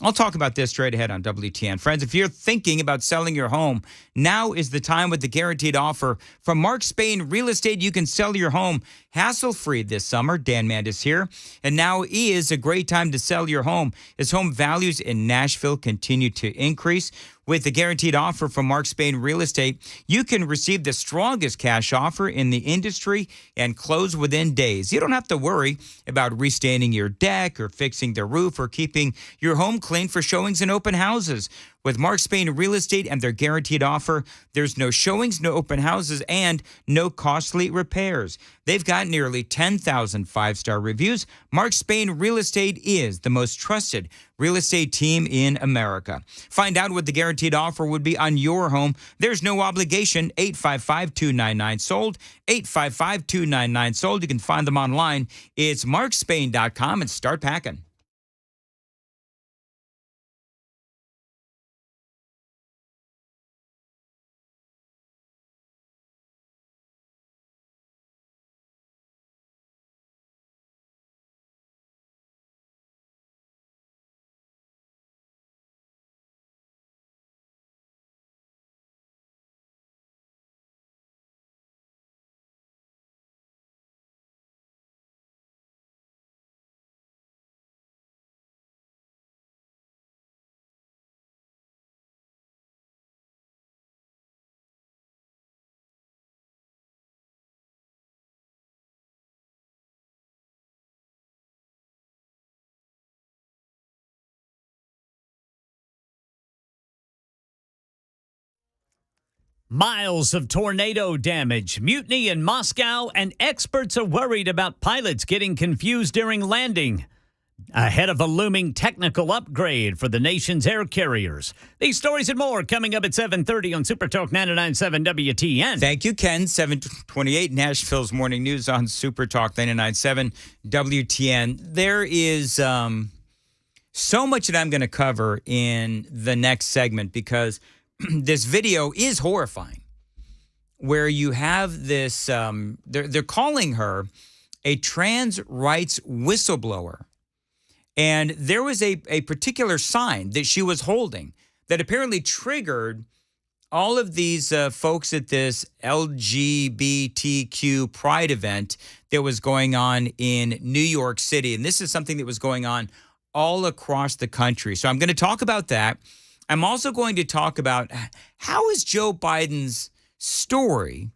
I'll talk about this straight ahead on WTN. Friends, if you're thinking about selling your home, now is the time with the guaranteed offer. From Mark Spain Real Estate, you can sell your home hassle-free this summer. Dan Mandis here. And now is a great time to sell your home as home values in Nashville continue to increase. With the guaranteed offer from Mark Spain Real Estate, you can receive the strongest cash offer in the industry and close within days. You don't have to worry about restaining your deck or fixing the roof or keeping your home clean for showings and open houses. With Mark Spain Real Estate and their guaranteed offer, there's no showings, no open houses, and no costly repairs. They've got nearly 10,000 five-star reviews. Mark Spain Real Estate is the most trusted real estate team in America. Find out what the guaranteed offer would be on your home. There's no obligation. 855-299-SOLD. 855-299-SOLD. You can find them online. It's markspain.com and start packing. Miles of tornado damage, mutiny in Moscow, and experts are worried about pilots getting confused during landing ahead of a looming technical upgrade for the nation's air carriers. These stories and more coming up at 7:30 on Super Talk 99.7 WTN. Thank you, Ken. 7:28 Nashville's Morning News on Super Talk 99.7 WTN. There is so much that I'm going to cover in the next segment because this video is horrifying, where you have this, they're calling her a trans rights whistleblower. And there was a particular sign that she was holding that apparently triggered all of these folks at this LGBTQ pride event that was going on in New York City. And this is something that was going on all across the country. So I'm going to talk about that. I'm also going to talk about how has Joe Biden's story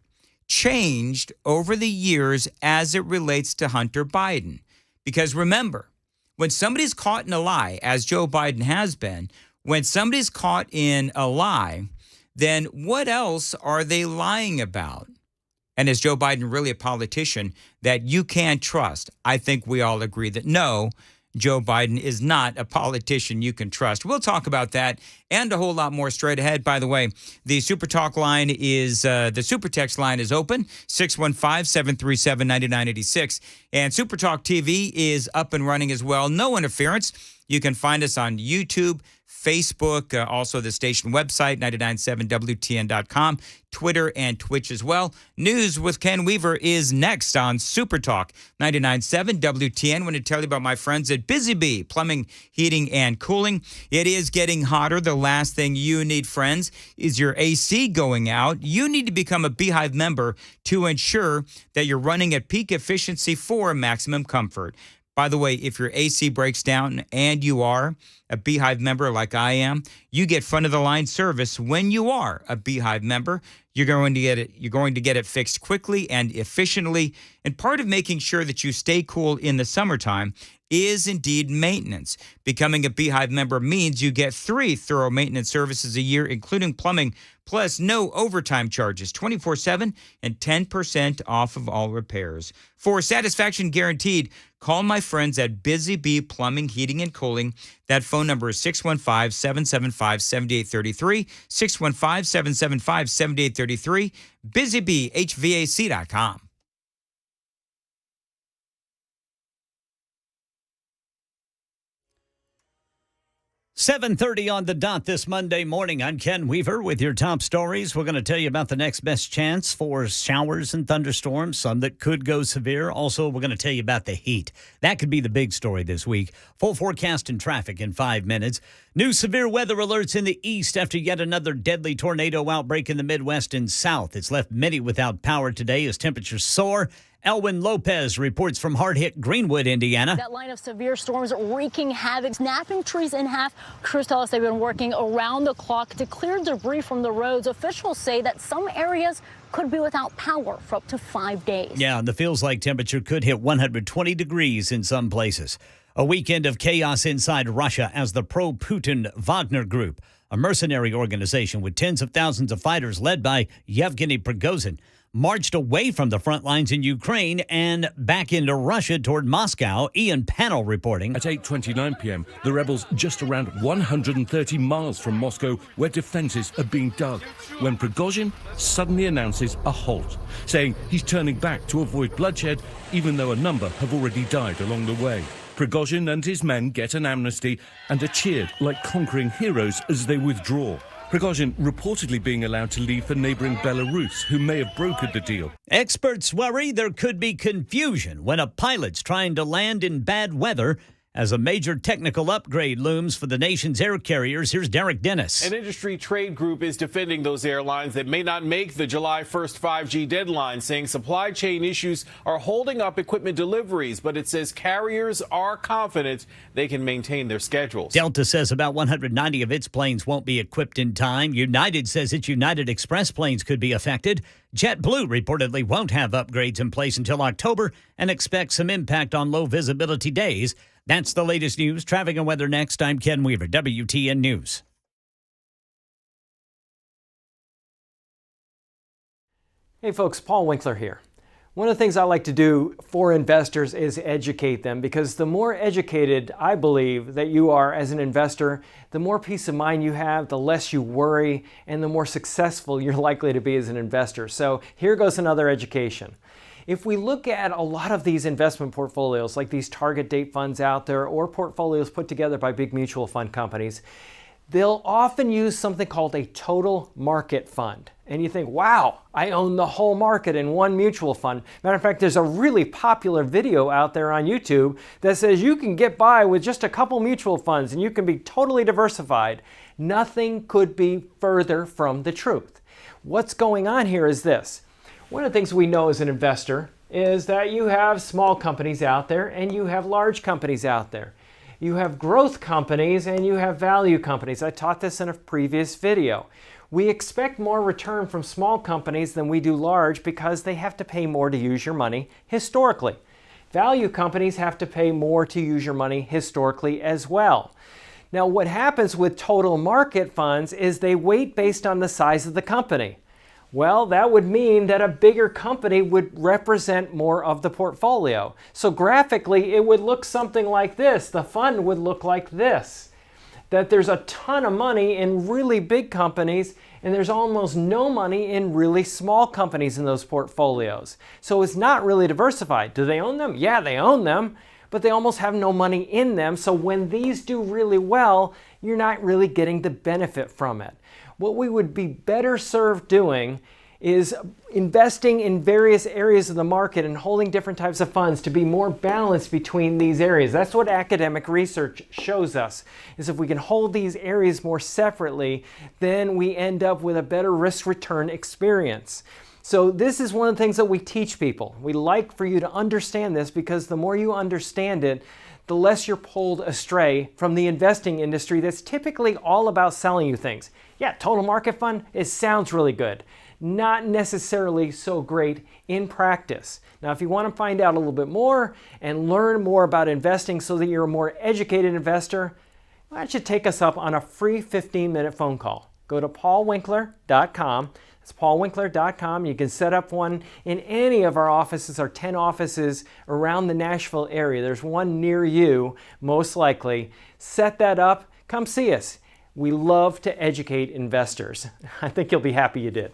changed over the years as it relates to Hunter Biden. Because remember, when somebody's caught in a lie, as Joe Biden has been, when somebody's caught in a lie, then what else are they lying about? And is Joe Biden really a politician that you can't trust? I think we all agree that no, Joe Biden is not a politician you can trust. We'll talk about that and a whole lot more straight ahead. By the way, the Super Talk line is, the Super Text line is open, 615-737-9986. And Super Talk TV is up and running as well. No interference. You can find us on YouTube, Facebook, also the station website, 997WTN.com, Twitter, and Twitch as well. News with Ken Weaver is next on Super Talk 99.7 WTN. I want to tell you about my friends at Busy Bee Plumbing, Heating, and Cooling. It is getting hotter. The last thing you need, friends, is your AC going out. You need to become a Beehive member to ensure that you're running at peak efficiency for maximum comfort. By the way, if your AC breaks down and you are a Beehive member like I am, you get front of the line service when you are a Beehive member. You're going to get it fixed quickly and efficiently. And part of making sure that you stay cool in the summertime is indeed maintenance. Becoming a Beehive member means you get 3 thorough maintenance services a year, including plumbing, plus no overtime charges, 24/7, and 10% off of all repairs. For satisfaction guaranteed, call my friends at Busy Bee Plumbing, Heating, and Cooling. That phone number is 615-775-7833, 615-775-7833, busybeehvac.com. 7:30 on the dot this Monday morning. I'm Ken Weaver with your top stories. We're going to tell you about the next best chance for showers and thunderstorms, some that could go severe. Also, we're going to tell you about the heat. That could be the big story this week. Full forecast and traffic in 5 minutes. New severe weather alerts in the east after yet another deadly tornado outbreak in the Midwest and South. It's left many without power today as temperatures soar. Elwin Lopez reports from hard-hit Greenwood, Indiana. That line of severe storms wreaking havoc, snapping trees in half. Crews tell us they've been working around the clock to clear debris from the roads. Officials say that some areas could be without power for up to 5 days. Yeah, and the feels-like temperature could hit 120 degrees in some places. A weekend of chaos inside Russia as the pro-Putin Wagner Group, a mercenary organization with tens of thousands of fighters led by Yevgeny Prigozhin, marched away from the front lines in Ukraine and back into Russia toward Moscow. Ian Pannell reporting. At 8:29 p.m., the rebels just around 130 miles from Moscow, where defenses are being dug, when Prigozhin suddenly announces a halt, saying he's turning back to avoid bloodshed, even though a number have already died along the way. Prigozhin and his men get an amnesty and are cheered like conquering heroes as they withdraw. Prigozhin reportedly being allowed to leave for neighboring Belarus, who may have brokered the deal. Experts worry there could be confusion when a pilot's trying to land in bad weather as a major technical upgrade looms for the nation's air carriers. Here's Derek Dennis. An industry trade group is defending those airlines that may not make the July 1st 5G deadline, saying supply chain issues are holding up equipment deliveries, but it says carriers are confident they can maintain their schedules. Delta says about 190 of its planes won't be equipped in time. United says its United Express planes could be affected. JetBlue reportedly won't have upgrades in place until October and expects some impact on low visibility days. That's the latest news. Traffic and weather next. I'm Ken Weaver, WTN News. Hey folks, Paul Winkler here. One of the things I like to do for investors is educate them, because the more educated I believe that you are as an investor, the more peace of mind you have, the less you worry, and the more successful you're likely to be as an investor. So here goes another education. If we look at a lot of these investment portfolios, like these target date funds out there or portfolios put together by big mutual fund companies, they'll often use something called a total market fund. And you think, wow, I own the whole market in one mutual fund. Matter of fact, there's a really popular video out there on YouTube that says you can get by with just a couple mutual funds and you can be totally diversified. Nothing could be further from the truth. What's going on here is this. One of the things we know as an investor is that you have small companies out there and you have large companies out there. You have growth companies and you have value companies. I taught this in a previous video. We expect more return from small companies than we do large because they have to pay more to use your money historically. Value companies have to pay more to use your money historically as well. Now, what happens with total market funds is they weight based on the size of the company. Well, that would mean that a bigger company would represent more of the portfolio. So graphically, it would look something like this. The fund would look like this. That there's a ton of money in really big companies and there's almost no money in really small companies in those portfolios. So it's not really diversified. Do they own them? Yeah, they own them, but they almost have no money in them. So when these do really well, you're not really getting the benefit from it. What we would be better served doing is investing in various areas of the market and holding different types of funds to be more balanced between these areas. That's what academic research shows us, is if we can hold these areas more separately, then we end up with a better risk-return experience. So this is one of the things that we teach people. We like for you to understand this because the more you understand it, the less you're pulled astray from the investing industry that's typically all about selling you things. Yeah, total market fund, it sounds really good. Not necessarily so great in practice. Now, if you want to find out a little bit more and learn more about investing so that you're a more educated investor, why don't you take us up on a free 15-minute phone call? Go to paulwinkler.com. It's paulwinkler.com. You can set up one in any of our offices, our 10 offices around the Nashville area. There's one near you, most likely. Set that up. Come see us. We love to educate investors. I think you'll be happy you did.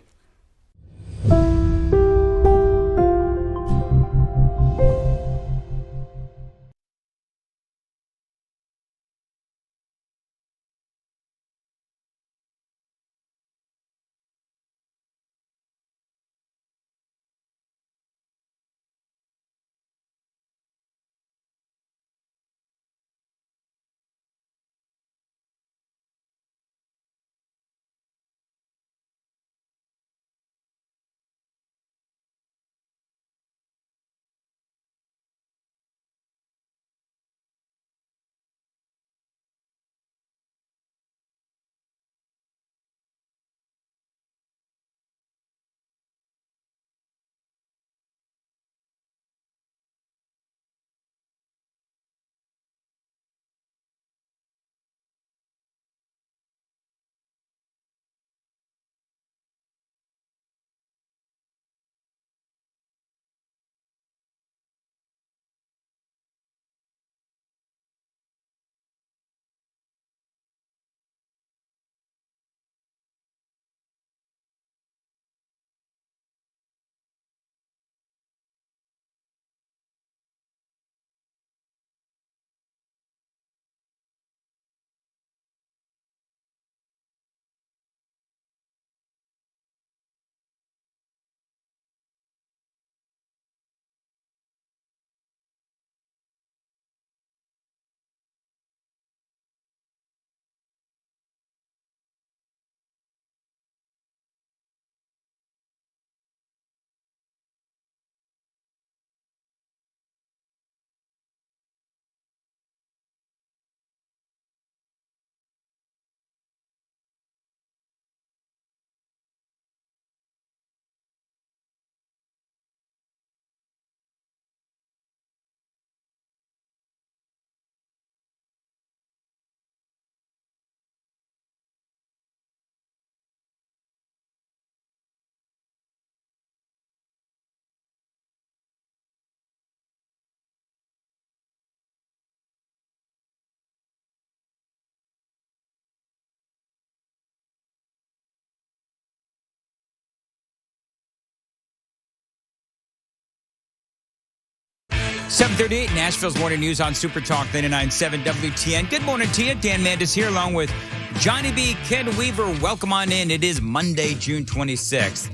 .738 Nashville's Morning News on Super Talk 99.7 WTN. Good morning to you. Dan Mandis here along with Johnny B, Ken Weaver. Welcome on in. It is Monday, June 26th.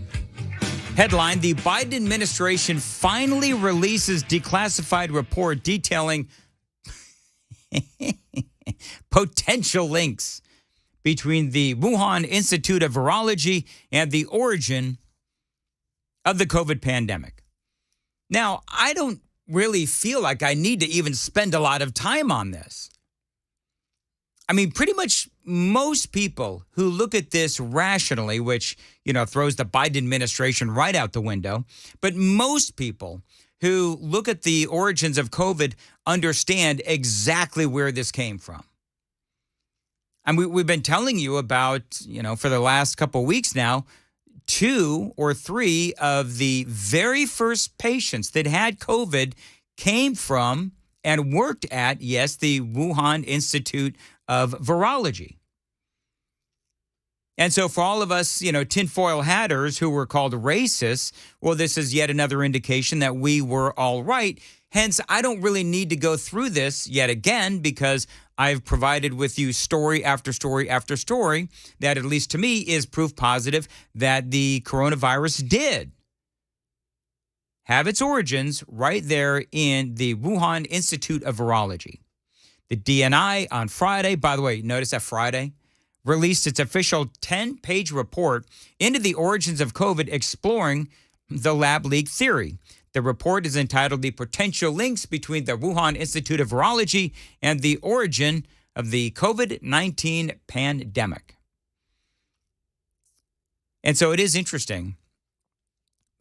Headline, the Biden administration finally releases declassified report detailing potential links between the Wuhan Institute of Virology and the origin of the COVID pandemic. Now, I don't really feel like I need to even spend a lot of time on this. I mean, pretty much most people who look at this rationally, which, throws the Biden administration right out the window, but most people who look at the origins of COVID understand exactly where this came from. And we've been telling you about, for the last couple of weeks now, 2 or 3 of the very first patients that had COVID came from and worked at, the Wuhan Institute of Virology. And so for all of us, tinfoil hatters who were called racists, well, this is yet another indication that we were all right. Hence, I don't really need to go through this yet again because I've provided with you story after story after story that, at least to me, is proof positive that the coronavirus did have its origins right there in the Wuhan Institute of Virology. The DNI on Friday, by the way, notice that Friday, released its official 10-page report into the origins of COVID, exploring the lab leak theory. The report is entitled The Potential Links Between the Wuhan Institute of Virology and the Origin of the COVID-19 Pandemic. And so it is interesting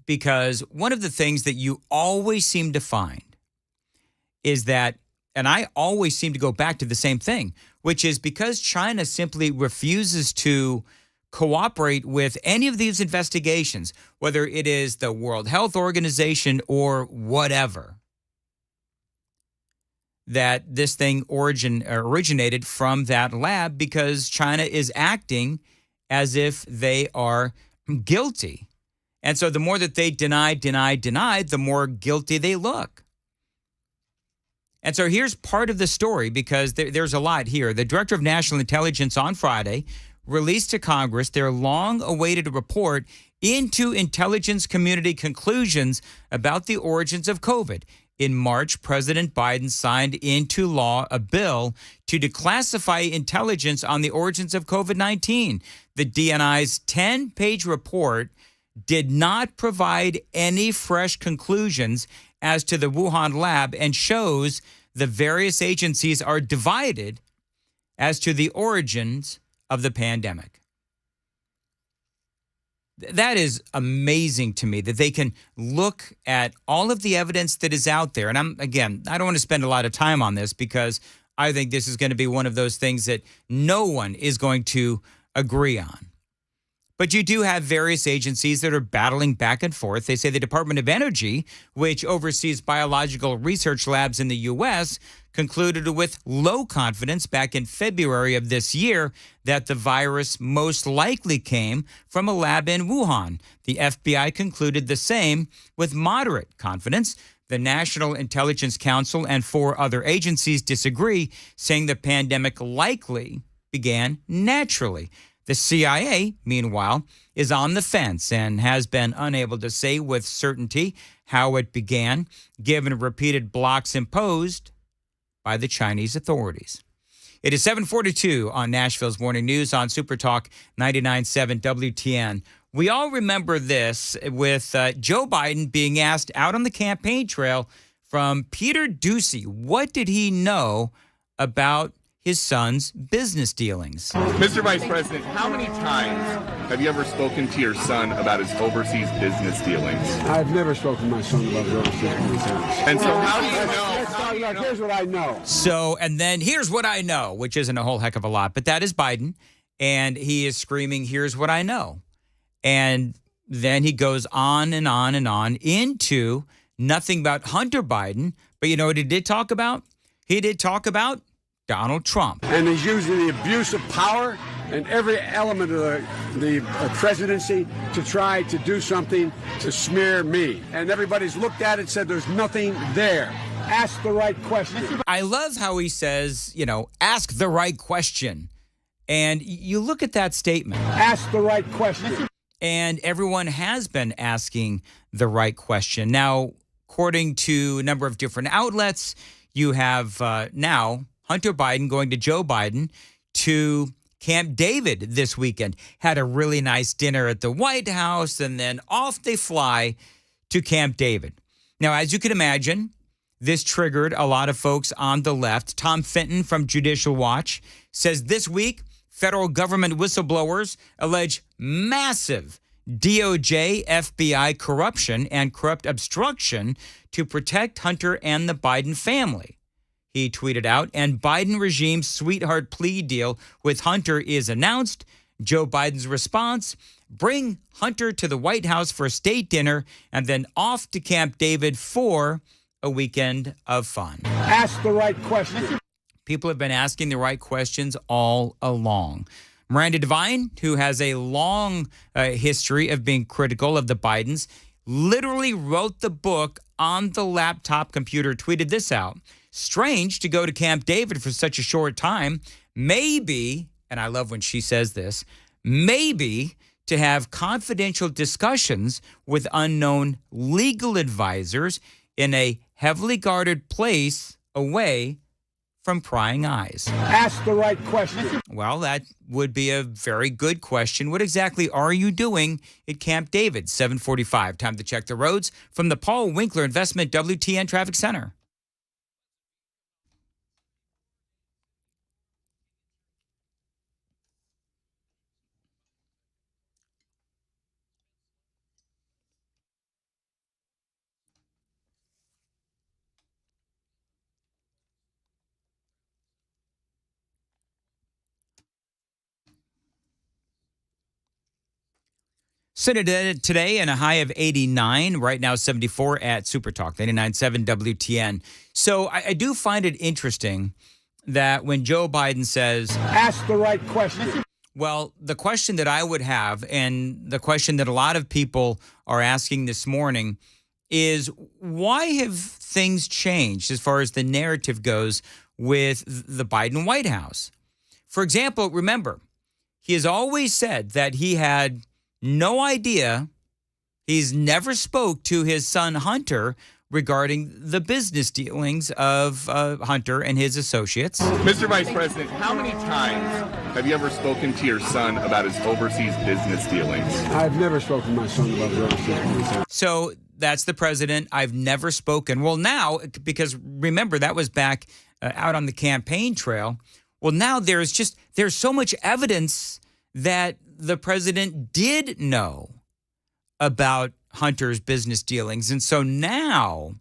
because one of the things that you always seem to find is that, and I always seem to go back to the same thing, which is because China simply refuses to cooperate with any of these investigations, whether it is the World Health Organization or whatever, that this thing originated from that lab, because China is acting as if they are guilty. And so the more that they deny, the more guilty they look. And so here's part of the story, because there's a lot here. The Director of National Intelligence on Friday released to Congress their long-awaited report into intelligence community conclusions about the origins of COVID. In March, President Biden signed into law a bill to declassify intelligence on the origins of COVID-19. The DNI's 10-page report did not provide any fresh conclusions as to the Wuhan lab and shows the various agencies are divided as to the origins of the pandemic. That is amazing to me, that they can look at all of the evidence that is out there. And I don't want to spend a lot of time on this, because I think this is going to be one of those things that no one is going to agree on. But you do have various agencies that are battling back and forth. They say the Department of Energy, which oversees biological research labs in the U.S., concluded with low confidence back in February of this year that the virus most likely came from a lab in Wuhan. The FBI concluded the same with moderate confidence. The National Intelligence Council and 4 other agencies disagree, saying the pandemic likely began naturally. The CIA, meanwhile, is on the fence and has been unable to say with certainty how it began, given repeated blocks imposed by the Chinese authorities. It is 7:42 on Nashville's Morning News on Super Talk 99.7 WTN. We all remember this with Joe Biden being asked out on the campaign trail from Peter Doocy. What did he know about his son's business dealings? Mr. Vice President, how many times have you ever spoken to your son about his overseas business dealings? I've never spoken to my son about his overseas business dealings. And so how do you know? Here's what I know. So, and then here's what I know, which isn't a whole heck of a lot, but that is Biden. And he is screaming, here's what I know. And then he goes on and on and on into nothing about Hunter Biden. But you know what he did talk about? He did talk about Donald Trump. And he's using the abuse of power and every element of the presidency to try to do something to smear me. And everybody's looked at it and said there's nothing there. Ask the right question. I love how he says, ask the right question. And you look at that statement. Ask the right question. And everyone has been asking the right question. Now, according to a number of different outlets, you have now Hunter Biden going to Joe Biden to Camp David this weekend. Had a really nice dinner at the White House, and then off they fly to Camp David. Now, as you can imagine, this triggered a lot of folks on the left. Tom Fenton from Judicial Watch says this week, federal government whistleblowers allege massive DOJ, FBI corruption and corrupt obstruction to protect Hunter and the Biden family. He tweeted out, and Biden regime's sweetheart plea deal with Hunter is announced. Joe Biden's response, bring Hunter to the White House for a state dinner and then off to Camp David for a weekend of fun. Ask the right question. People have been asking the right questions all along. Miranda Devine, who has a long history of being critical of the Bidens, literally wrote the book on the laptop computer, tweeted this out. Strange to go to Camp David for such a short time. Maybe, and I love when she says this, maybe to have confidential discussions with unknown legal advisors in a heavily guarded place away from prying eyes. Ask the right question. Well, that would be a very good question. What exactly are you doing at Camp David? 7:45. Time to check the roads from the Paul Winkler Investment WTN Traffic Center. Sunny today and a high of 89. Right now, 74 at Super Talk, 99.7 WTN. So I do find it interesting that when Joe Biden says, ask the right question. Well, the question that I would have, and the question that a lot of people are asking this morning, is why have things changed as far as the narrative goes with the Biden White House? For example, remember, he has always said that he had no idea, he's never spoke to his son Hunter regarding the business dealings of Hunter and his associates. Mr. Vice President, how many times have you ever spoken to your son about his overseas business dealings? I've never spoken to my son about his overseas business. So that's the president. I've never spoken. Well, now, because remember, that was back out on the campaign trail. Well, now there's so much evidence that the president did know about Hunter's business dealings. And so now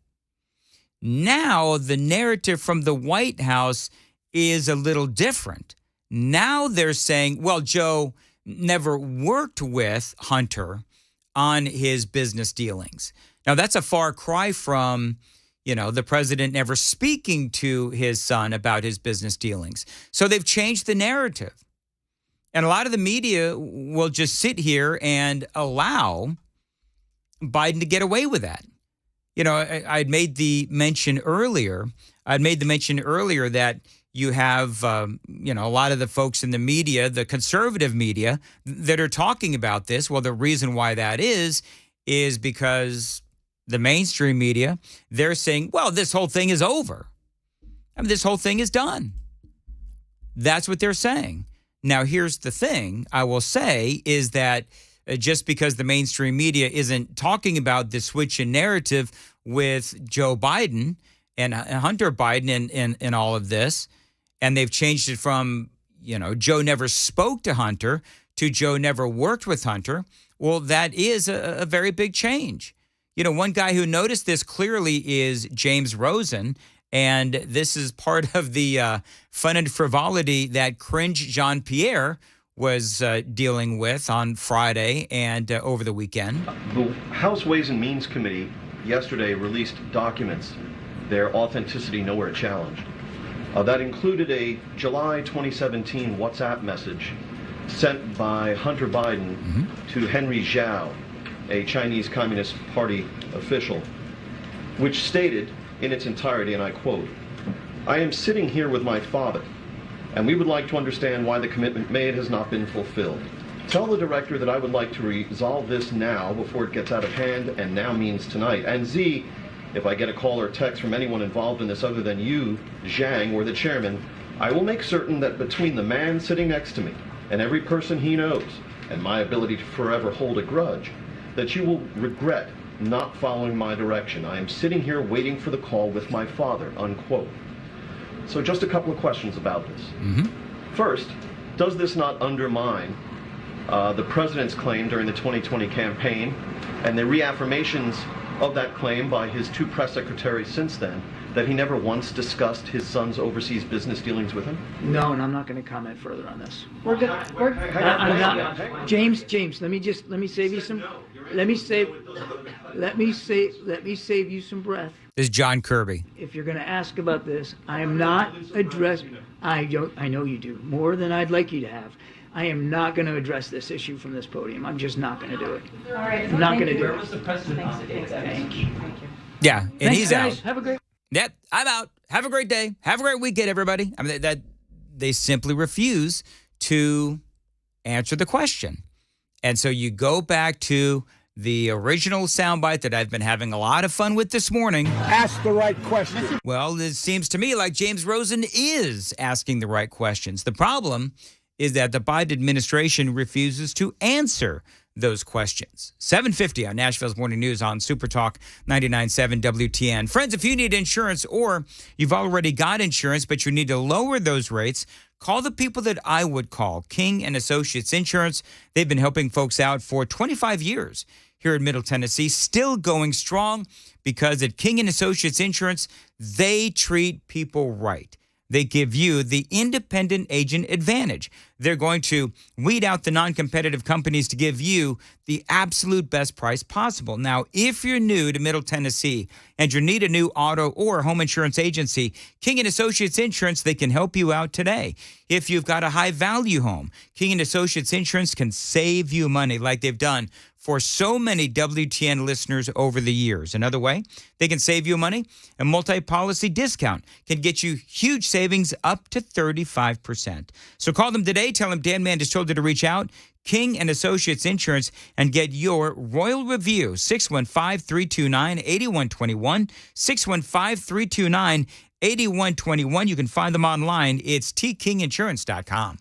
the narrative from the White House is a little different. Now they're saying, well, Joe never worked with Hunter on his business dealings. Now, that's a far cry from, the president never speaking to his son about his business dealings. So they've changed the narrative. And a lot of the media will just sit here and allow Biden to get away with that. I'd made the mention earlier. That you have, a lot of the folks in the media, the conservative media, that are talking about this. Well, the reason why that is because the mainstream media, they're saying, well, this whole thing is over. This whole thing is done. That's what they're saying. Now, here's the thing I will say is that just because the mainstream media isn't talking about the switch in narrative with Joe Biden and Hunter Biden and all of this, and they've changed it from, Joe never spoke to Hunter to Joe never worked with Hunter, well, that is a very big change. One guy who noticed this clearly is James Rosen. And this is part of the fun and frivolity that Cringe Jean-Pierre was dealing with on Friday and over the weekend. The House Ways and Means Committee yesterday released documents, their authenticity nowhere challenged. That included a July 2017 WhatsApp message sent by Hunter Biden to Henry Zhao, a Chinese Communist Party official, which stated, in its entirety, and I quote, "I am sitting here with my father, and we would like to understand why the commitment made has not been fulfilled. Tell the director that I would like to resolve this now before it gets out of hand, and now means tonight. And Z, if I get a call or text from anyone involved in this other than you, Zhang, or the chairman, I will make certain that between the man sitting next to me and every person he knows, and my ability to forever hold a grudge, that you will regret not following my direction. I am sitting here waiting for the call with my father," unquote. So just a couple of questions about this. First, does this not undermine the president's claim during the 2020 campaign and the reaffirmations of that claim by his two press secretaries since then, that he never once discussed his son's overseas business dealings with him? No, and I'm not going to comment further on this. We're good. I'm not. James, let me save you some. Let me save you some breath. This is John Kirby. If you're going to ask about this, I am not addressing. I know you do more than I'd like you to have. I am not going to address this issue from this podium. I'm just not going to do it. All right. I'm not going to do it. Where was the president? Thank you. Yeah, and Thanks, he's guys. out. Have a great. Yep, I'm out. Have a great day. Have a great weekend, everybody. I mean, that they simply refuse to answer the question. And so you go back to the original soundbite that I've been having a lot of fun with this morning. Ask the right question. Well, it seems to me like James Rosen is asking the right questions. The problem is that the Biden administration refuses to answer those questions. 7:50 on Nashville's Morning News on Super Talk 99.7 WTN. Friends, if you need insurance or you've already got insurance but you need to lower those rates, call the people that I would call, King and Associates Insurance. They've been helping folks out for 25 years here in Middle Tennessee, still going strong because at King and Associates Insurance, they treat people right. They give you the independent agent advantage. They're going to weed out the non-competitive companies to give you the absolute best price possible. Now, if you're new to Middle Tennessee and you need a new auto or home insurance agency, King & Associates Insurance, they can help you out today. If you've got a high-value home, King & Associates Insurance can save you money like they've done for so many WTN listeners over the years. Another way they can save you money, a multi-policy discount can get you huge savings up to 35%. So call them today. Tell them Dan Mandis told you to reach out. King & Associates Insurance, and get your royal review. 615-329-8121. 615-329-8121. You can find them online. It's tkinginsurance.com.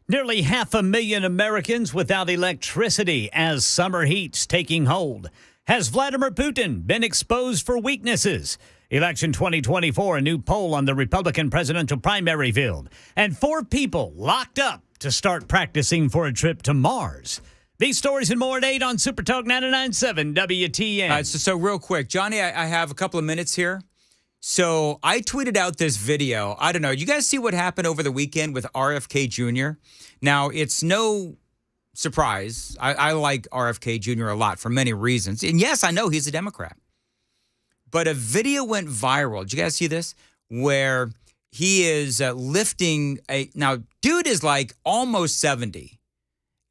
Nearly 500,000 Americans without electricity as summer heat's taking hold. Has Vladimir Putin been exposed for weaknesses? Election 2024, a new poll on the Republican presidential primary field. And 4 people locked up to start practicing for a trip to Mars. These stories and more at 8 on Super Talk 99.7 WTN. So real quick, Johnny, I have a couple of minutes here. So I tweeted out this video. I don't know. You guys see what happened over the weekend with RFK Jr.? Now, it's no surprise. I like RFK Jr. a lot for many reasons. And yes, I know he's a Democrat. But a video went viral. Did you guys see this? Where he is lifting a... Now, dude is like almost 70.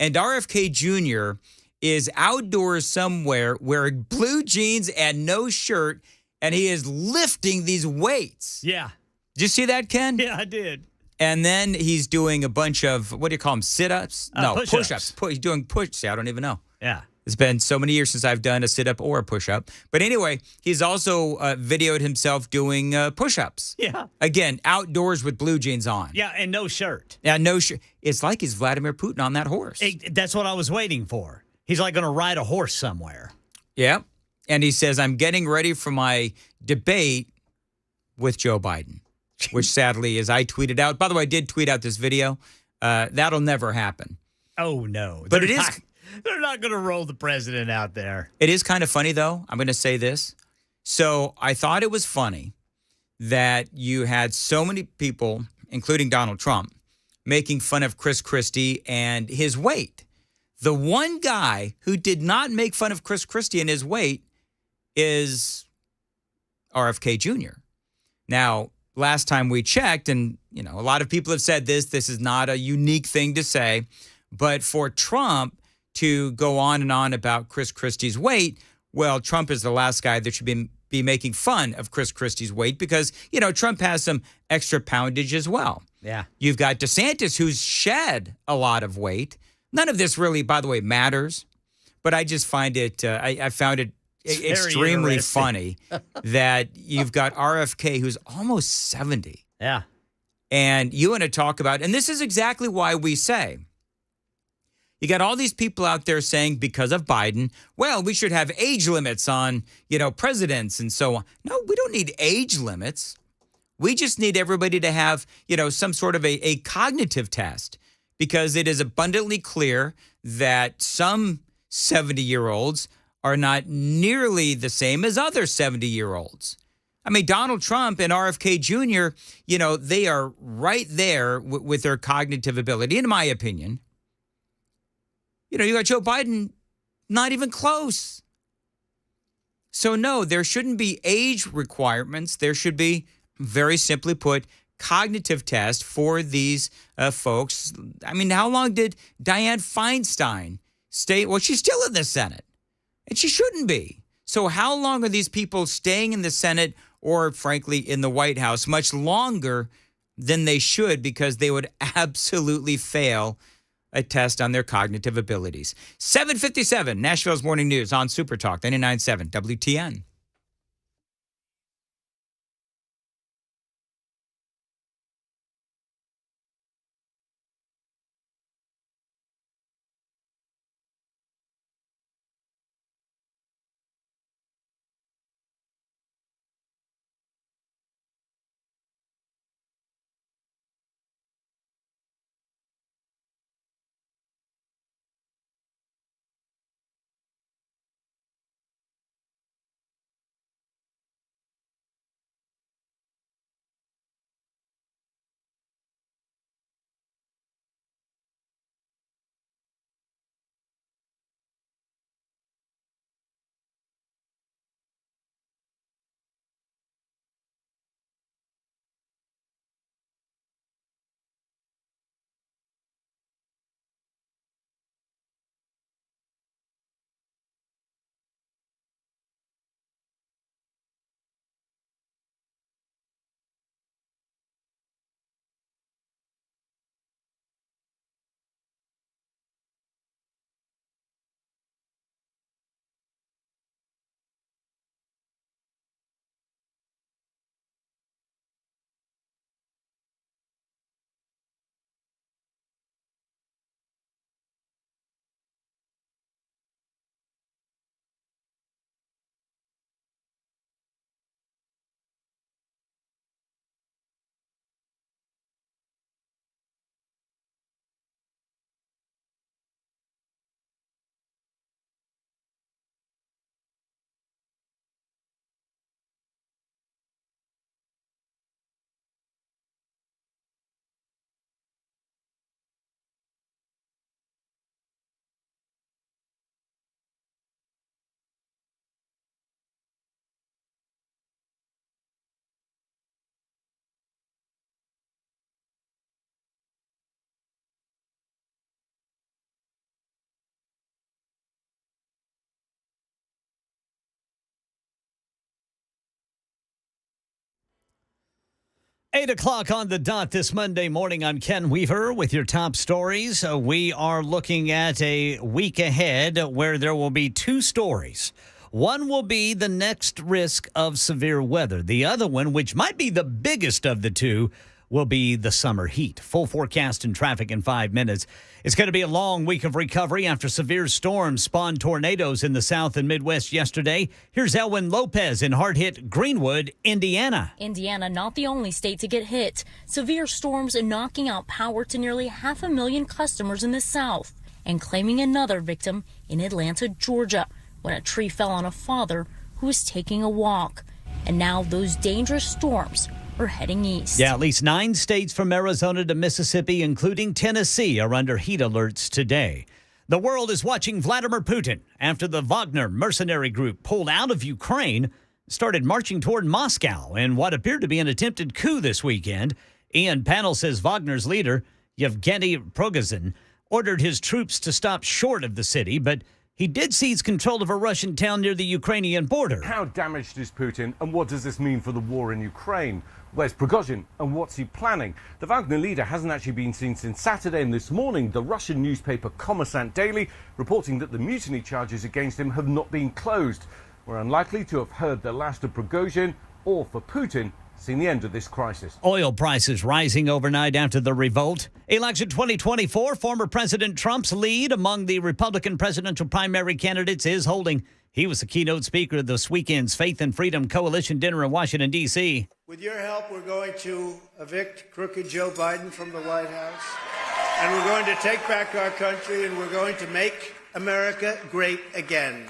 And RFK Jr. is outdoors somewhere wearing blue jeans and no shirt, and he is lifting these weights. Yeah. Did you see that, Ken? Yeah, I did. And then he's doing a bunch of, what do you call them, sit-ups? No, push-ups. He's doing push-ups. I don't even know. Yeah. It's been so many years since I've done a sit-up or a push-up. But anyway, he's also videoed himself doing push-ups. Yeah. Again, outdoors with blue jeans on. Yeah, and no shirt. Yeah, no shirt. It's like he's Vladimir Putin on that horse. That's what I was waiting for. He's like going to ride a horse somewhere. Yeah. And he says, I'm getting ready for my debate with Joe Biden, which sadly, as I tweeted out, by the way, I did tweet out this video. That'll never happen. Oh, no. But They're not going to roll the president out there. It is kind of funny, though. I'm going to say this. So I thought it was funny that you had so many people, including Donald Trump, making fun of Chris Christie and his weight. The one guy who did not make fun of Chris Christie and his weight is RFK Jr. Now, last time we checked, and a lot of people have said this is not a unique thing to say, but for Trump to go on and on about Chris Christie's weight, well, Trump is the last guy that should be making fun of Chris Christie's weight because, Trump has some extra poundage as well. Yeah. You've got DeSantis, who's shed a lot of weight. None of this really, by the way, matters, but I just find it, I found it extremely funny that you've got RFK, who's almost 70. Yeah. And you want to talk about, and this is exactly why we say, you got all these people out there saying because of Biden, well, we should have age limits on, presidents and so on. No, we don't need age limits. We just need everybody to have, some sort of a cognitive test because it is abundantly clear that some 70-year-olds are not nearly the same as other 70-year-olds. I mean, Donald Trump and RFK Jr., they are right there with their cognitive ability, in my opinion. You got Joe Biden, not even close. So, no, there shouldn't be age requirements. There should be, very simply put, cognitive tests for these folks. I mean, how long did Dianne Feinstein stay? Well, she's still in the Senate, and she shouldn't be. So how long are these people staying in the Senate or, frankly, in the White House? Much longer than they should because they would absolutely fail a test on their cognitive abilities. 7:57, Nashville's Morning News on Super Talk 99.7 WTN. 8 o'clock on the dot this Monday morning. I'm Ken Weaver with your top stories. We are looking at a week ahead where there will be two stories. One will be the next risk of severe weather. The other one, which might be the biggest of the two, will be the summer heat. Full forecast and traffic in 5 minutes. It's going to be a long week of recovery after severe storms spawned tornadoes in the South and Midwest yesterday. Here's Elwyn Lopez in hard-hit Greenwood, Indiana. Indiana, not the only state to get hit. Severe storms knocking out power to nearly 500,000 customers in the South and claiming another victim in Atlanta, Georgia, when a tree fell on a father who was taking a walk. And now those dangerous storms are heading east. Yeah, at least 9 states from Arizona to Mississippi, including Tennessee, are under heat alerts today. The world is watching Vladimir Putin after the Wagner mercenary group pulled out of Ukraine, started marching toward Moscow in what appeared to be an attempted coup this weekend. Ian Panel says Wagner's leader, Yevgeny Prigozhin, ordered his troops to stop short of the city, but he did seize control of a Russian town near the Ukrainian border. How damaged is Putin, and what does this mean for the war in Ukraine? Where's Prigozhin, and what's he planning? The Wagner leader hasn't actually been seen since Saturday, and this morning the Russian newspaper Kommersant Daily reporting that the mutiny charges against him have not been closed. We're unlikely to have heard the last of Prigozhin, or for Putin, seen the end of this crisis. Oil prices rising overnight after the revolt. Election 2024, former President Trump's lead among the Republican presidential primary candidates is holding. He was the keynote speaker of this weekend's Faith and Freedom Coalition dinner in Washington, D.C. With your help, we're going to evict crooked Joe Biden from the White House, and we're going to take back our country, and we're going to make America great again.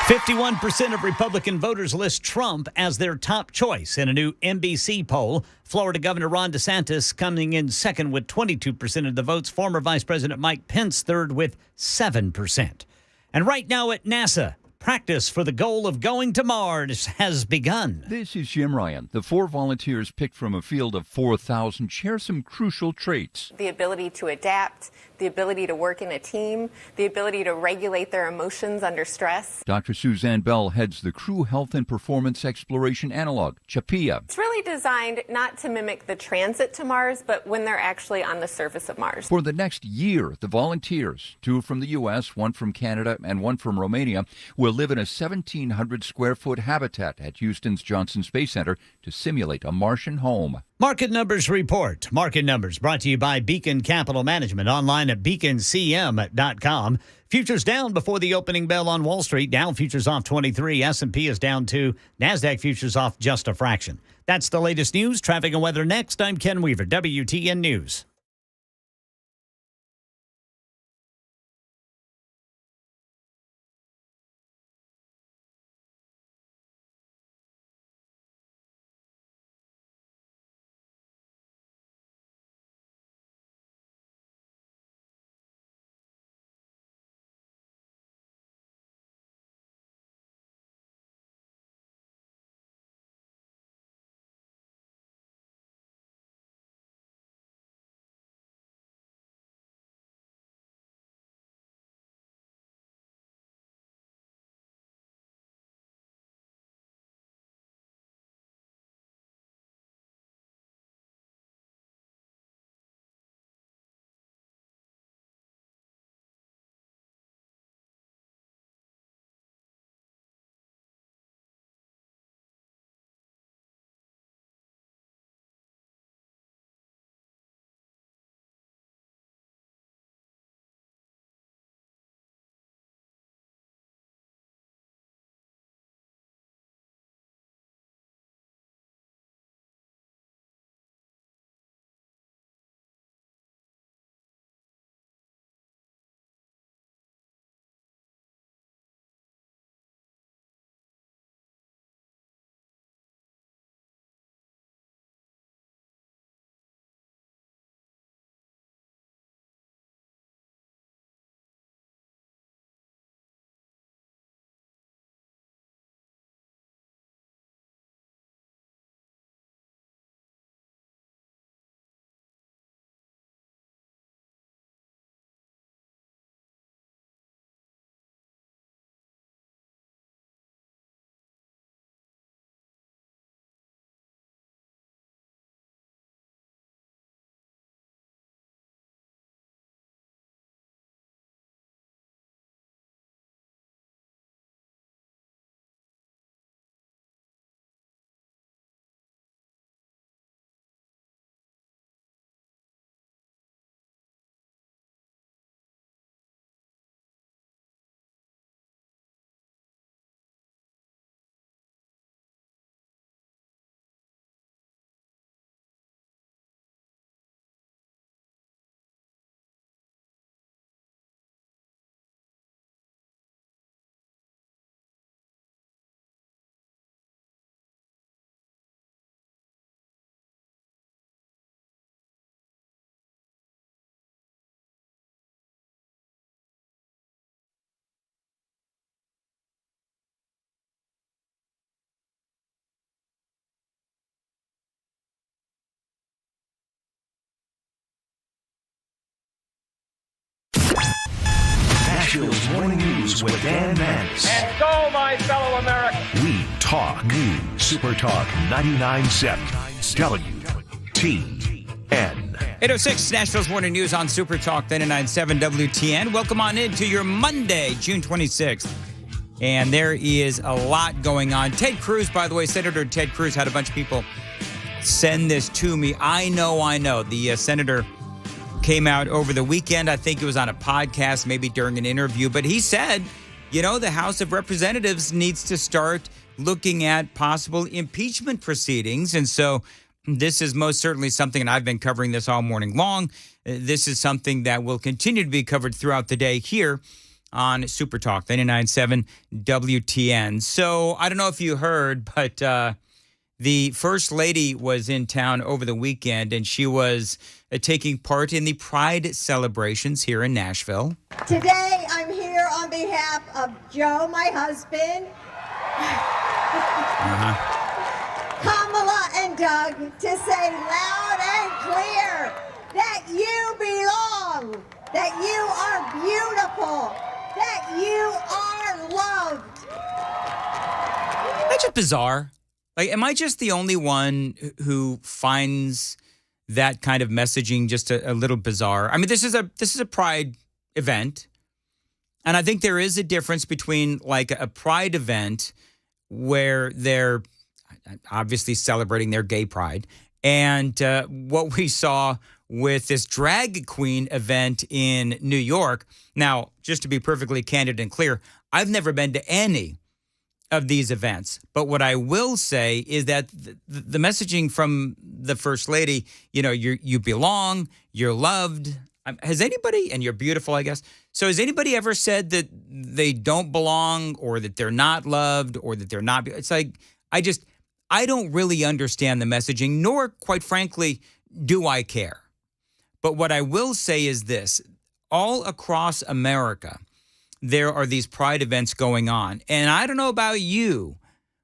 51% of Republican voters list Trump as their top choice in a new NBC poll. Florida Governor Ron DeSantis coming in second with 22% of the votes. Former Vice President Mike Pence third with 7%. And right now at NASA, practice for the goal of going to Mars has begun. This is Jim Ryan. The 4 volunteers picked from a field of 4,000 share some crucial traits. The ability to adapt, the ability to work in a team, the ability to regulate their emotions under stress. Dr. Suzanne Bell heads the Crew Health and Performance Exploration Analog, CHAPIA. It's really designed not to mimic the transit to Mars, but when they're actually on the surface of Mars. For the next year, the volunteers, 2 from the U.S., 1 from Canada, and 1 from Romania, will live in a 1,700-square-foot habitat at Houston's Johnson Space Center to simulate a Martian home. Market Numbers Report. Market Numbers brought to you by Beacon Capital Management. Online at beaconcm.com. Futures down before the opening bell on Wall Street. Dow futures off 23. S&P is down 2. NASDAQ futures off just a fraction. That's the latest news. Traffic and weather next. I'm Ken Weaver, WTN News. Nashville's morning news with Dan Mandis. And so, my fellow Americans, We talk news. Super Talk 99.7 WTN. 8:06 Nashville's morning news on Super Talk 99.7 WTN. Welcome on into your Monday, June 26th. And there is a lot going on. Ted Cruz, by the way, Senator Ted Cruz had a bunch of people send this to me. I know. The senator came out over the weekend. I think it was on a podcast, maybe during an interview. But he said, the House of Representatives needs to start looking at possible impeachment proceedings. And so this is most certainly something, and I've been covering this all morning long. This is something that will continue to be covered throughout the day here on Super Talk 99.7 WTN. So I don't know if you heard, but the First Lady was in town over the weekend, and she was taking part in the Pride celebrations here in Nashville. Today, I'm here on behalf of Joe, my husband, Kamala and Doug, to say loud and clear that you belong, that you are beautiful, that you are loved. That's just bizarre. Like, am I just the only one who finds that kind of messaging just a little bizarre? I mean, this is a Pride event, and I think there is a difference between like a Pride event where they're obviously celebrating their gay pride and what we saw with this drag queen event in New York. Now, just to be perfectly candid and clear, I've never been to any of these events. But what I will say is that the messaging from the First Lady, you belong, you're loved. Has anybody, and you're beautiful, I guess. So has anybody ever said that they don't belong or that they're not loved or that they're not? It's like, I don't really understand the messaging, nor, quite frankly, do I care. But what I will say is this: all across America, there are these Pride events going on. And I don't know about you,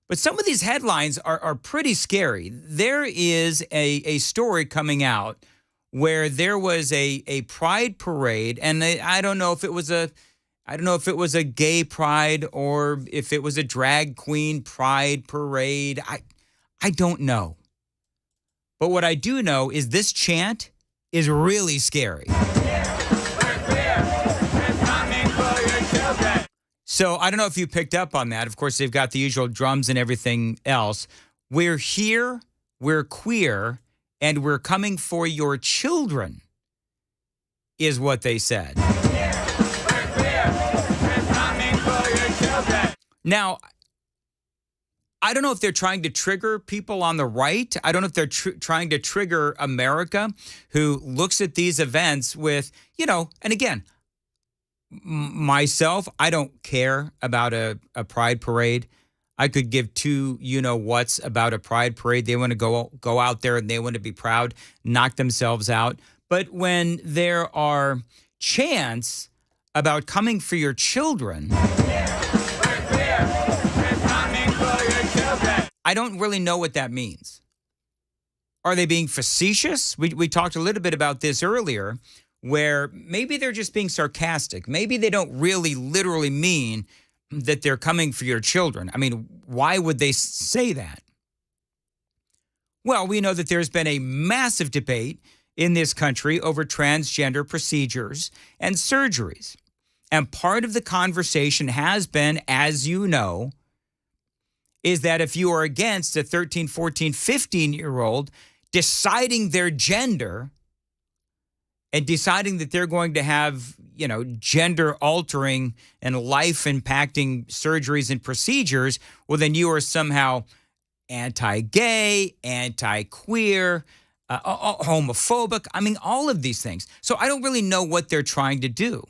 but some of these headlines are pretty scary. There is a story coming out where there was a Pride parade, and I don't know if it was a gay pride or if it was a drag queen Pride parade. I don't know. But what I do know is this chant is really scary. So I don't know if you picked up on that. Of course, they've got the usual drums and everything else. We're here, we're queer, and we're coming for your children, is what they said. Now, I don't know if they're trying to trigger people on the right. I don't know if they're trying to trigger America, who looks at these events with, and again, myself, I don't care about a Pride parade. I could give two whats about a Pride parade. They want to go out there and they want to be proud, knock themselves out. But when there are chants about coming for your children, I don't really know what that means. Are they being facetious? We talked a little bit about this earlier, where maybe they're just being sarcastic. Maybe they don't really literally mean that they're coming for your children. I mean, why would they say that? Well, we know that there's been a massive debate in this country over transgender procedures and surgeries. And part of the conversation has been, as you know, is that if you are against a 13, 14, 15-year-old deciding their gender and deciding that they're going to have, gender-altering and life-impacting surgeries and procedures, well, then you are somehow anti-gay, anti-queer, homophobic. I mean, all of these things. So I don't really know what they're trying to do.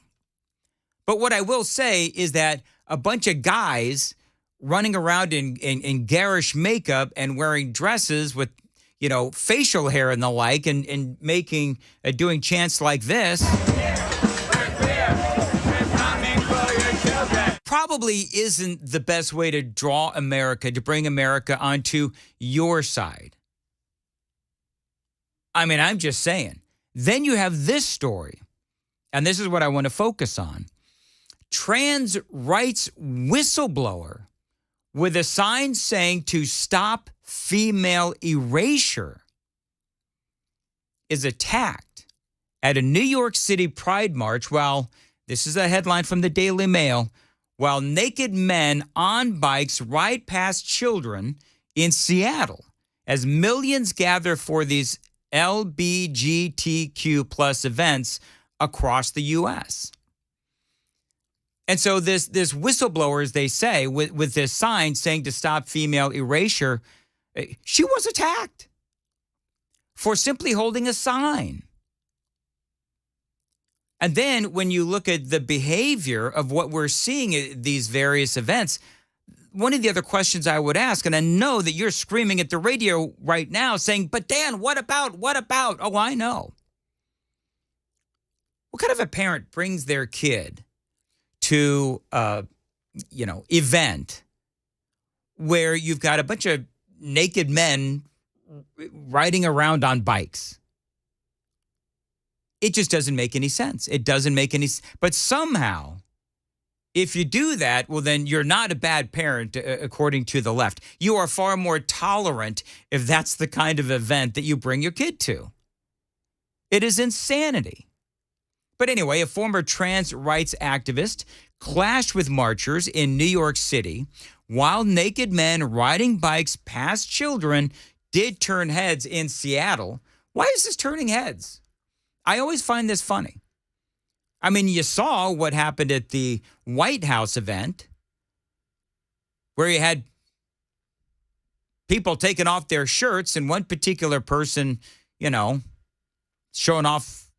But what I will say is that a bunch of guys running around in garish makeup and wearing dresses with, facial hair and the like, and doing chants like this probably isn't the best way to draw America, to bring America onto your side. I mean, I'm just saying. Then you have this story, and this is what I want to focus on. trans rights whistleblower with a sign saying to stop female erasure is attacked at a New York City Pride March while, this is a headline from the Daily Mail, while naked men on bikes ride past children in Seattle as millions gather for these LGBTQ plus events across the U.S. And so this whistleblower, as they say, with this sign saying to stop female erasure, she was attacked for simply holding a sign. And then when you look at the behavior of what we're seeing at these various events, one of the other questions I would ask, and I know that you're screaming at the radio right now saying, but Dan, what about? Oh, I know. What kind of a parent brings their kid to event where you've got a bunch of naked men riding around on bikes? It just doesn't make any sense. It doesn't make any sense. But somehow, if you do that, well, then you're not a bad parent, according to the left. You are far more tolerant if that's the kind of event that you bring your kid to. It is insanity. But anyway, a former trans rights activist clashed with marchers in New York City while naked men riding bikes past children did turn heads in Seattle. Why is this turning heads? I always find this funny. I mean, you saw what happened at the White House event where you had people taking off their shirts and one particular person, showing off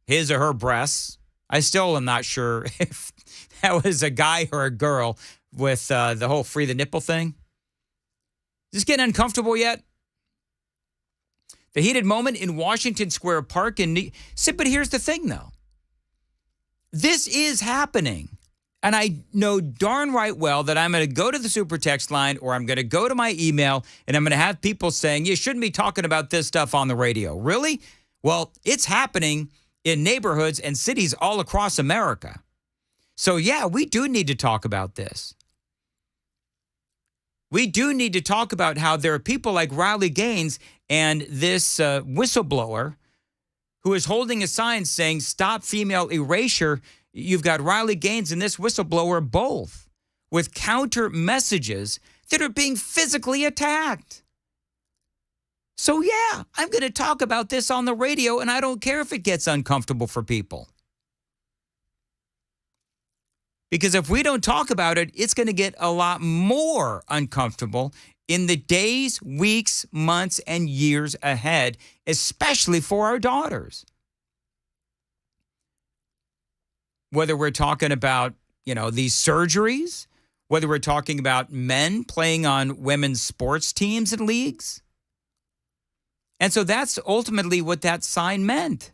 his or her breasts. I still am not sure if that was a guy or a girl with the whole free the nipple thing. Is this getting uncomfortable yet? The heated moment in Washington Square Park but here's the thing, though. This is happening. And I know darn right well that I'm going to go to the super text line or I'm going to go to my email and I'm going to have people saying, you shouldn't be talking about this stuff on the radio. Really? Well, it's happening in neighborhoods and cities all across America. So, yeah, we do need to talk about this. We do need to talk about how there are people like Riley Gaines and this whistleblower who is holding a sign saying, stop female erasure. You've got Riley Gaines and this whistleblower both with counter messages that are being physically attacked. So, yeah, I'm going to talk about this on the radio, and I don't care if it gets uncomfortable for people. Because if we don't talk about it, it's going to get a lot more uncomfortable in the days, weeks, months, and years ahead, especially for our daughters. Whether we're talking about, these surgeries, whether we're talking about men playing on women's sports teams and leagues. And so that's ultimately what that sign meant.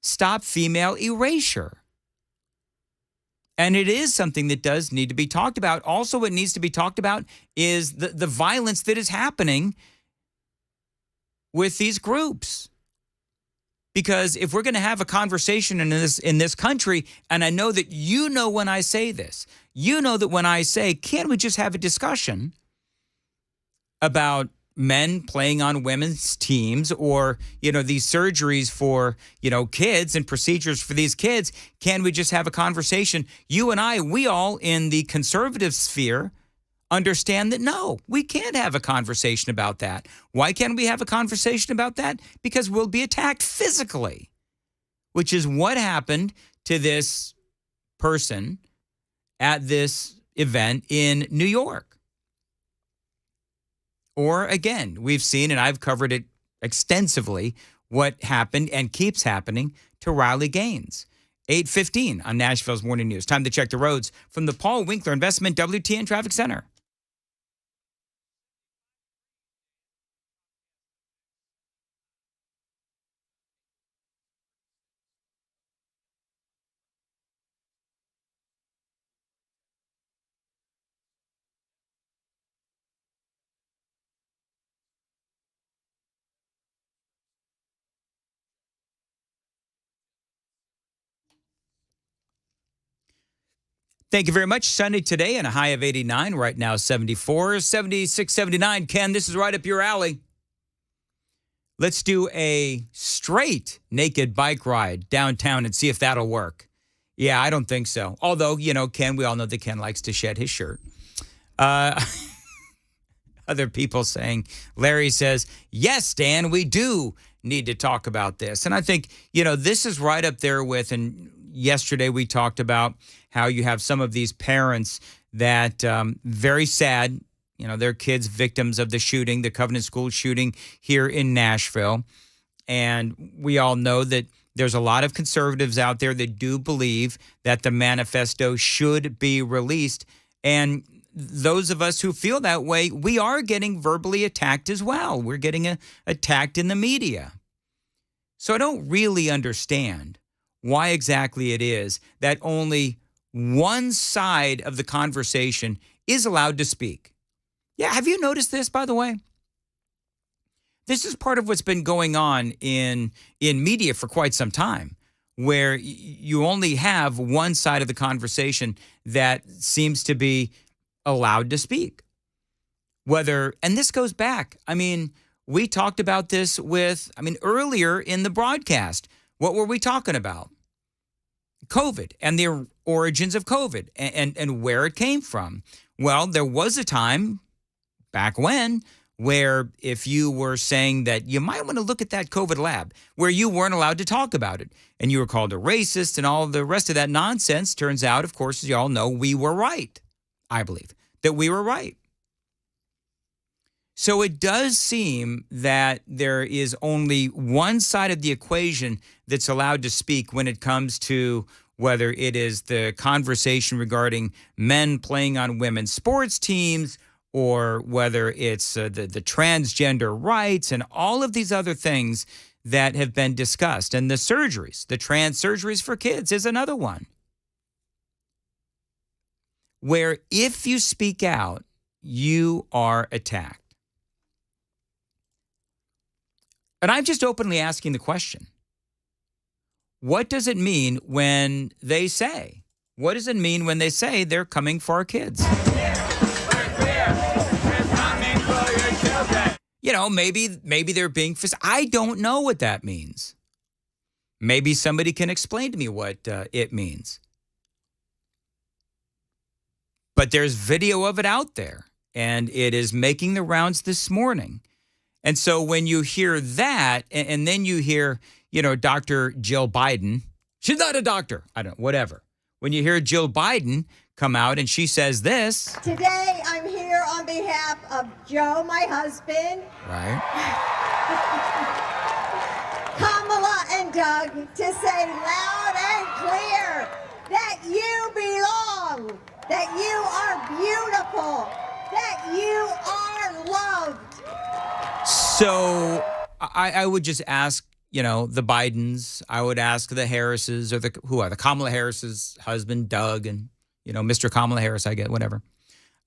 Stop female erasure. And it is something that does need to be talked about. Also, what needs to be talked about is the violence that is happening with these groups. Because if we're going to have a conversation in this country, and I know that you know when I say this, you know that when I say, can't we just have a discussion about men playing on women's teams or, these surgeries for, kids and procedures for these kids, can we just have a conversation? You and I, we all in the conservative sphere understand that no, we can't have a conversation about that. Why can't we have a conversation about that? Because we'll be attacked physically, which is what happened to this person at this event in New York. Or again, we've seen, and I've covered it extensively, what happened and keeps happening to Riley Gaines. 8:15 on Nashville's Morning News. Time to check the roads from the Paul Winkler Investment WTN Traffic Center. Thank you very much. Sunny today and a high of 89. Right now, 74, 76, 79. Ken, this is right up your alley. Let's do a straight naked bike ride downtown and see if that'll work. Yeah, I don't think so. Although, Ken, we all know that Ken likes to shed his shirt. Other people saying, Larry says, yes, Dan, we do need to talk about this. And I think, this is right up there with, and yesterday we talked about how you have some of these parents that very sad, their kids victims of the shooting, the Covenant School shooting here in Nashville. And we all know that there's a lot of conservatives out there that do believe that the manifesto should be released. And those of us who feel that way, we are getting verbally attacked as well. We're getting attacked in the media. So I don't really understand why exactly it is that only one side of the conversation is allowed to speak. Yeah, have you noticed this, by the way? This is part of what's been going on in media for quite some time, where you only have one side of the conversation that seems to be allowed to speak. And this goes back, we talked about this earlier in the broadcast. What were we talking about? COVID and the origins of COVID and where it came from. Well, there was a time back when where if you were saying that you might want to look at that COVID lab, where you weren't allowed to talk about it and you were called a racist and all the rest of that nonsense. Turns out, of course, as you all know, we were right. I believe that we were right. So it does seem that there is only one side of the equation that's allowed to speak when it comes to whether it is the conversation regarding men playing on women's sports teams or whether it's the transgender rights and all of these other things that have been discussed. And the surgeries, the trans surgeries for kids is another one, where if you speak out, you are attacked. And I'm just openly asking the question, what does it mean when they say? What does it mean when they say they're coming for our kids? Maybe they're being I don't know what that means. Maybe somebody can explain to me what it means. But there's video of it out there, and it is making the rounds this morning. And so when you hear that, and then you hear, Dr. Jill Biden, she's not a doctor, I don't know, whatever. When you hear Jill Biden come out and she says this. Today I'm here on behalf of Joe, my husband. Right. Kamala and Doug to say loud and clear that you belong, that you are beautiful, that you are loved. So I would just ask, the Bidens, I would ask the Harrises or the Kamala Harris's husband, Doug, and, Mr. Kamala Harris, I get, whatever.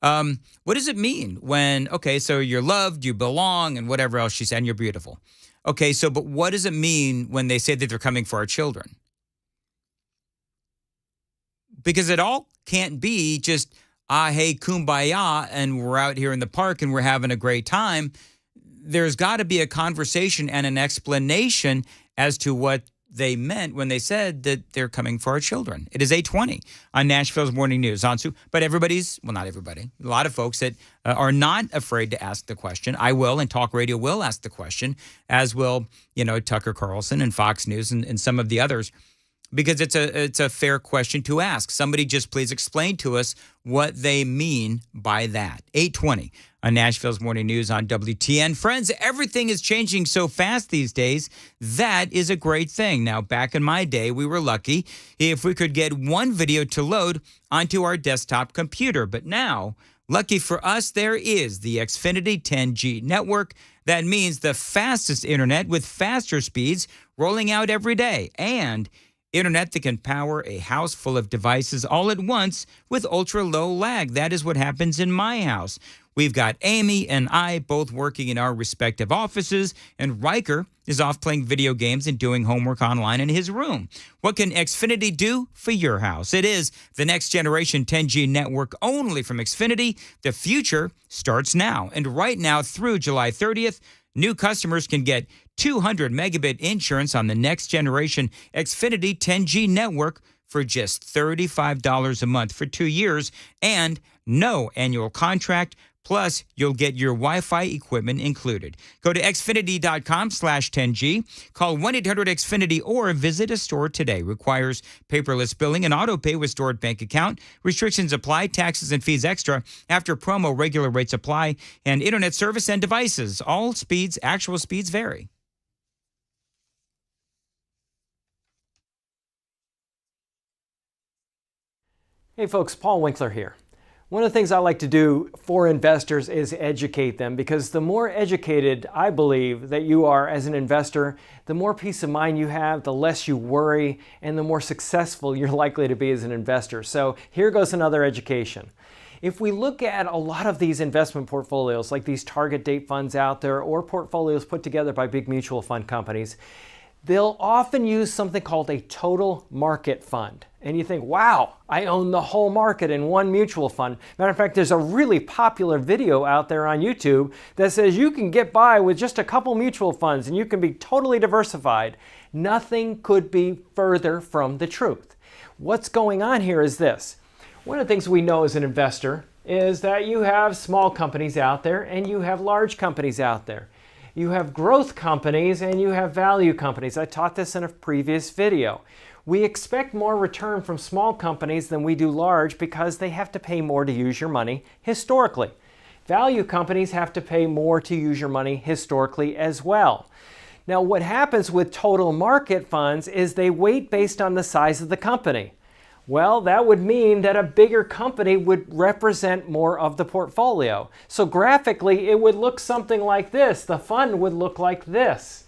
What does it mean when, so you're loved, you belong, and whatever else she said, and you're beautiful. Okay, so, but what does it mean when they say that they're coming for our children? Because it all can't be just, hey, kumbaya, and we're out here in the park and we're having a great time. There's got to be a conversation and an explanation as to what they meant when they said that they're coming for our children. It is 8:20 on Nashville's Morning News. But not everybody, a lot of folks that are not afraid to ask the question. I will, and Talk Radio will ask the question, as will, Tucker Carlson and Fox News and some of the others, because it's a fair question to ask. Somebody just please explain to us what they mean by that. 8:20 on Nashville's Morning News on WTN. Friends, everything is changing so fast these days. That is a great thing. Now, back in my day, we were lucky if we could get one video to load onto our desktop computer. But now, lucky for us, there is the Xfinity 10G network. That means the fastest internet with faster speeds rolling out every day. And Internet that can power a house full of devices all at once with ultra-low lag. That is what happens in my house. We've got Amy and I both working in our respective offices, and Riker is off playing video games and doing homework online in his room. What can Xfinity do for your house? It is the next generation 10G network only from Xfinity. The future starts now. And right now through July 30th, new customers can get 200 megabit insurance on the next generation Xfinity 10G network for just $35 a month for 2 years and no annual contract. Plus, you'll get your Wi-Fi equipment included. Go to xfinity.com/10G, call 1-800-XFINITY, or visit a store today. Requires paperless billing and auto pay with stored bank account. Restrictions apply. Taxes and fees extra. After promo, regular rates apply. And internet service and devices. All speeds, actual speeds vary. Hey folks, Paul Winkler here. One of the things I like to do for investors is educate them, because the more educated I believe that you are as an investor, the more peace of mind you have, the less you worry, and the more successful you're likely to be as an investor. So here goes another education. If we look at a lot of these investment portfolios, like these target date funds out there or portfolios put together by big mutual fund companies, they'll often use something called a total market fund. And you think, wow, I own the whole market in one mutual fund. Matter of fact, there's a really popular video out there on YouTube that says you can get by with just a couple mutual funds and you can be totally diversified. Nothing could be further from the truth. What's going on here is this. One of the things we know as an investor is that you have small companies out there and you have large companies out there. You have growth companies and you have value companies. I taught this in a previous video. We expect more return from small companies than we do large because they have to pay more to use your money historically. Value companies have to pay more to use your money historically as well. Now, what happens with total market funds is they weight based on the size of the company. Well, that would mean that a bigger company would represent more of the portfolio. So graphically, it would look something like this. The fund would look like this.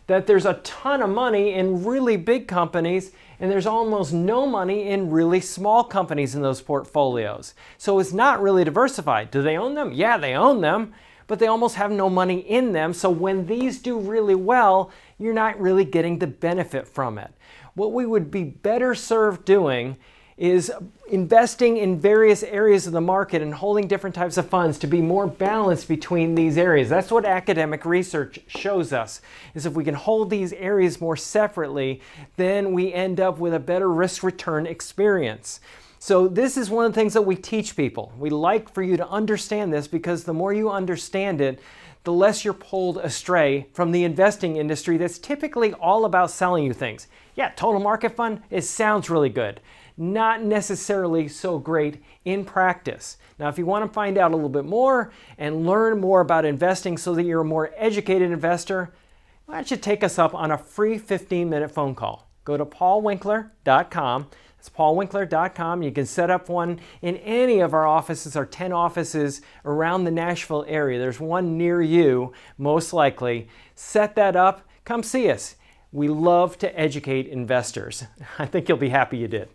That there's a ton of money in really big companies and there's almost no money in really small companies in those portfolios. So it's not really diversified. Do they own them? Yeah, they own them, but they almost have no money in them. So when these do really well, you're not really getting the benefit from it. What we would be better served doing is investing in various areas of the market and holding different types of funds to be more balanced between these areas. That's what academic research shows us, is if we can hold these areas more separately, then we end up with a better risk-return experience. So this is one of the things that we teach people. We like for you to understand this because the more you understand it, the less you're pulled astray from the investing industry that's typically all about selling you things. Yeah, total market fund, it sounds really good. Not necessarily so great in practice. Now, if you want to find out a little bit more and learn more about investing so that you're a more educated investor, why don't you take us up on a free 15-minute phone call. Go to paulwinkler.com. That's paulwinkler.com. You can set up one in any of our offices, our 10 offices around the Nashville area. There's one near you, most likely. Set that up. Come see us. We love to educate investors. I think you'll be happy you did.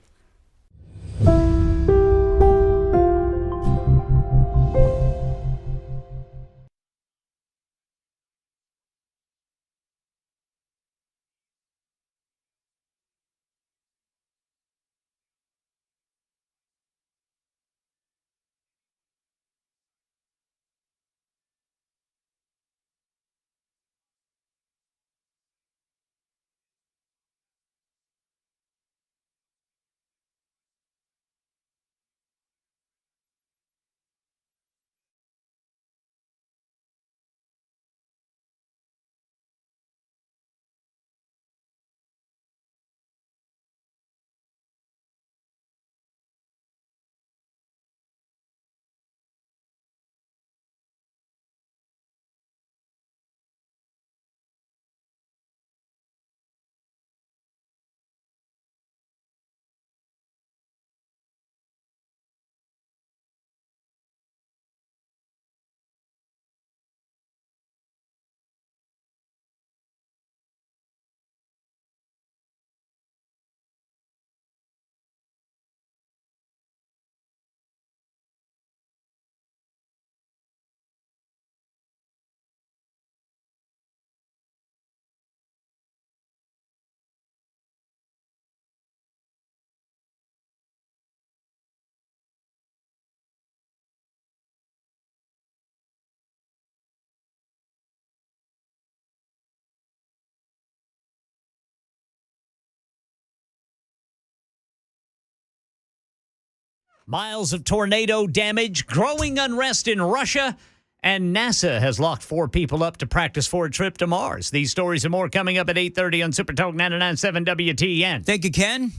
Miles of tornado damage, growing unrest in Russia, and NASA has locked 4 people up to practice for a trip to Mars. These stories and more coming up at 8:30 on Super Talk 99.7 WTN. Thank you, Ken.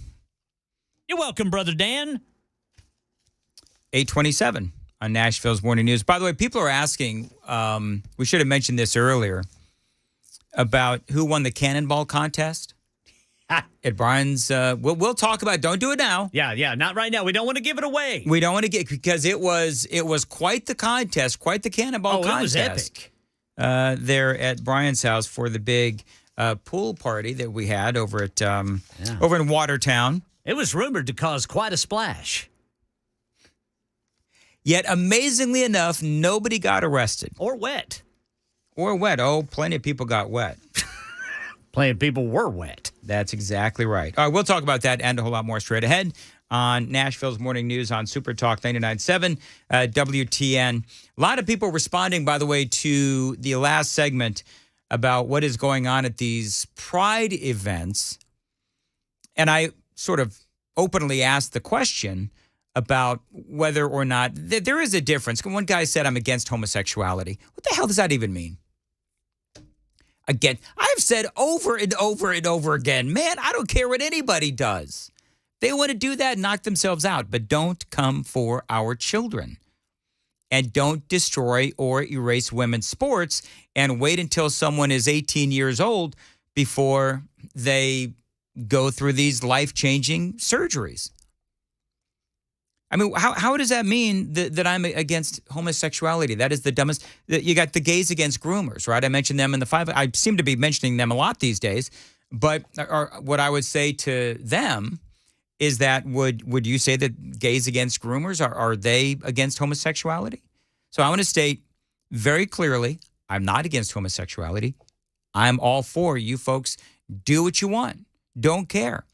You're welcome, Brother Dan. 8:27 on Nashville's Morning News. By the way, people are asking, we should have mentioned this earlier, about who won the cannonball contest at Brian's. We'll talk about it. Don't do it now. Yeah, not right now. We don't want to give it away. We don't want to get, because it was quite the contest, quite the cannonball contest. It was epic. There at Brian's house for the big pool party that we had over at over in Watertown. It was rumored to cause quite a splash. Yet, amazingly enough, nobody got arrested. Or wet. Oh, plenty of people got wet. Plenty of people were wet. That's exactly right. All right, we'll talk about that and a whole lot more straight ahead on Nashville's Morning News on Super Talk 99.7 WTN. A lot of people responding, by the way, to the last segment about what is going on at these Pride events. And I sort of openly asked the question about whether or not there is a difference. One guy said, I'm against homosexuality. What the hell does that even mean? Again, I've said over and over and over again, man, I don't care what anybody does. They want to do that, knock themselves out, but don't come for our children. And don't destroy or erase women's sports and wait until someone is 18 years old before they go through these life-changing surgeries. I mean, how does that mean that I'm against homosexuality? That is the dumbest. You got the gays against groomers, right? I mentioned them in the 5. I seem to be mentioning them a lot these days. But what I would say to them is that would you say that gays against groomers, are they against homosexuality? So I want to state very clearly, I'm not against homosexuality. I'm all for you folks. Do what you want. Don't care.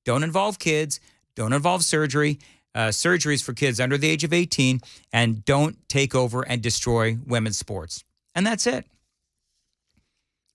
Don't involve kids. Don't involve surgery. Surgeries for kids under the age of 18, and don't take over and destroy women's sports. And that's it.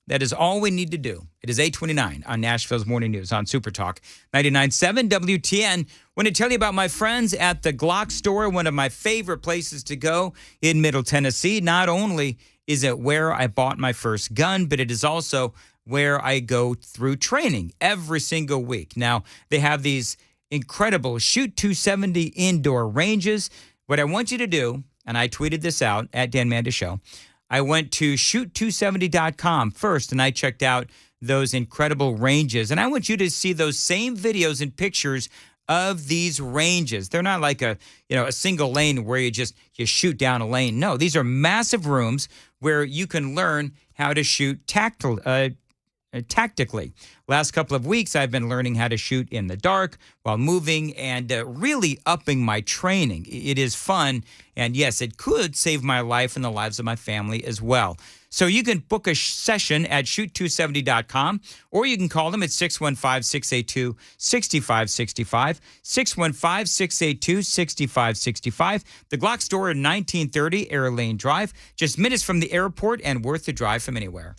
That is all we need to do. It is 8:29 on Nashville's Morning News on Super Talk 99.7 WTN. I want to tell you about my friends at the Glock store, one of my favorite places to go in Middle Tennessee. Not only is it where I bought my first gun, but it is also where I go through training every single week. Now, they have these incredible Shoot 270 indoor ranges. What I want you to do, and I tweeted this out at Dan Mandis Show, I went to shoot270.com first, and I checked out those incredible ranges. And I want you to see those same videos and pictures of these ranges. They're not like a single lane where you shoot down a lane. No, these are massive rooms where you can learn how to shoot tactically. Last couple of weeks, I've been learning how to shoot in the dark while moving and really upping my training. It is fun, and yes, it could save my life and the lives of my family as well. So you can book a session at shoot270.com, or you can call them at 615-682-6565, 615-682-6565. The Glock store at 1930 Air Lane Drive, just minutes from the airport and worth the drive from anywhere.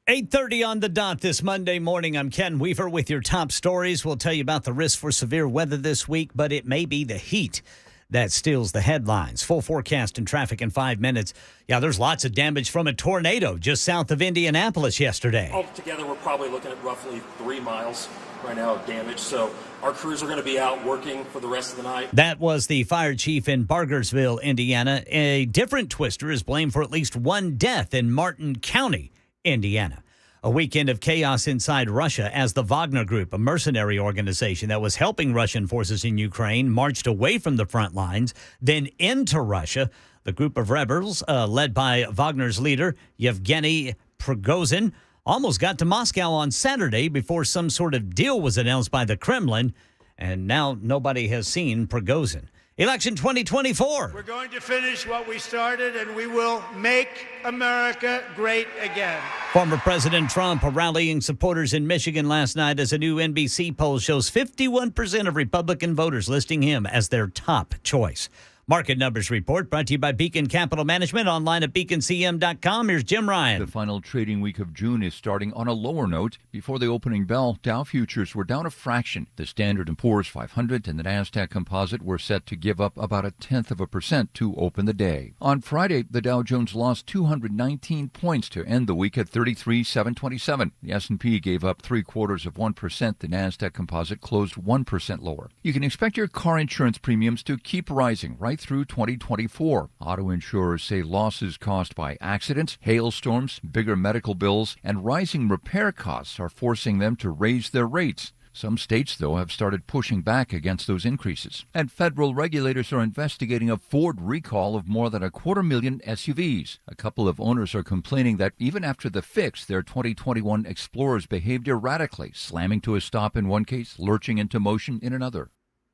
$8:30 on the dot this Monday morning. I'm Ken Weaver with your top stories. We'll tell you about the risk for severe weather this week, but it may be the heat that steals the headlines. Full forecast and traffic in 5 minutes. Yeah, there's lots of damage from a tornado just south of Indianapolis yesterday. Altogether, we're probably looking at roughly 3 miles right now of damage. So our crews are going to be out working for the rest of the night. That was the fire chief in Bargersville, Indiana. A different twister is blamed for at least one death in Martin County, Indiana. A weekend of chaos inside Russia as the Wagner Group, a mercenary organization that was helping Russian forces in Ukraine, marched away from the front lines, then into Russia. The group of rebels, led by Wagner's leader, Yevgeny Prigozhin, almost got to Moscow on Saturday before some sort of deal was announced by the Kremlin, and now nobody has seen Prigozhin. Election 2024. We're going to finish what we started, and we will make America great again. Former President Trump rallying supporters in Michigan last night as a new NBC poll shows 51% of Republican voters listing him as their top choice. Market Numbers Report brought to you by Beacon Capital Management, online at beaconcm.com. Here's Jim Ryan. The final trading week of June is starting on a lower note. Before the opening bell, Dow futures were down a fraction. The Standard & Poor's 500 and the Nasdaq Composite were set to give up about 0.1% to open the day. On Friday, the Dow Jones lost 219 points to end the week at 33,727. The S&P gave up 0.75%. The Nasdaq Composite closed 1% lower. You can expect your car insurance premiums to keep rising right through 2024. Auto insurers say losses caused by accidents, hailstorms, bigger medical bills, and rising repair costs are forcing them to raise their rates. Some states, though, have started pushing back against those increases. And federal regulators are investigating a Ford recall of more than 250,000 SUVs. A couple of owners are complaining that even after the fix, their 2021 Explorers behaved erratically, slamming to a stop in one case, lurching into motion in another.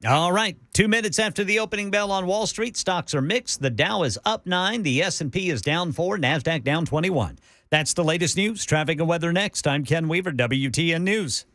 All right, 2 minutes after the opening bell on Wall Street, stocks are mixed. The Dow is up 9, the S&P is down 4, NASDAQ down 21. That's the latest news. Traffic and weather next. I'm Ken Weaver, WTN News.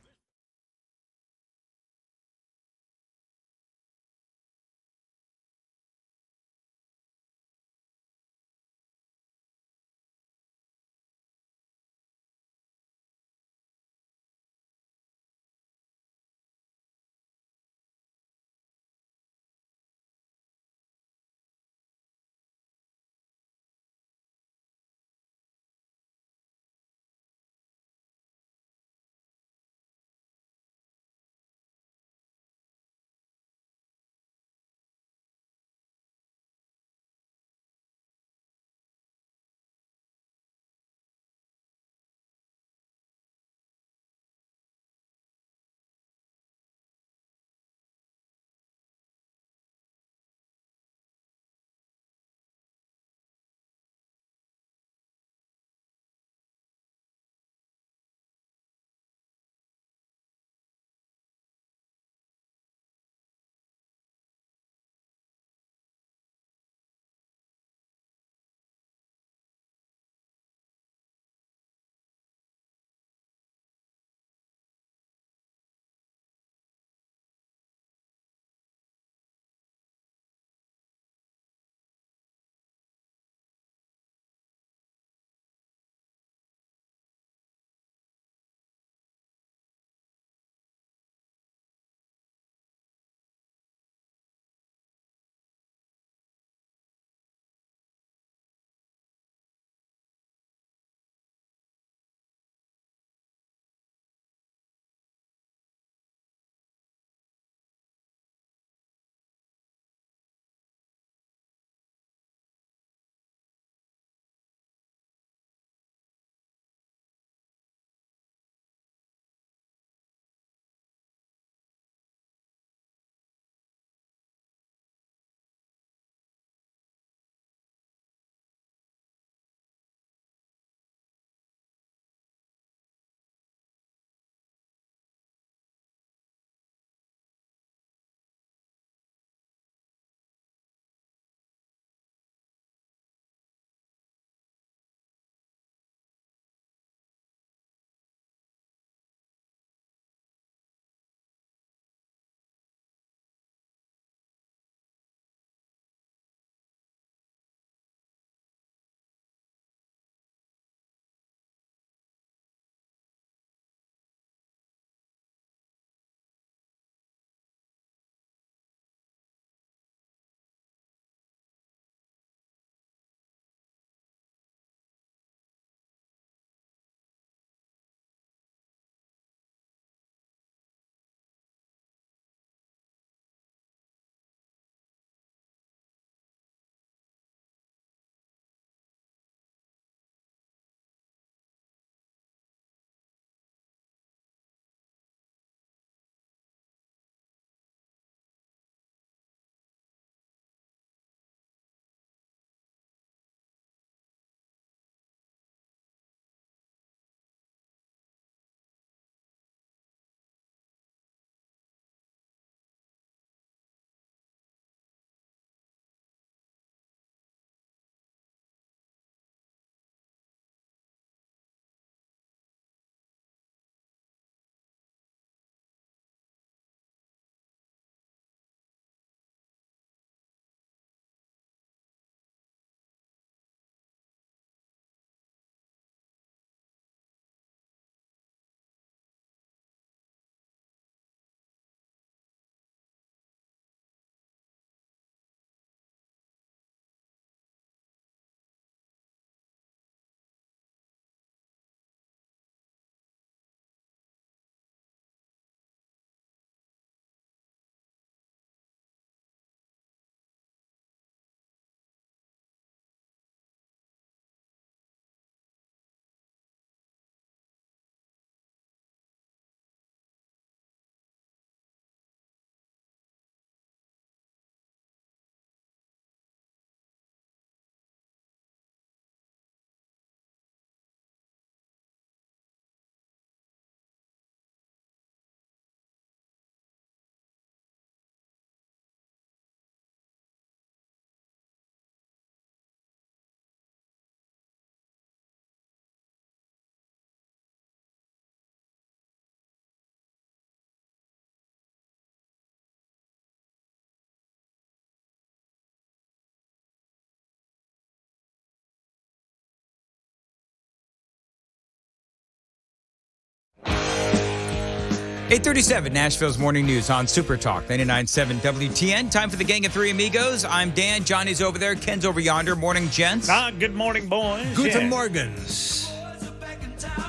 8:37, Nashville's morning news on Super Talk 99.7 WTN. Time for the Gang of Three Amigos. I'm Dan. Johnny's over there. Ken's over yonder. Morning, gents. Good morning, boys. Guten Morgens.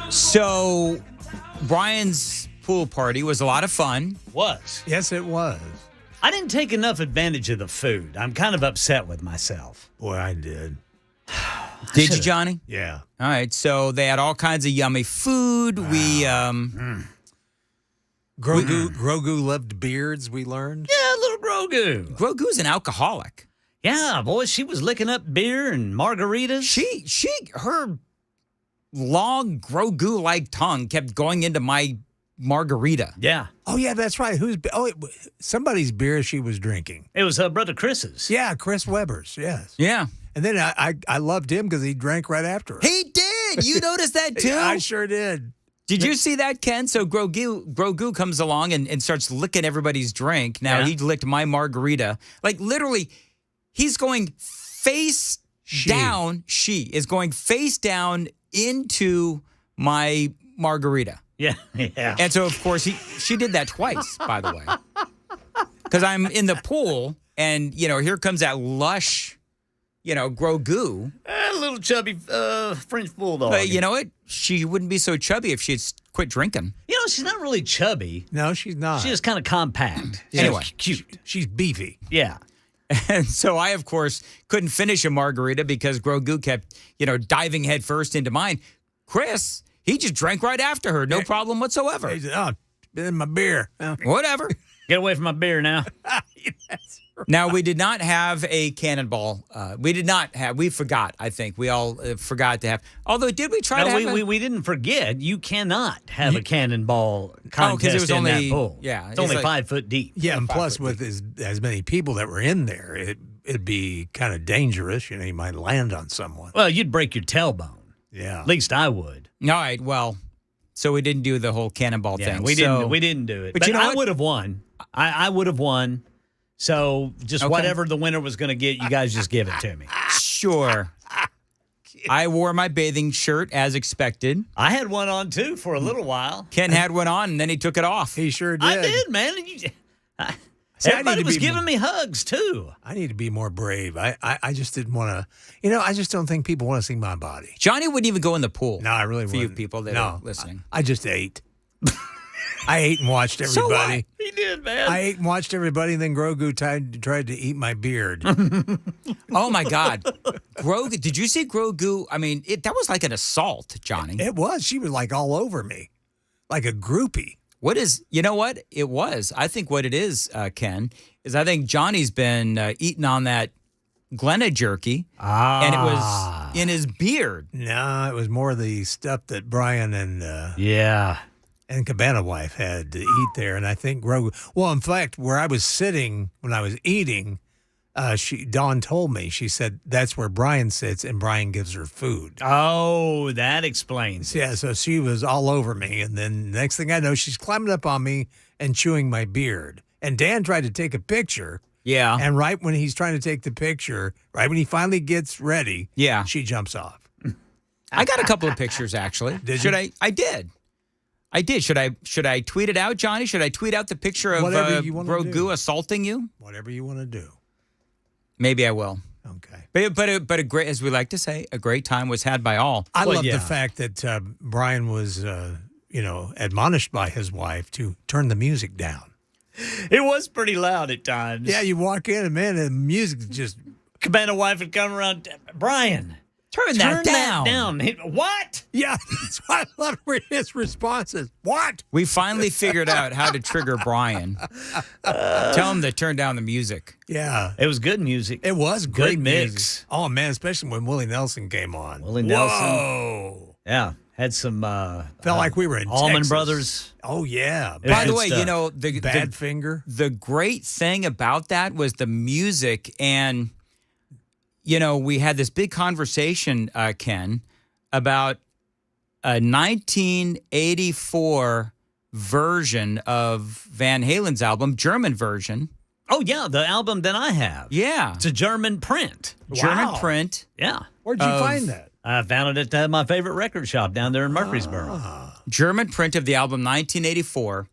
So, Brian's pool party was a lot of fun. Yes, it was. I didn't take enough advantage of the food. I'm kind of upset with myself. Boy, I did. Did you, Johnny? Yeah. All right. So, they had all kinds of yummy food. Grogu loved beards, we learned. Yeah, little Grogu. Grogu's an alcoholic. Yeah, boy, she was licking up beer and margaritas. Her long Grogu-like tongue kept going into my margarita. Yeah. Oh, yeah, that's right. Somebody's beer she was drinking. It was her brother Chris's. Yeah, Chris Weber's, yes. Yeah. And then I loved him because he drank right after her. He did. You noticed that, too? Yeah, I sure did. Did you see that, Ken? So Grogu comes along and starts licking everybody's drink. Now, he licked my margarita. Like, literally, he's going face down. She is going face down into my margarita. Yeah, yeah. And so, of course, she did that twice, by the way. Because I'm in the pool, and, here comes that lush, Grogu. A little chubby French bulldog. But you know what? She wouldn't be so chubby if she had quit drinking. She's not really chubby. No, she's not. She's just kind of compact. Anyway. Cute. She's beefy. Yeah. And so I, of course, couldn't finish a margarita because Grogu kept, diving headfirst into mine. Chris, he just drank right after her. No problem whatsoever. He said, in my beer. Whatever. Get away from my beer now. Now, we did not have a cannonball. We forgot, I think. We all forgot to have. Although, did we try to have we didn't forget. You cannot have a cannonball contest it was in only, that pool. Yeah. It's only 5 foot deep. Yeah, and plus with as many people that were in there, it'd be kind of dangerous. You might land on someone. Well, you'd break your tailbone. Yeah. At least I would. All right, well, so we didn't do the whole cannonball thing. We didn't do it. But I would have won. I would have won. So just whatever the winner was going to get, you guys just give it to me. Sure. I wore my bathing shirt as expected. I had one on, too, for a little while. Ken had one on, and then he took it off. He sure did. I did, man. Everybody was giving me hugs, too. I need to be more brave. I just didn't want to, I just don't think people want to see my body. Johnny wouldn't even go in the pool. No, I really wouldn't. For you people that are listening. I just ate. I ate and watched everybody. So what? He did, man. I ate and watched everybody, and then Grogu tried to eat my beard. Oh, my God. Grogu, did you see Grogu? I mean, that was like an assault, Johnny. It was. She was like all over me, like a groupie. You know what? It was. I think what it is, Ken, is I think Johnny's been eating on that Glenna jerky, and it was in his beard. No, it was more the stuff that Brian and and Cabana wife had to eat there. And I think Grogu, well, in fact, where I was sitting when I was eating, Dawn told me, she said, that's where Brian sits and Brian gives her food. Oh, that explains. Yeah, so she was all over me. And then next thing I know, she's climbing up on me and chewing my beard. And Dan tried to take a picture. Yeah. And right when he's trying to take the picture, right when he finally gets ready, she jumps off. I got a couple of pictures, actually. Did you? I did. Should I tweet it out, Johnny? Should I tweet out the picture of Grogu assaulting you? Whatever you want to do. Maybe I will. Okay. But a great, as we like to say, a great time was had by all. I love the fact that Brian was, admonished by his wife to turn the music down. It was pretty loud at times. Yeah, you walk in and, man, the music just... Cabana wife would come around, Brian... Turn that down. What? Yeah, that's why I love his responses. What? We finally figured out how to trigger Brian. Tell him to turn down the music. Yeah. It was good music. It was great mix. Music. Oh, man, especially when Willie Nelson came on. Willie Nelson. Whoa. Yeah. Had some... felt like we were in Allman Texas. Brothers. Oh, yeah. By the way, stuff. the Badfinger. The great thing about that was the music and... we had this big conversation, Ken, about a 1984 version of Van Halen's album, German version. Oh, yeah, the album that I have. Yeah. It's a German print. German print. Yeah. Where'd you find that? I found it at my favorite record shop down there in Murfreesboro. German print of the album 1984.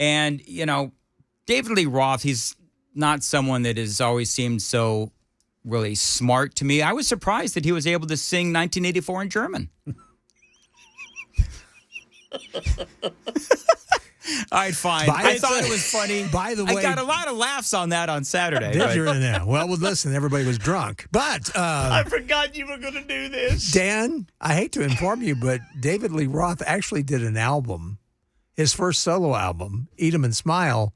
And, David Lee Roth, he's not someone that has always seemed so really smart to me. I was surprised that he was able to sing 1984 in German. All right, fine. I thought it was funny. By the way, I got a lot of laughs on that on Saturday. Did you? Yeah. Well, listen, everybody was drunk. But I forgot you were going to do this. Dan, I hate to inform you, but David Lee Roth actually did an album, his first solo album, Eat 'Em and Smile.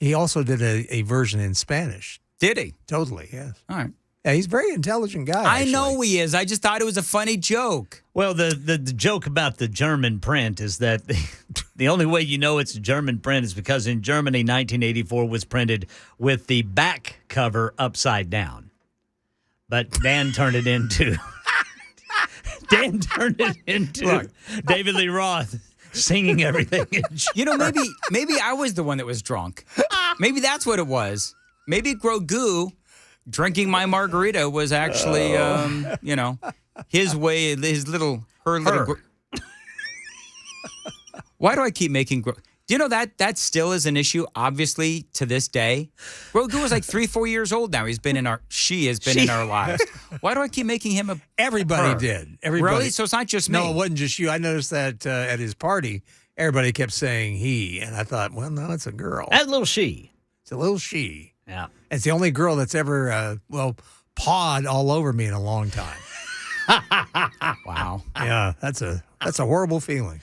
He also did a version in Spanish. Did he? Totally, yes. All right. Yeah, he's a very intelligent guy. I know he is. I just thought it was a funny joke. Well, the joke about the German print is that the only way you know it's a German print is because in Germany, 1984 was printed with the back cover upside down. But Dan turned it into Look. David Lee Roth singing everything. Maybe I was the one that was drunk. Maybe that's what it was. Maybe Grogu drinking my margarita was actually, his way, her little. Why do I keep making Do you know that still is an issue, obviously, to this day? Grogu is like 3-4 years old now. She has been in our lives. Why do I keep making him Everybody did. Everybody. Really? So it's not just me? No, it wasn't just you. I noticed that at his party, everybody kept saying he, and I thought, well, no, it's a girl. That little she. It's a little she. Yeah. It's the only girl that's ever, pawed all over me in a long time. Wow. Yeah, that's a horrible feeling.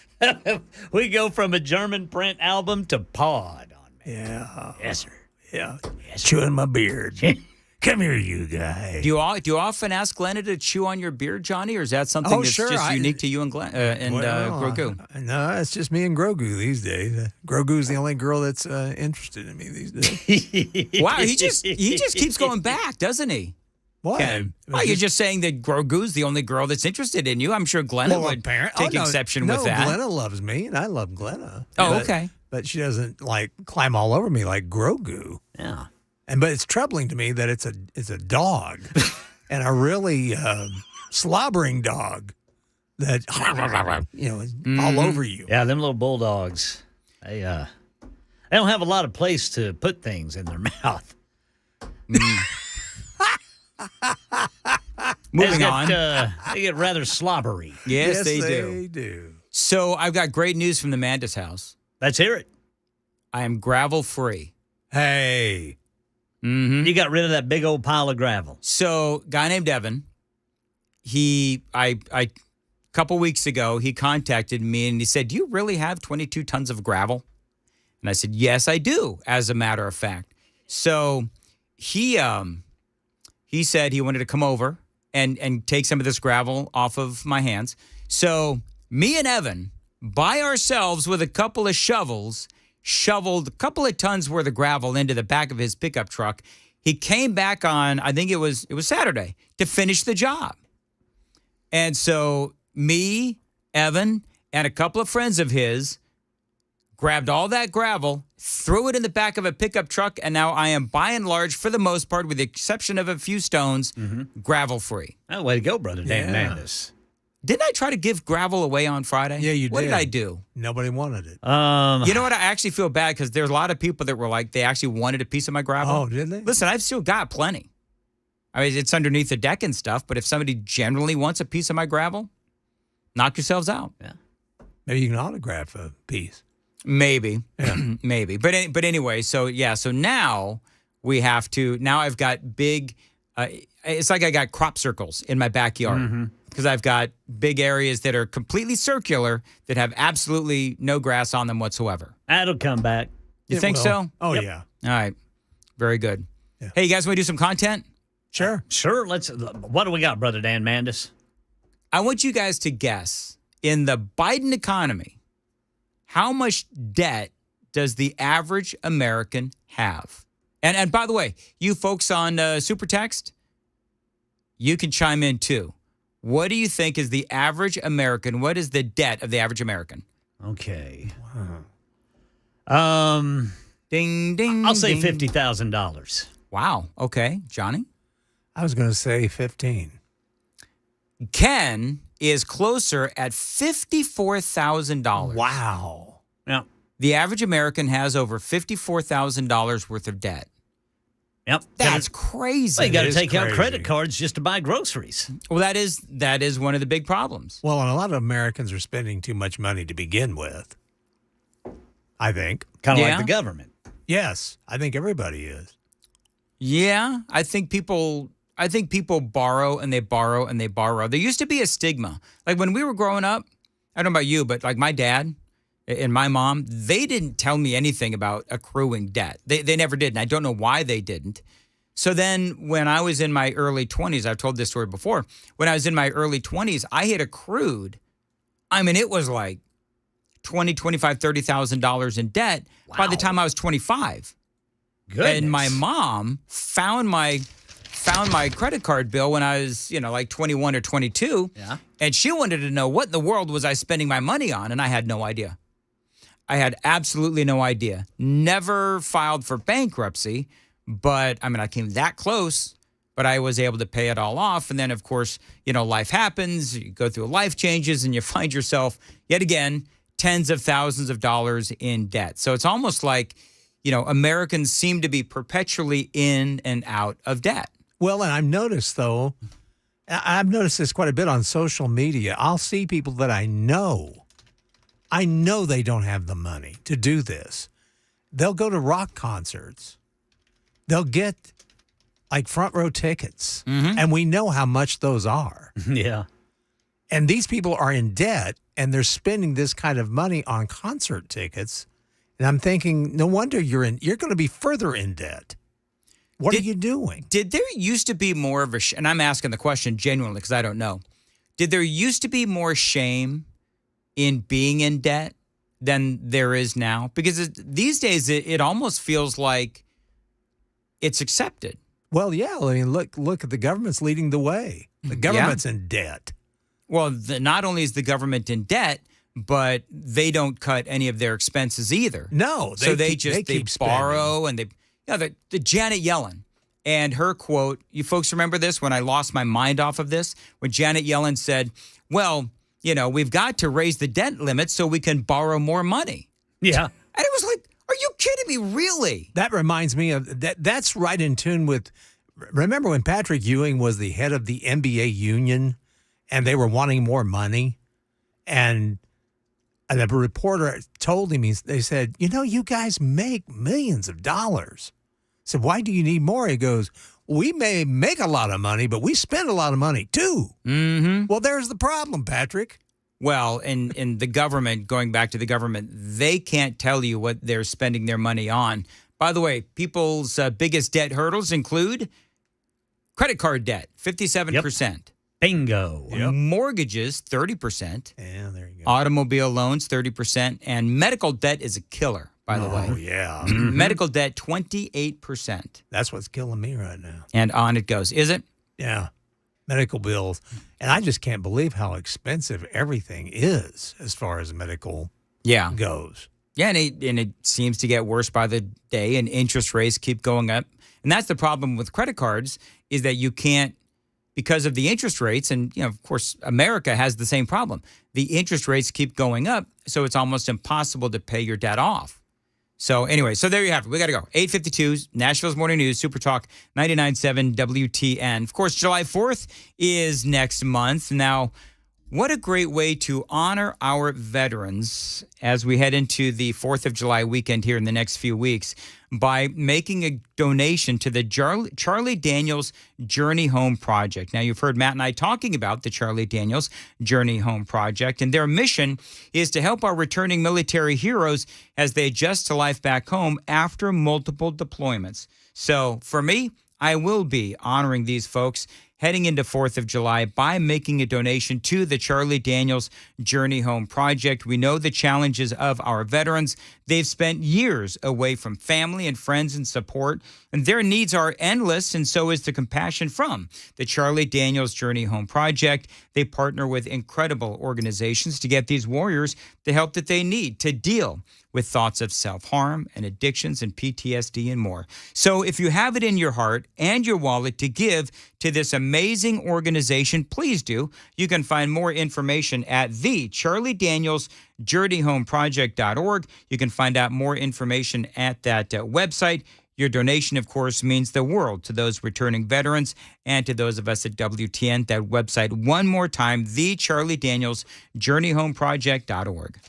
We go from a German print album to pawed on me. Yeah. Yes, sir. Yeah. Chewing my beard. Come here, you guys. Do you often ask Glenna to chew on your beard, Johnny, or is that something that's just unique to you and Grogu? No, it's just me and Grogu these days. Grogu's the only girl that's interested in me these days. Wow, he just keeps going back, doesn't he? What? Ken? Well, you're just saying that Grogu's the only girl that's interested in you. I'm sure Glenna would take exception with that. Glenna loves me, and I love Glenna. Oh, okay. But she doesn't climb all over me like Grogu. Yeah. But it's troubling to me that it's a dog, and a really slobbering dog that is all over you. Yeah, them little bulldogs. They don't have a lot of place to put things in their mouth. Moving on. They get rather slobbery. Yes, they do. So I've got great news from the Mandis house. Let's hear it. I am gravel free. Hey. Mm-hmm. You got rid of that big old pile of gravel. So, guy named Evan, a couple weeks ago, he contacted me and he said, "Do you really have 22 tons of gravel?" And I said, "Yes, I do, as a matter of fact." So he said he wanted to come over and take some of this gravel off of my hands. So me and Evan, by ourselves with a couple of shovels, shoveled a couple of tons worth of gravel into the back of his pickup truck. He came back on, I think it was Saturday, to finish the job. And so me, Evan, and a couple of friends of his grabbed all that gravel, threw it in the back of a pickup truck, and now I am, by and large, for the most part, with the exception of a few stones, gravel-free. Oh, way to go, brother Dan Mandis. Didn't I try to give gravel away on Friday? Yeah, you did. What did I do? Nobody wanted it. You know what? I actually feel bad because there's a lot of people that were like, they actually wanted a piece of my gravel. Oh, did they? Listen, I've still got plenty. I mean, it's underneath the deck and stuff, but if somebody generally wants a piece of my gravel, knock yourselves out. Yeah. Maybe you can autograph a piece. Maybe. Maybe. But anyway, so now we have to, now I've got big, it's like I got crop circles in my backyard. Because I've got big areas that are completely circular that have absolutely no grass on them whatsoever. That'll come back. You think so? Oh, Yep. yeah. All right. Very good. Yeah. Hey, you guys want to do some content? Sure. Sure. What do we got, brother Dan Mandis? I want you guys to guess, in the Biden economy, how much debt does the average American have? And by the way, you folks on Super Text, you can chime in too. What do you think is the average American? What is the debt of the average American? Okay. Ding, ding, I'll say ding. $50,000. Wow. Okay. Johnny? I was going to say 15. Ken is closer at $54,000. Wow. Yeah. The average American has over $54,000 worth of debt. Yep. That's crazy. Well, you got to take out credit cards just to buy groceries. Well, that is one of the big problems. Well, and a lot of Americans are spending too much money to begin with, I think. Kind of like the government. Yes, I think everybody is. Yeah, I think people borrow and they borrow and they borrow. There used to be a stigma. Like when we were growing up, I don't know about you, but like my dad and my mom, they didn't tell me anything about accruing debt. They never did, and I don't know why they didn't. So then when I was in my early 20s, I've told this story before, when I was in my early 20s, I had accrued, I mean, it was like $20,000, $25,000, $30,000 in debt by the time I was 25. Goodness. And my mom found my credit card bill when I was, like 21 or 22. Yeah. And she wanted to know what in the world was I spending my money on, and I had no idea. I had absolutely no idea. Never filed for bankruptcy, but I mean, I came that close, but I was able to pay it all off. And then, of course, life happens. You go through life changes and you find yourself yet again, tens of thousands of dollars in debt. So it's almost like, Americans seem to be perpetually in and out of debt. Well, and I've noticed this quite a bit on social media. I'll see people that I know they don't have the money to do this. They'll go to rock concerts. They'll get like front row tickets. Mm-hmm. And we know how much those are. Yeah. And these people are in debt and they're spending this kind of money on concert tickets. And I'm thinking, no wonder you're going to be further in debt. What are you doing? Did there used to be more of and I'm asking the question genuinely because I don't know. Did there used to be more shame in being in debt than there is now? Because these days it almost feels like it's accepted. Well, yeah. I mean, look at the government's leading the way. The government's in debt. Well, not only is the government in debt, but they don't cut any of their expenses either. No, they keep borrow spending. and the Janet Yellen and her quote. You folks remember this when I lost my mind off of this? When Janet Yellen said, well, we've got to raise the debt limit so we can borrow more money. Yeah. And it was like, are you kidding me? Really? That reminds me of that. That's right in tune with, remember when Patrick Ewing was the head of the NBA union and they were wanting more money? And the reporter told him, they said, you guys make millions of dollars. I said, why do you need more? He goes, we may make a lot of money, but we spend a lot of money too. Mm-hmm. Well, there's the problem, Patrick. Well, in the government, going back to the government, they can't tell you what they're spending their money on. By the way, people's biggest debt hurdles include credit card debt, 57%. Yep. Bingo. Yep. Mortgages, 30%. Yeah, there you go. Automobile loans, 30%. And medical debt is a killer, by the way. Oh, yeah. Medical debt, 28%. That's what's killing me right now. And on it goes. Is it? Yeah. Medical bills. And I just can't believe how expensive everything is as far as medical goes. Yeah, and it seems to get worse by the day, and interest rates keep going up. And that's the problem with credit cards, is that you can't, because of the interest rates, and of course, America has the same problem. The interest rates keep going up, so it's almost impossible to pay your debt off. So anyway, so there you have it. We got to go. 8:52, Nashville's Morning News, Super Talk 99.7 WTN. Of course, July 4th is next month. Now, what a great way to honor our veterans as we head into the 4th of July weekend here in the next few weeks by making a donation to the Charlie Daniels Journey Home Project. Now, you've heard Matt and I talking about the Charlie Daniels Journey Home Project, and their mission is to help our returning military heroes as they adjust to life back home after multiple deployments. So for me, I will be honoring these folks heading into 4th of July by making a donation to the Charlie Daniels Journey Home Project. We know the challenges of our veterans. They've spent years away from family and friends and support, and their needs are endless, and so is the compassion from the Charlie Daniels Journey Home Project. They partner with incredible organizations to get these warriors the help that they need to deal with thoughts of self-harm and addictions and PTSD and more. So if you have it in your heart and your wallet to give to this amazing organization, please do. You can find more information at thecharliedanielsjourneyhomeproject.org. You can find out more information at that website. Your donation, of course, means the world to those returning veterans and to those of us at WTN. That website, one more time, thecharliedanielsjourneyhomeproject.org.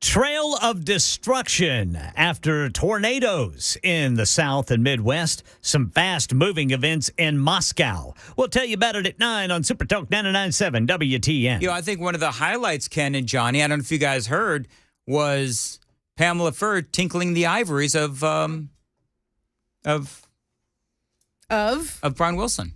Trail of destruction after tornadoes in the South and Midwest. Some fast-moving events in Moscow. We'll tell you about it at 9 on Super Talk 99.7 WTN. You know, I think one of the highlights, Ken and Johnny, I don't know if you guys heard, was Pamela Ferd tinkling the ivories of Brian Wilson.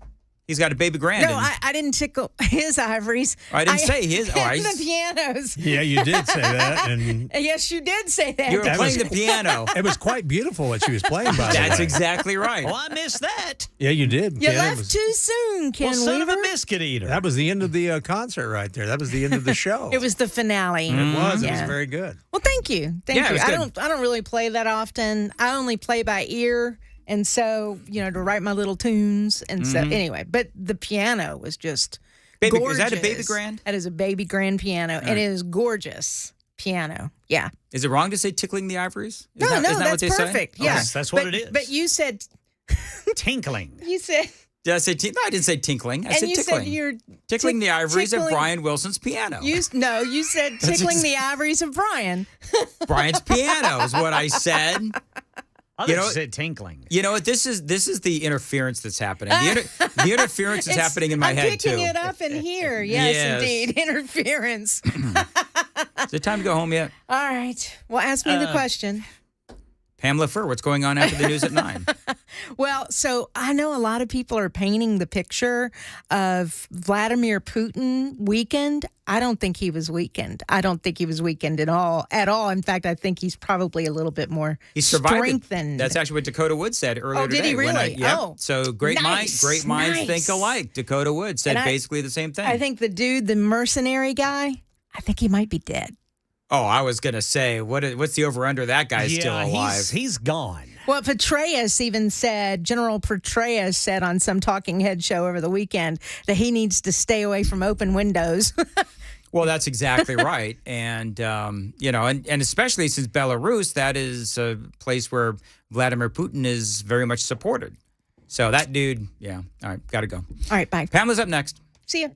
He's got a baby grand. No, I didn't tickle his ivories. I didn't say his. The pianos. Yeah, you did say that. And yes, you did say that. You were playing the piano. It was quite beautiful what she was playing, by the way. That's exactly right. Oh, I missed that. Yeah, you did. You left too soon, Ken son Weaver. of a biscuit eater. That was the end of the concert right there. That was the end of the show. It was the finale. It was. It Yeah. was very good. Well, thank you. Thank Yeah, it you. was I good. don't really play that often. I only play by ear. And so, to write my little tunes. And so, anyway, but the piano was just gorgeous. Is that a baby grand? That is a baby grand piano. All And right. it is gorgeous piano. Yeah. Is it wrong to say tickling the ivories? No, Isn't that that's what they say? perfect. Yeah. That's what it is. But you said... Tinkling. You said... Did I say no, I didn't say tinkling. I and said you tickling. said you're... Tickling the ivories of tickling- Brian Wilson's piano. You said tickling the ivories of Brian. Brian's piano is what I said. I thought you said tinkling. You know what? This is the interference that's happening. The interference is happening in my head I'm picking too. it up in here. Yes, Yes. indeed. Interference. Is it time to go home yet? All right. Well, ask me the question. Pamela Furr, what's going on after the news at 9? Well, so I know a lot of people are painting the picture of Vladimir Putin weakened. I don't think he was weakened. I don't think he was weakened at all. In fact, I think he's probably a little bit more He survived. strengthened. That's actually what Dakota Wood said earlier Oh, did today. he really? Yep. So great Nice, minds nice. think alike. Dakota Wood said And basically the same thing. I think the dude, the mercenary guy, I think he might be dead. Oh, I was gonna say, what's the over under? That guy's still alive. He's gone. Well, Petraeus even said, General Petraeus said on some talking head show over the weekend that he needs to stay away from open windows. Well, that's exactly right. And, and especially since Belarus, that is a place where Vladimir Putin is very much supported. So that dude, yeah. All right, got to go. All right, bye. Pamela's up next. See ya.